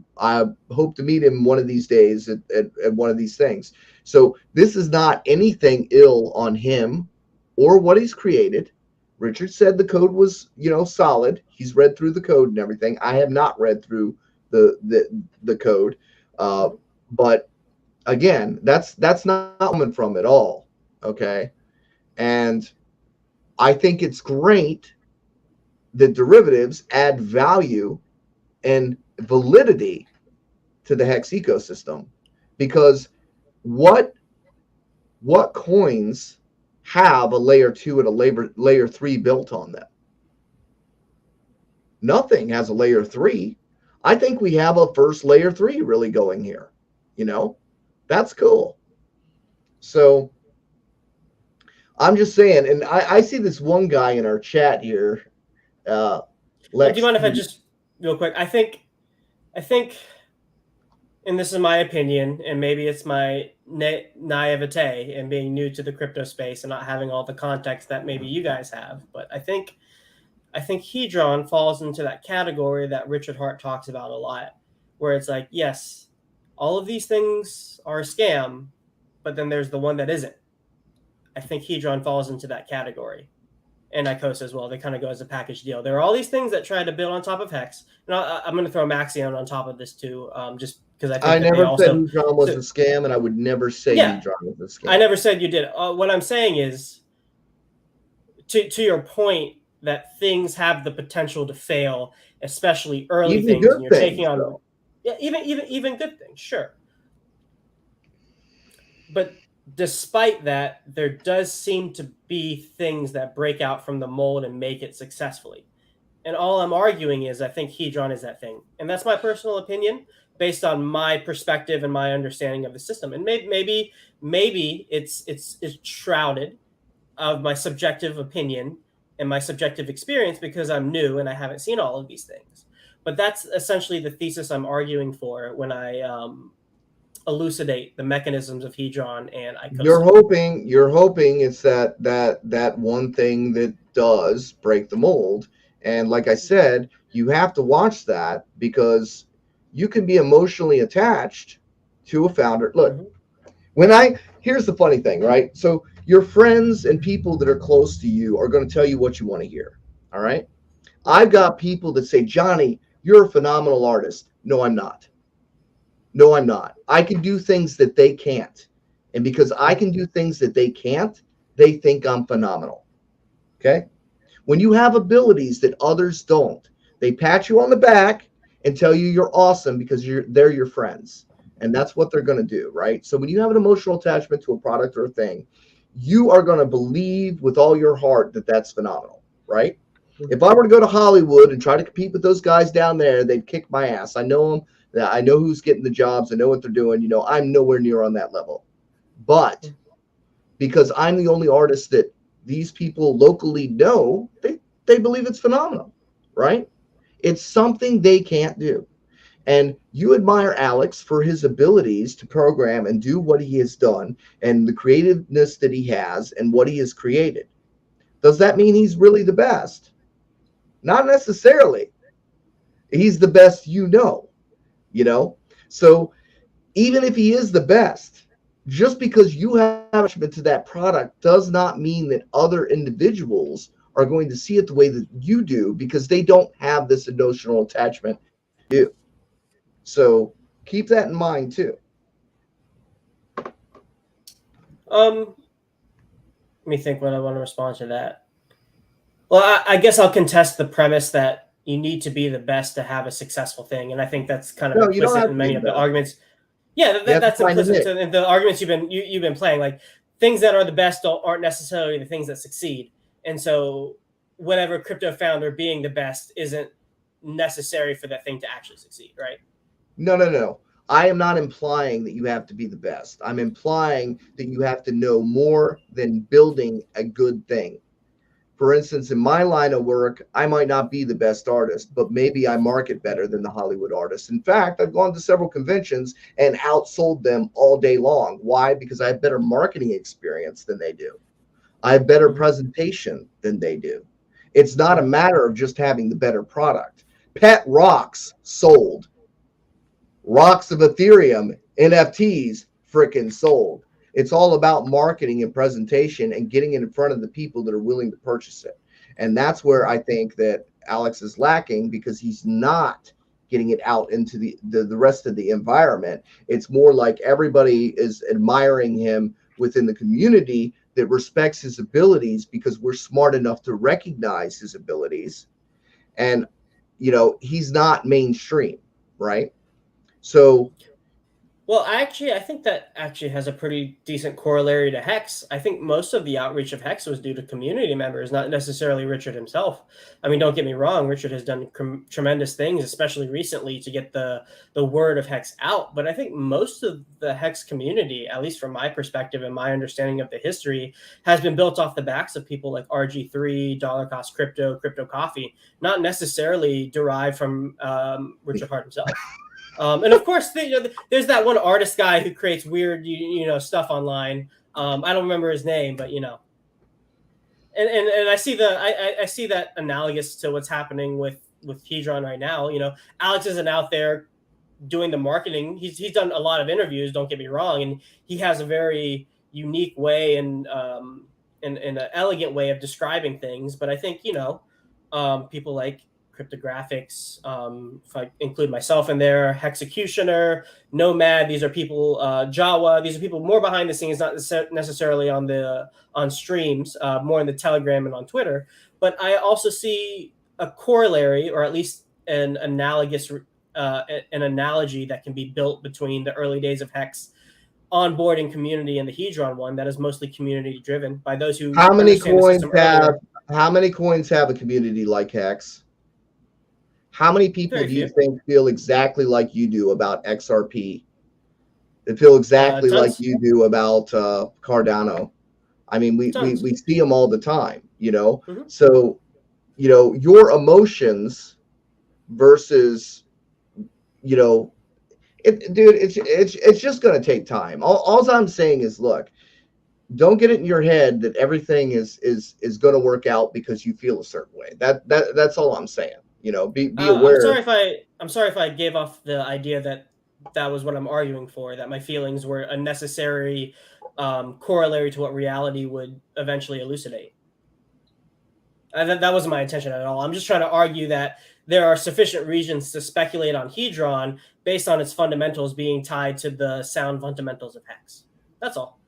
hope to meet him one of these days at one of these things. So this is not anything ill on him or what he's created. Richard said the code was, solid. He's read through the code and everything. I have not read through the code. But again, that's not coming from at all, okay? And I think it's great that derivatives add value and validity to the Hex ecosystem, because what coins have a layer 2 and a layer 3 built on them? Nothing has a layer 3. I think we have a first layer 3 really going here, That's cool. So I'm just saying, and I see this one guy in our chat here. Do you mind if I just real quick? I think, and this is my opinion, and maybe it's my naivete and being new to the crypto space and not having all the context that maybe you guys have, but I think Hedron falls into that category that Richard Hart talks about a lot, where it's like, yes, all of these things are a scam, but then there's the one that isn't. I think Hedron falls into that category. and Icosa as well. They kind of go as a package deal. There are all these things that try to build on top of Hex, and I'm going to throw Maxion on top of this too, just because I think I that never they said also Hedron was a scam, and I would never say Hedron was a scam. I never said you did. What I'm saying is, to your point, that things have the potential to fail, especially early Even things, good and you're things, taking on though. even good things, sure. But despite that, there does seem to be things that break out from the mold and make it successfully. And all I'm arguing is I think Hedron is that thing. And that's my personal opinion based on my perspective and my understanding of the system. And maybe it's shrouded of my subjective opinion and my subjective experience because I'm new and I haven't seen all of these things. But that's essentially the thesis I'm arguing for when I elucidate the mechanisms of Hedron and Icosa. You're hoping it's that one thing that does break the mold. And like I said, you have to watch that because you can be emotionally attached to a founder. Look, here's the funny thing, right? So your friends and people that are close to you are going to tell you what you want to hear. All right. I've got people that say, Johnny, you're a phenomenal artist. No, I'm not. No, I'm not. I can do things that they can't. And because I can do things that they can't, they think I'm phenomenal. Okay? When you have abilities that others don't, they pat you on the back and tell you you're awesome because they're your friends. And that's what they're going to do, right? So when you have an emotional attachment to a product or a thing, you are going to believe with all your heart that that's phenomenal, right? If I were to go to Hollywood and try to compete with those guys down there, they'd kick my ass. I know them. I know who's getting the jobs. I know what they're doing. You know, I'm nowhere near on that level. But because I'm the only artist that these people locally know, they believe it's phenomenal, right? It's something they can't do. And you admire Alex for his abilities to program and do what he has done and the creativeness that he has and what he has created. Does that mean he's really the best? Not necessarily. He's the best you know. So even if he is the best, just because you have attachment to that product does not mean that other individuals are going to see it the way that you do because they don't have this emotional attachment to you. So keep that in mind too. Let me think what I want to respond to that. Well, I guess I'll contest the premise that you need to be the best to have a successful thing, and I think that's kind of implicit in many of the arguments. Yeah, that's implicit in the arguments you've been playing. Like things that are the best aren't necessarily the things that succeed, and so whatever crypto founder being the best isn't necessary for that thing to actually succeed, right? No. I am not implying that you have to be the best. I'm implying that you have to know more than building a good thing. For instance, in my line of work, I might not be the best artist, but maybe I market better than the Hollywood artist. In fact, I've gone to several conventions and outsold them all day long. Why? Because I have better marketing experience than they do. I have better presentation than they do. It's not a matter of just having the better product. Pet rocks sold. Rocks of Ethereum, NFTs, freaking sold. It's all about marketing and presentation and getting it in front of the people that are willing to purchase it. And that's where I think that Alex is lacking because he's not getting it out into the rest of the environment. It's more like everybody is admiring him within the community that respects his abilities because we're smart enough to recognize his abilities. And, he's not mainstream, right? So, well, actually, I think that actually has a pretty decent corollary to Hex. I think most of the outreach of Hex was due to community members, not necessarily Richard himself. I mean, don't get me wrong, Richard has done tremendous things, especially recently, to get the word of Hex out. But I think most of the Hex community, at least from my perspective and my understanding of the history, has been built off the backs of people like RG3, Dollar Cost Crypto, Crypto Coffee, not necessarily derived from Richard Hart himself. And of course, there's that one artist guy who creates weird, stuff online. I don't remember his name, but and I see I see that analogous to what's happening with Hedron right now. Alex isn't out there doing the marketing. He's done a lot of interviews. Don't get me wrong, and he has a very unique way and in an elegant way of describing things. But I think, people like cryptographics, if I include myself in there, Hexecutioner, Nomad, these are people, Jawa, these are people more behind the scenes, not necessarily on streams, more in the Telegram and on Twitter. But I also see a corollary, or at least an analogous, an analogy that can be built between the early days of Hex onboarding community and the Hedron one that is mostly community driven by those who how many coins have a community like Hex? How many people do you think feel exactly like you do about XRP? They feel exactly like you do about Cardano. I mean, we see them all the time, Mm-hmm. So, your emotions versus, it's just going to take time. All I'm saying is, look, don't get it in your head that everything is going to work out because you feel a certain way. That's all I'm saying. Be aware. I'm sorry if I gave off the idea that was what I'm arguing for, that my feelings were a necessary corollary to what reality would eventually elucidate. That wasn't my intention at all. I'm just trying to argue that there are sufficient reasons to speculate on Hedron based on its fundamentals being tied to the sound fundamentals of Hex. That's all.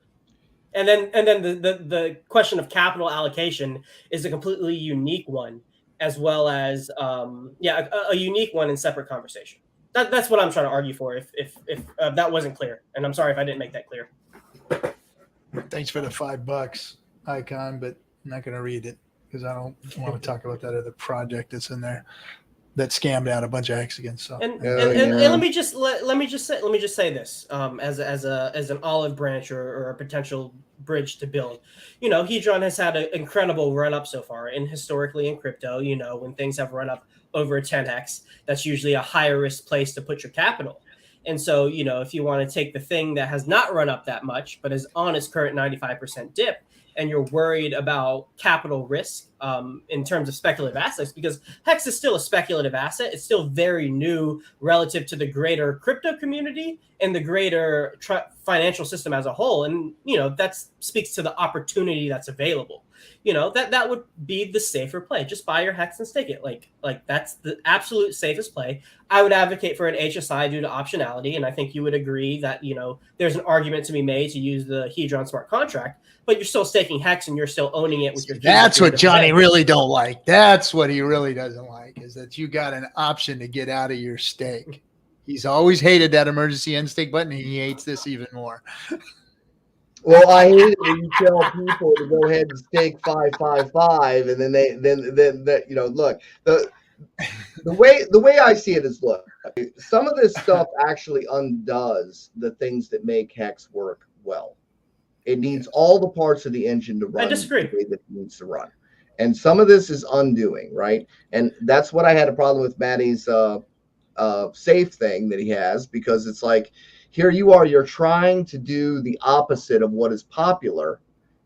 And then the question of capital allocation is a completely unique one, as well as a unique one in separate conversation. That's what I'm trying to argue for. If that wasn't clear, and I'm sorry if I didn't make that clear. Thanks for the $5 icon, but I'm not going to read it because I don't want to talk about that other project that's in there that scammed out a bunch of Hexicans. So and let me just say this as an olive branch or a potential bridge to build. Hedron has had an incredible run up so far, and historically in crypto, when things have run up over a 10x, that's usually a higher risk place to put your capital. And so, if you want to take the thing that has not run up that much, but is on its current 95% dip, and you're worried about capital risk in terms of speculative assets, because Hex is still a speculative asset. It's still very new relative to the greater crypto community and the greater financial system as a whole. And, that speaks to the opportunity that's available. That would be the safer play. Just buy your Hex and stake it. Like that's the absolute safest play. I would advocate for an HSI due to optionality. And I think you would agree that, there's an argument to be made to use the Hedron smart contract, but you're still staking Hex and you're still owning it with your. That's what Johnny really don't like. That's what he really doesn't like, is that you got an option to get out of your stake. He's always hated that emergency end stake button. And he hates this even more. Well, I hate it when you tell people to go ahead and stake 555, and then look, the way I see it is, look, some of this stuff actually undoes the things that make Hex work well. It needs all the parts of the engine to run. I disagree. The way that it needs to run, and some of this is undoing, right? And that's what I had a problem with Maddie's safe thing that he has, because it's like, here you are, you're trying to do the opposite of what is popular,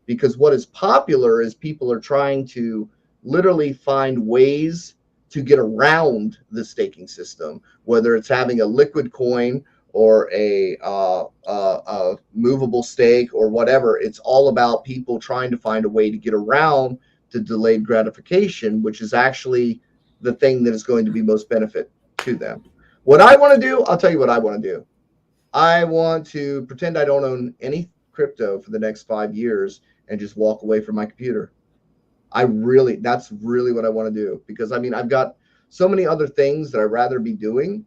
because what is popular is people are trying to literally find ways to get around the staking system, whether it's having a liquid coin or a movable stake or whatever. It's all about people trying to find a way to get around to delayed gratification, which is actually the thing that is going to be most benefit to them. What I want to do, I'll tell you what I want to do. I want to pretend I don't own any crypto for the next 5 years and just walk away from my computer. That's really what I want to do, because I've got so many other things that I'd rather be doing,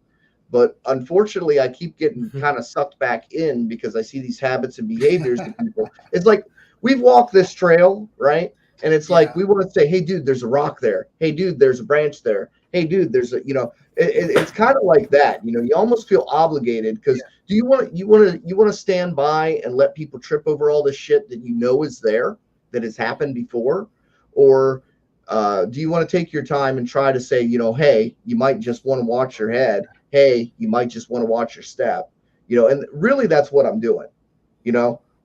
but unfortunately I keep getting kind of sucked back in because I see these habits and behaviors of people. It's like, we've walked this trail, right? And it's like, we want to say, hey dude, there's a rock there. Hey dude, there's a branch there. Hey dude, there's a, it's kind of like that. You almost feel obligated, because do you want to stand by and let people trip over all this shit that is there, that has happened before? Or do you want to take your time and try to say, hey, you might just want to watch your head. Hey, you might just want to watch your step. And really that's what I'm doing.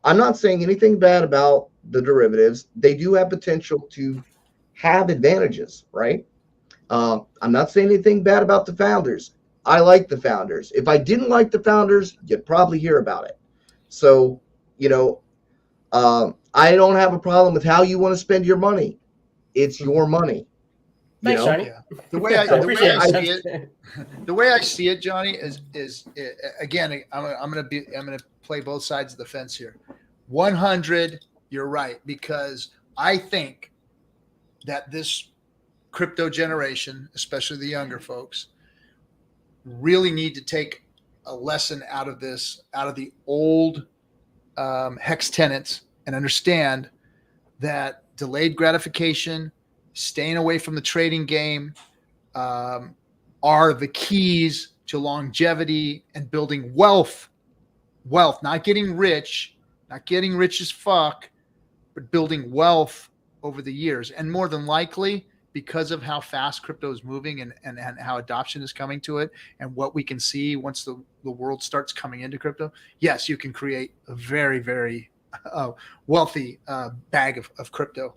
I'm not saying anything bad about the derivatives. They do have potential to have advantages, right? I'm not saying anything bad about the founders. I like the founders. If I didn't like the founders, you'd probably hear about it. So, I don't have a problem with how you want to spend your money. It's your money. Thanks, Johnny. Yeah. The way I see it, Johnny, is again, I'm gonna play both sides of the fence here. 100, you're right, because I think that this crypto generation, especially the younger folks, really need to take a lesson out of the old hex tenets, and understand that delayed gratification, staying away from the trading game, are the keys to longevity and building wealth, not getting rich as fuck, but building wealth over the years. And more than likely, because of how fast crypto is moving and how adoption is coming to it, and what we can see once the world starts coming into crypto, yes, you can create a very, very wealthy bag of crypto.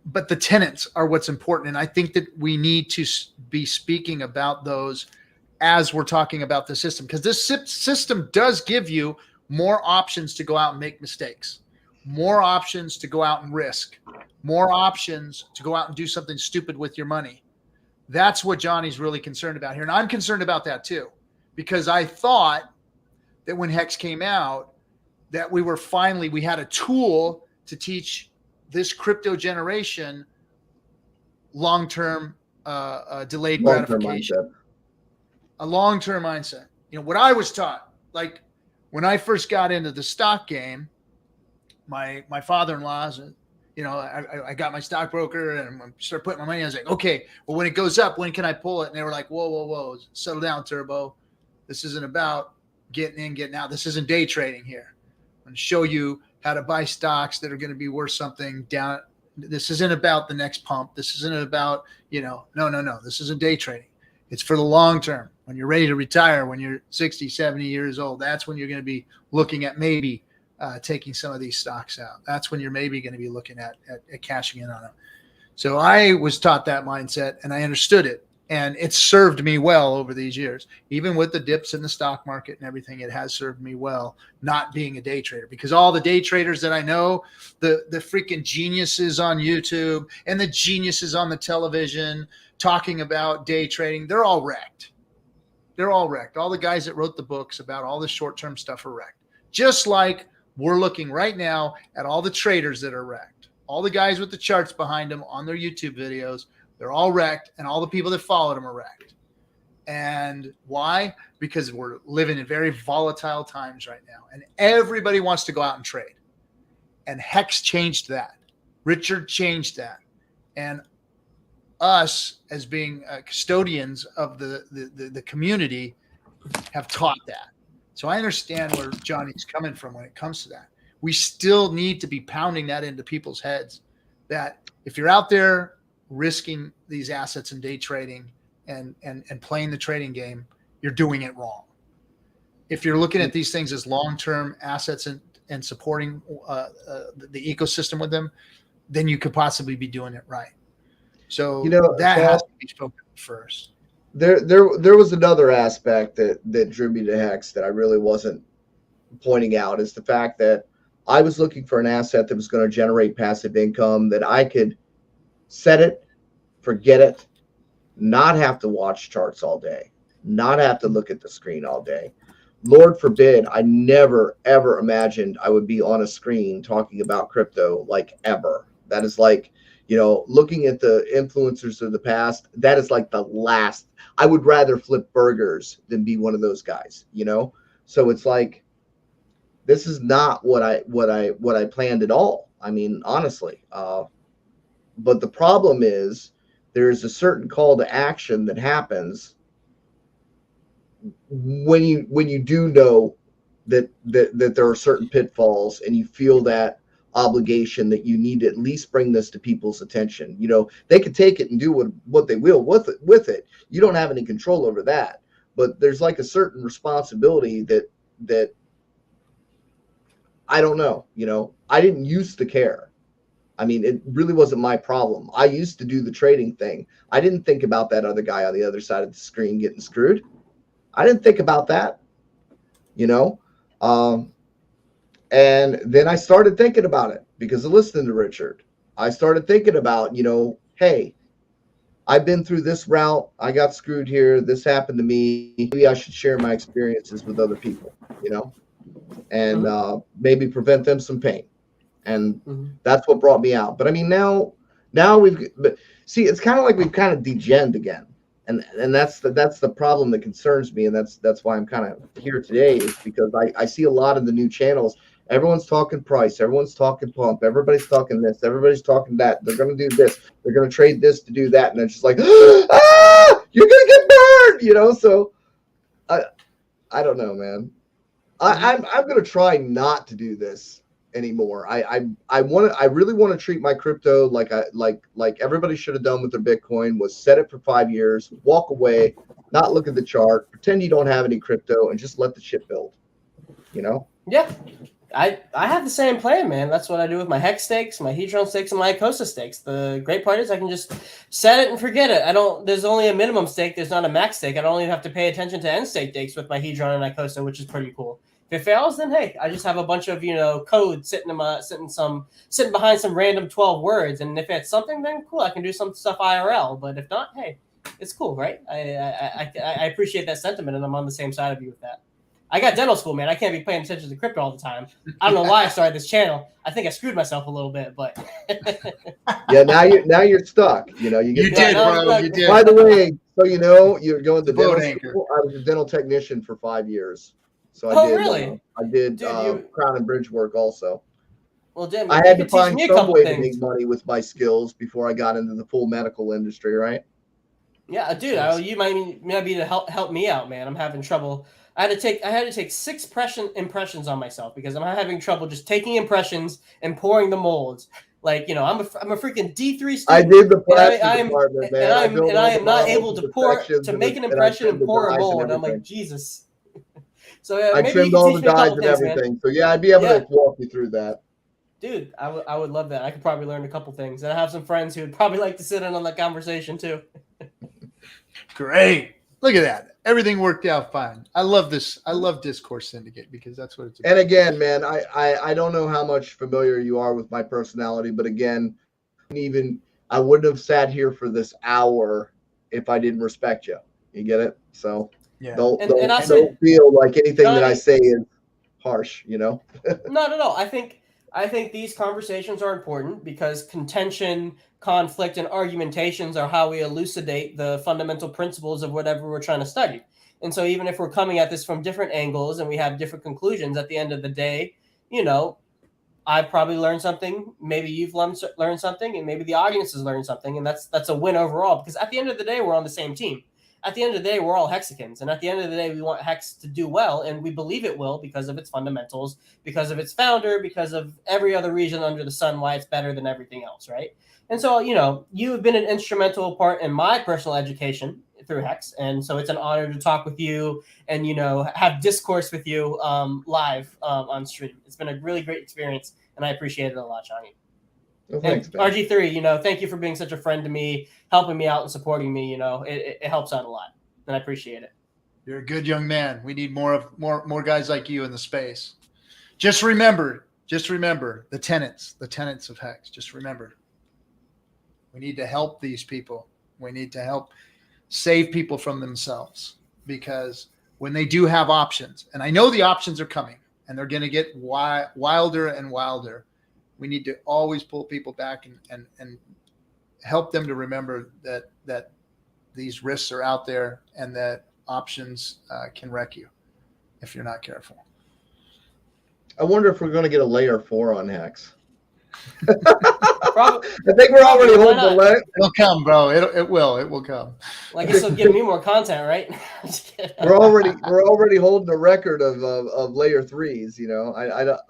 But the tenets are what's important. And I think that we need to be speaking about those as we're talking about the system, because this system does give you more options to go out and make mistakes, more options to go out and risk, more options to go out and do something stupid with your money. That's what Johnny's really concerned about here. And I'm concerned about that too, because I thought that when Hex came out, that we had a tool to teach this crypto generation long-term delayed gratification, a long-term mindset. You know, what I was taught, like when I first got into the stock game, my father-in-law, you know, I got my stockbroker and I started putting my money. I was like, okay, well, when it goes up, when can I pull it? And they were like, whoa, settle down, Turbo. This isn't about getting in, getting out. This isn't day trading here. I'm going to show you how to buy stocks that are going to be worth something down. This isn't about the next pump. This isn't about, no. This isn't day trading. It's for the long term. When you're ready to retire, when you're 60, 70 years old, that's when you're going to be looking at maybe taking some of these stocks out. That's when you're maybe going to be looking at cashing in on them. So I was taught that mindset and I understood it. And it's served me well over these years. Even with the dips in the stock market and everything, it has served me well not being a day trader, because all the day traders that I know, the freaking geniuses on YouTube and the geniuses on the television talking about day trading, they're all wrecked. They're all wrecked. All the guys that wrote the books about all the short-term stuff are wrecked. Just like we're looking right now at all the traders that are wrecked. All the guys with the charts behind them on their YouTube videos, they're all wrecked, and all the people that followed them are wrecked. And why? Because we're living in very volatile times right now, and everybody wants to go out and trade. And Hex changed that. Richard changed that. And us, as being custodians of the community, have taught that. So I understand where Johnny's coming from when it comes to that. We still need to be pounding that into people's heads, that if you're out there risking these assets and day trading and playing the trading game, you're doing it wrong. If you're looking at these things as long-term assets and supporting the ecosystem with them, then you could possibly be doing it right. So that has to be spoken first. There was another aspect that drew me to Hex that I really wasn't pointing out, is the fact that I was looking for an asset that was going to generate passive income, that I could set it, forget it, not have to watch charts all day, not have to look at the screen all day. Lord forbid, I never, ever imagined I would be on a screen talking about crypto, like, ever. That is like, looking at the influencers of the past, that is like the last. I would rather flip burgers than be one of those guys, So it's like, this is not what I planned at all. I mean, honestly. But the problem is, there's a certain call to action that happens when you do know that there are certain pitfalls, and you feel that obligation that you need to at least bring this to people's attention. They can take it and do what they will with it. You don't have any control over that. But there's like a certain responsibility that I don't know. I didn't used to care. I mean, it really wasn't my problem. I used to do the trading thing. I didn't think about that other guy on the other side of the screen getting screwed. I didn't think about that. And then I started thinking about it because of listening to Richard. I started thinking about, hey, I've been through this route. I got screwed here. This happened to me. Maybe I should share my experiences with other people, and maybe prevent them some pain. And that's what brought me out. But I mean, now but see, it's kind of like we've kind of degened again. And that's the problem that concerns me. And that's why I'm kind of here today, is because I see a lot of the new channels. Everyone's talking price. Everyone's talking pump. Everybody's talking this. Everybody's talking that. They're going to do this. They're going to trade this to do that. And it's just like, you're going to get burned, So I don't know, man. I'm going to try not to do this anymore. I really want to treat my crypto like everybody should have done with their Bitcoin, was set it for 5 years, walk away, not look at the chart, pretend you don't have any crypto, and just let the shit build. Yeah. I have the same plan, man. That's what I do with my Hex stakes, my Hedron stakes, and my Icosa stakes. The great part is I can just set it and forget it. There's only a minimum stake. There's not a max stake. I don't even have to pay attention to end stake stakes with my Hedron and Icosa, which is pretty cool. If it fails, then hey, I just have a bunch of code sitting behind some random 12 words, and if it's something, then cool, I can do some stuff IRL. But if not, hey, it's cool, right? I appreciate that sentiment, and I'm on the same side of you with that. I got dental school, man. I can't be paying attention to crypto all the time. I don't know why I started this channel. I think I screwed myself a little bit, but yeah, now you're stuck. You did, bro. You did. By the way, so you're going to dental school. I was a dental technician for 5 years. So I did crown and bridge work also. Well, damn, I had to find some way to make money with my skills before I got into the full medical industry, right? Yeah, dude, you might be to help me out, man. I'm having trouble. I had to take 6 impressions on myself because I'm having trouble just taking impressions and pouring the molds. Like, I'm a freaking D3 student. I did the plastic department, man. And I am not able to make an impression and pour a mold. I'm like, Jesus. So I trimmed all the dyes and everything. Man. So yeah, I'd be able to walk you through that. Dude, I would love that. I could probably learn a couple things. And I have some friends who would probably like to sit in on that conversation too. Great. Look at that. Everything worked out fine. I love this. I love Discourse Syndicate because that's what it's about. And again, man, I don't know how much familiar you are with my personality, but again, I wouldn't have sat here for this hour if I didn't respect you. You get it? So yeah. Don't feel like anything that I say is harsh, Not at all. I think these conversations are important because contention, conflict, and argumentations are how we elucidate the fundamental principles of whatever we're trying to study. And so even if we're coming at this from different angles and we have different conclusions, at the end of the day, I've probably learned something. Maybe you've learned something, and maybe the audience has learned something. And that's a win overall, because at the end of the day, we're on the same team. At the end of the day, we're all Hexicans. And at the end of the day, we want Hex to do well, and we believe it will because of its fundamentals, because of its founder, because of every other reason under the sun why it's better than everything else, right? And so, you have been an instrumental part in my personal education through Hex. And so it's an honor to talk with you and, have discourse with you live on stream. It's been a really great experience, and I appreciate it a lot, Johnny. Well, thanks, and RG3, thank you for being such a friend to me, helping me out and supporting me. It helps out a lot, and I appreciate it. You're a good young man. We need more guys like you in the space. Just remember the tenets of Hex. Just remember, we need to help these people. We need to help save people from themselves, because when they do have options, and I know the options are coming, and they're going to get wilder and wilder. We need to always pull people back and help them to remember that these risks are out there and that options can wreck you if you're not careful. I wonder if we're going to get a layer 4 on Hex. I think we're already holding the leg. It'll come, bro. It will come. Like, this will give me more content, right? we're already holding a record of layer 3s.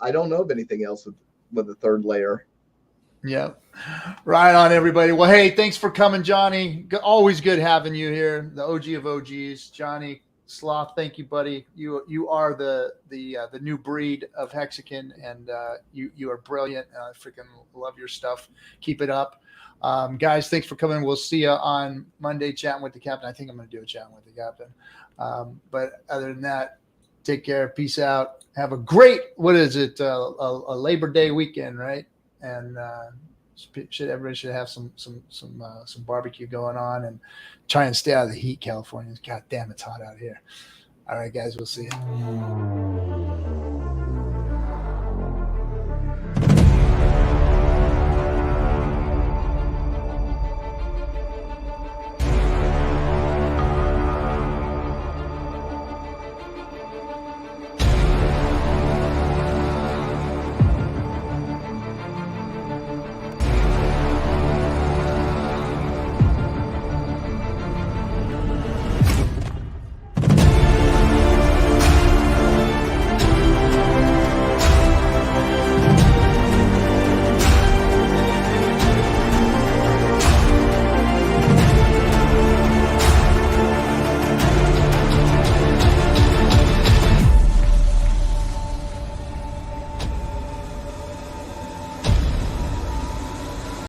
I don't know of anything else with the third layer. Yeah. Right on, everybody. Well, hey, thanks for coming, Johnny. Always good having you here. The OG of OGs, Johnny Sloth. Thank you, buddy. You are the new breed of Hexican, and you are brilliant. I freaking love your stuff. Keep it up. Guys, thanks for coming. We'll see you on Monday chatting with the captain. I think I'm going to do a chat with the captain. But other than that, Take care. Peace out. Have a great, what is it? A Labor Day weekend, right? And everybody should have some barbecue going on and try and stay out of the heat. California. God damn, it's hot out here. All right, guys. We'll see you.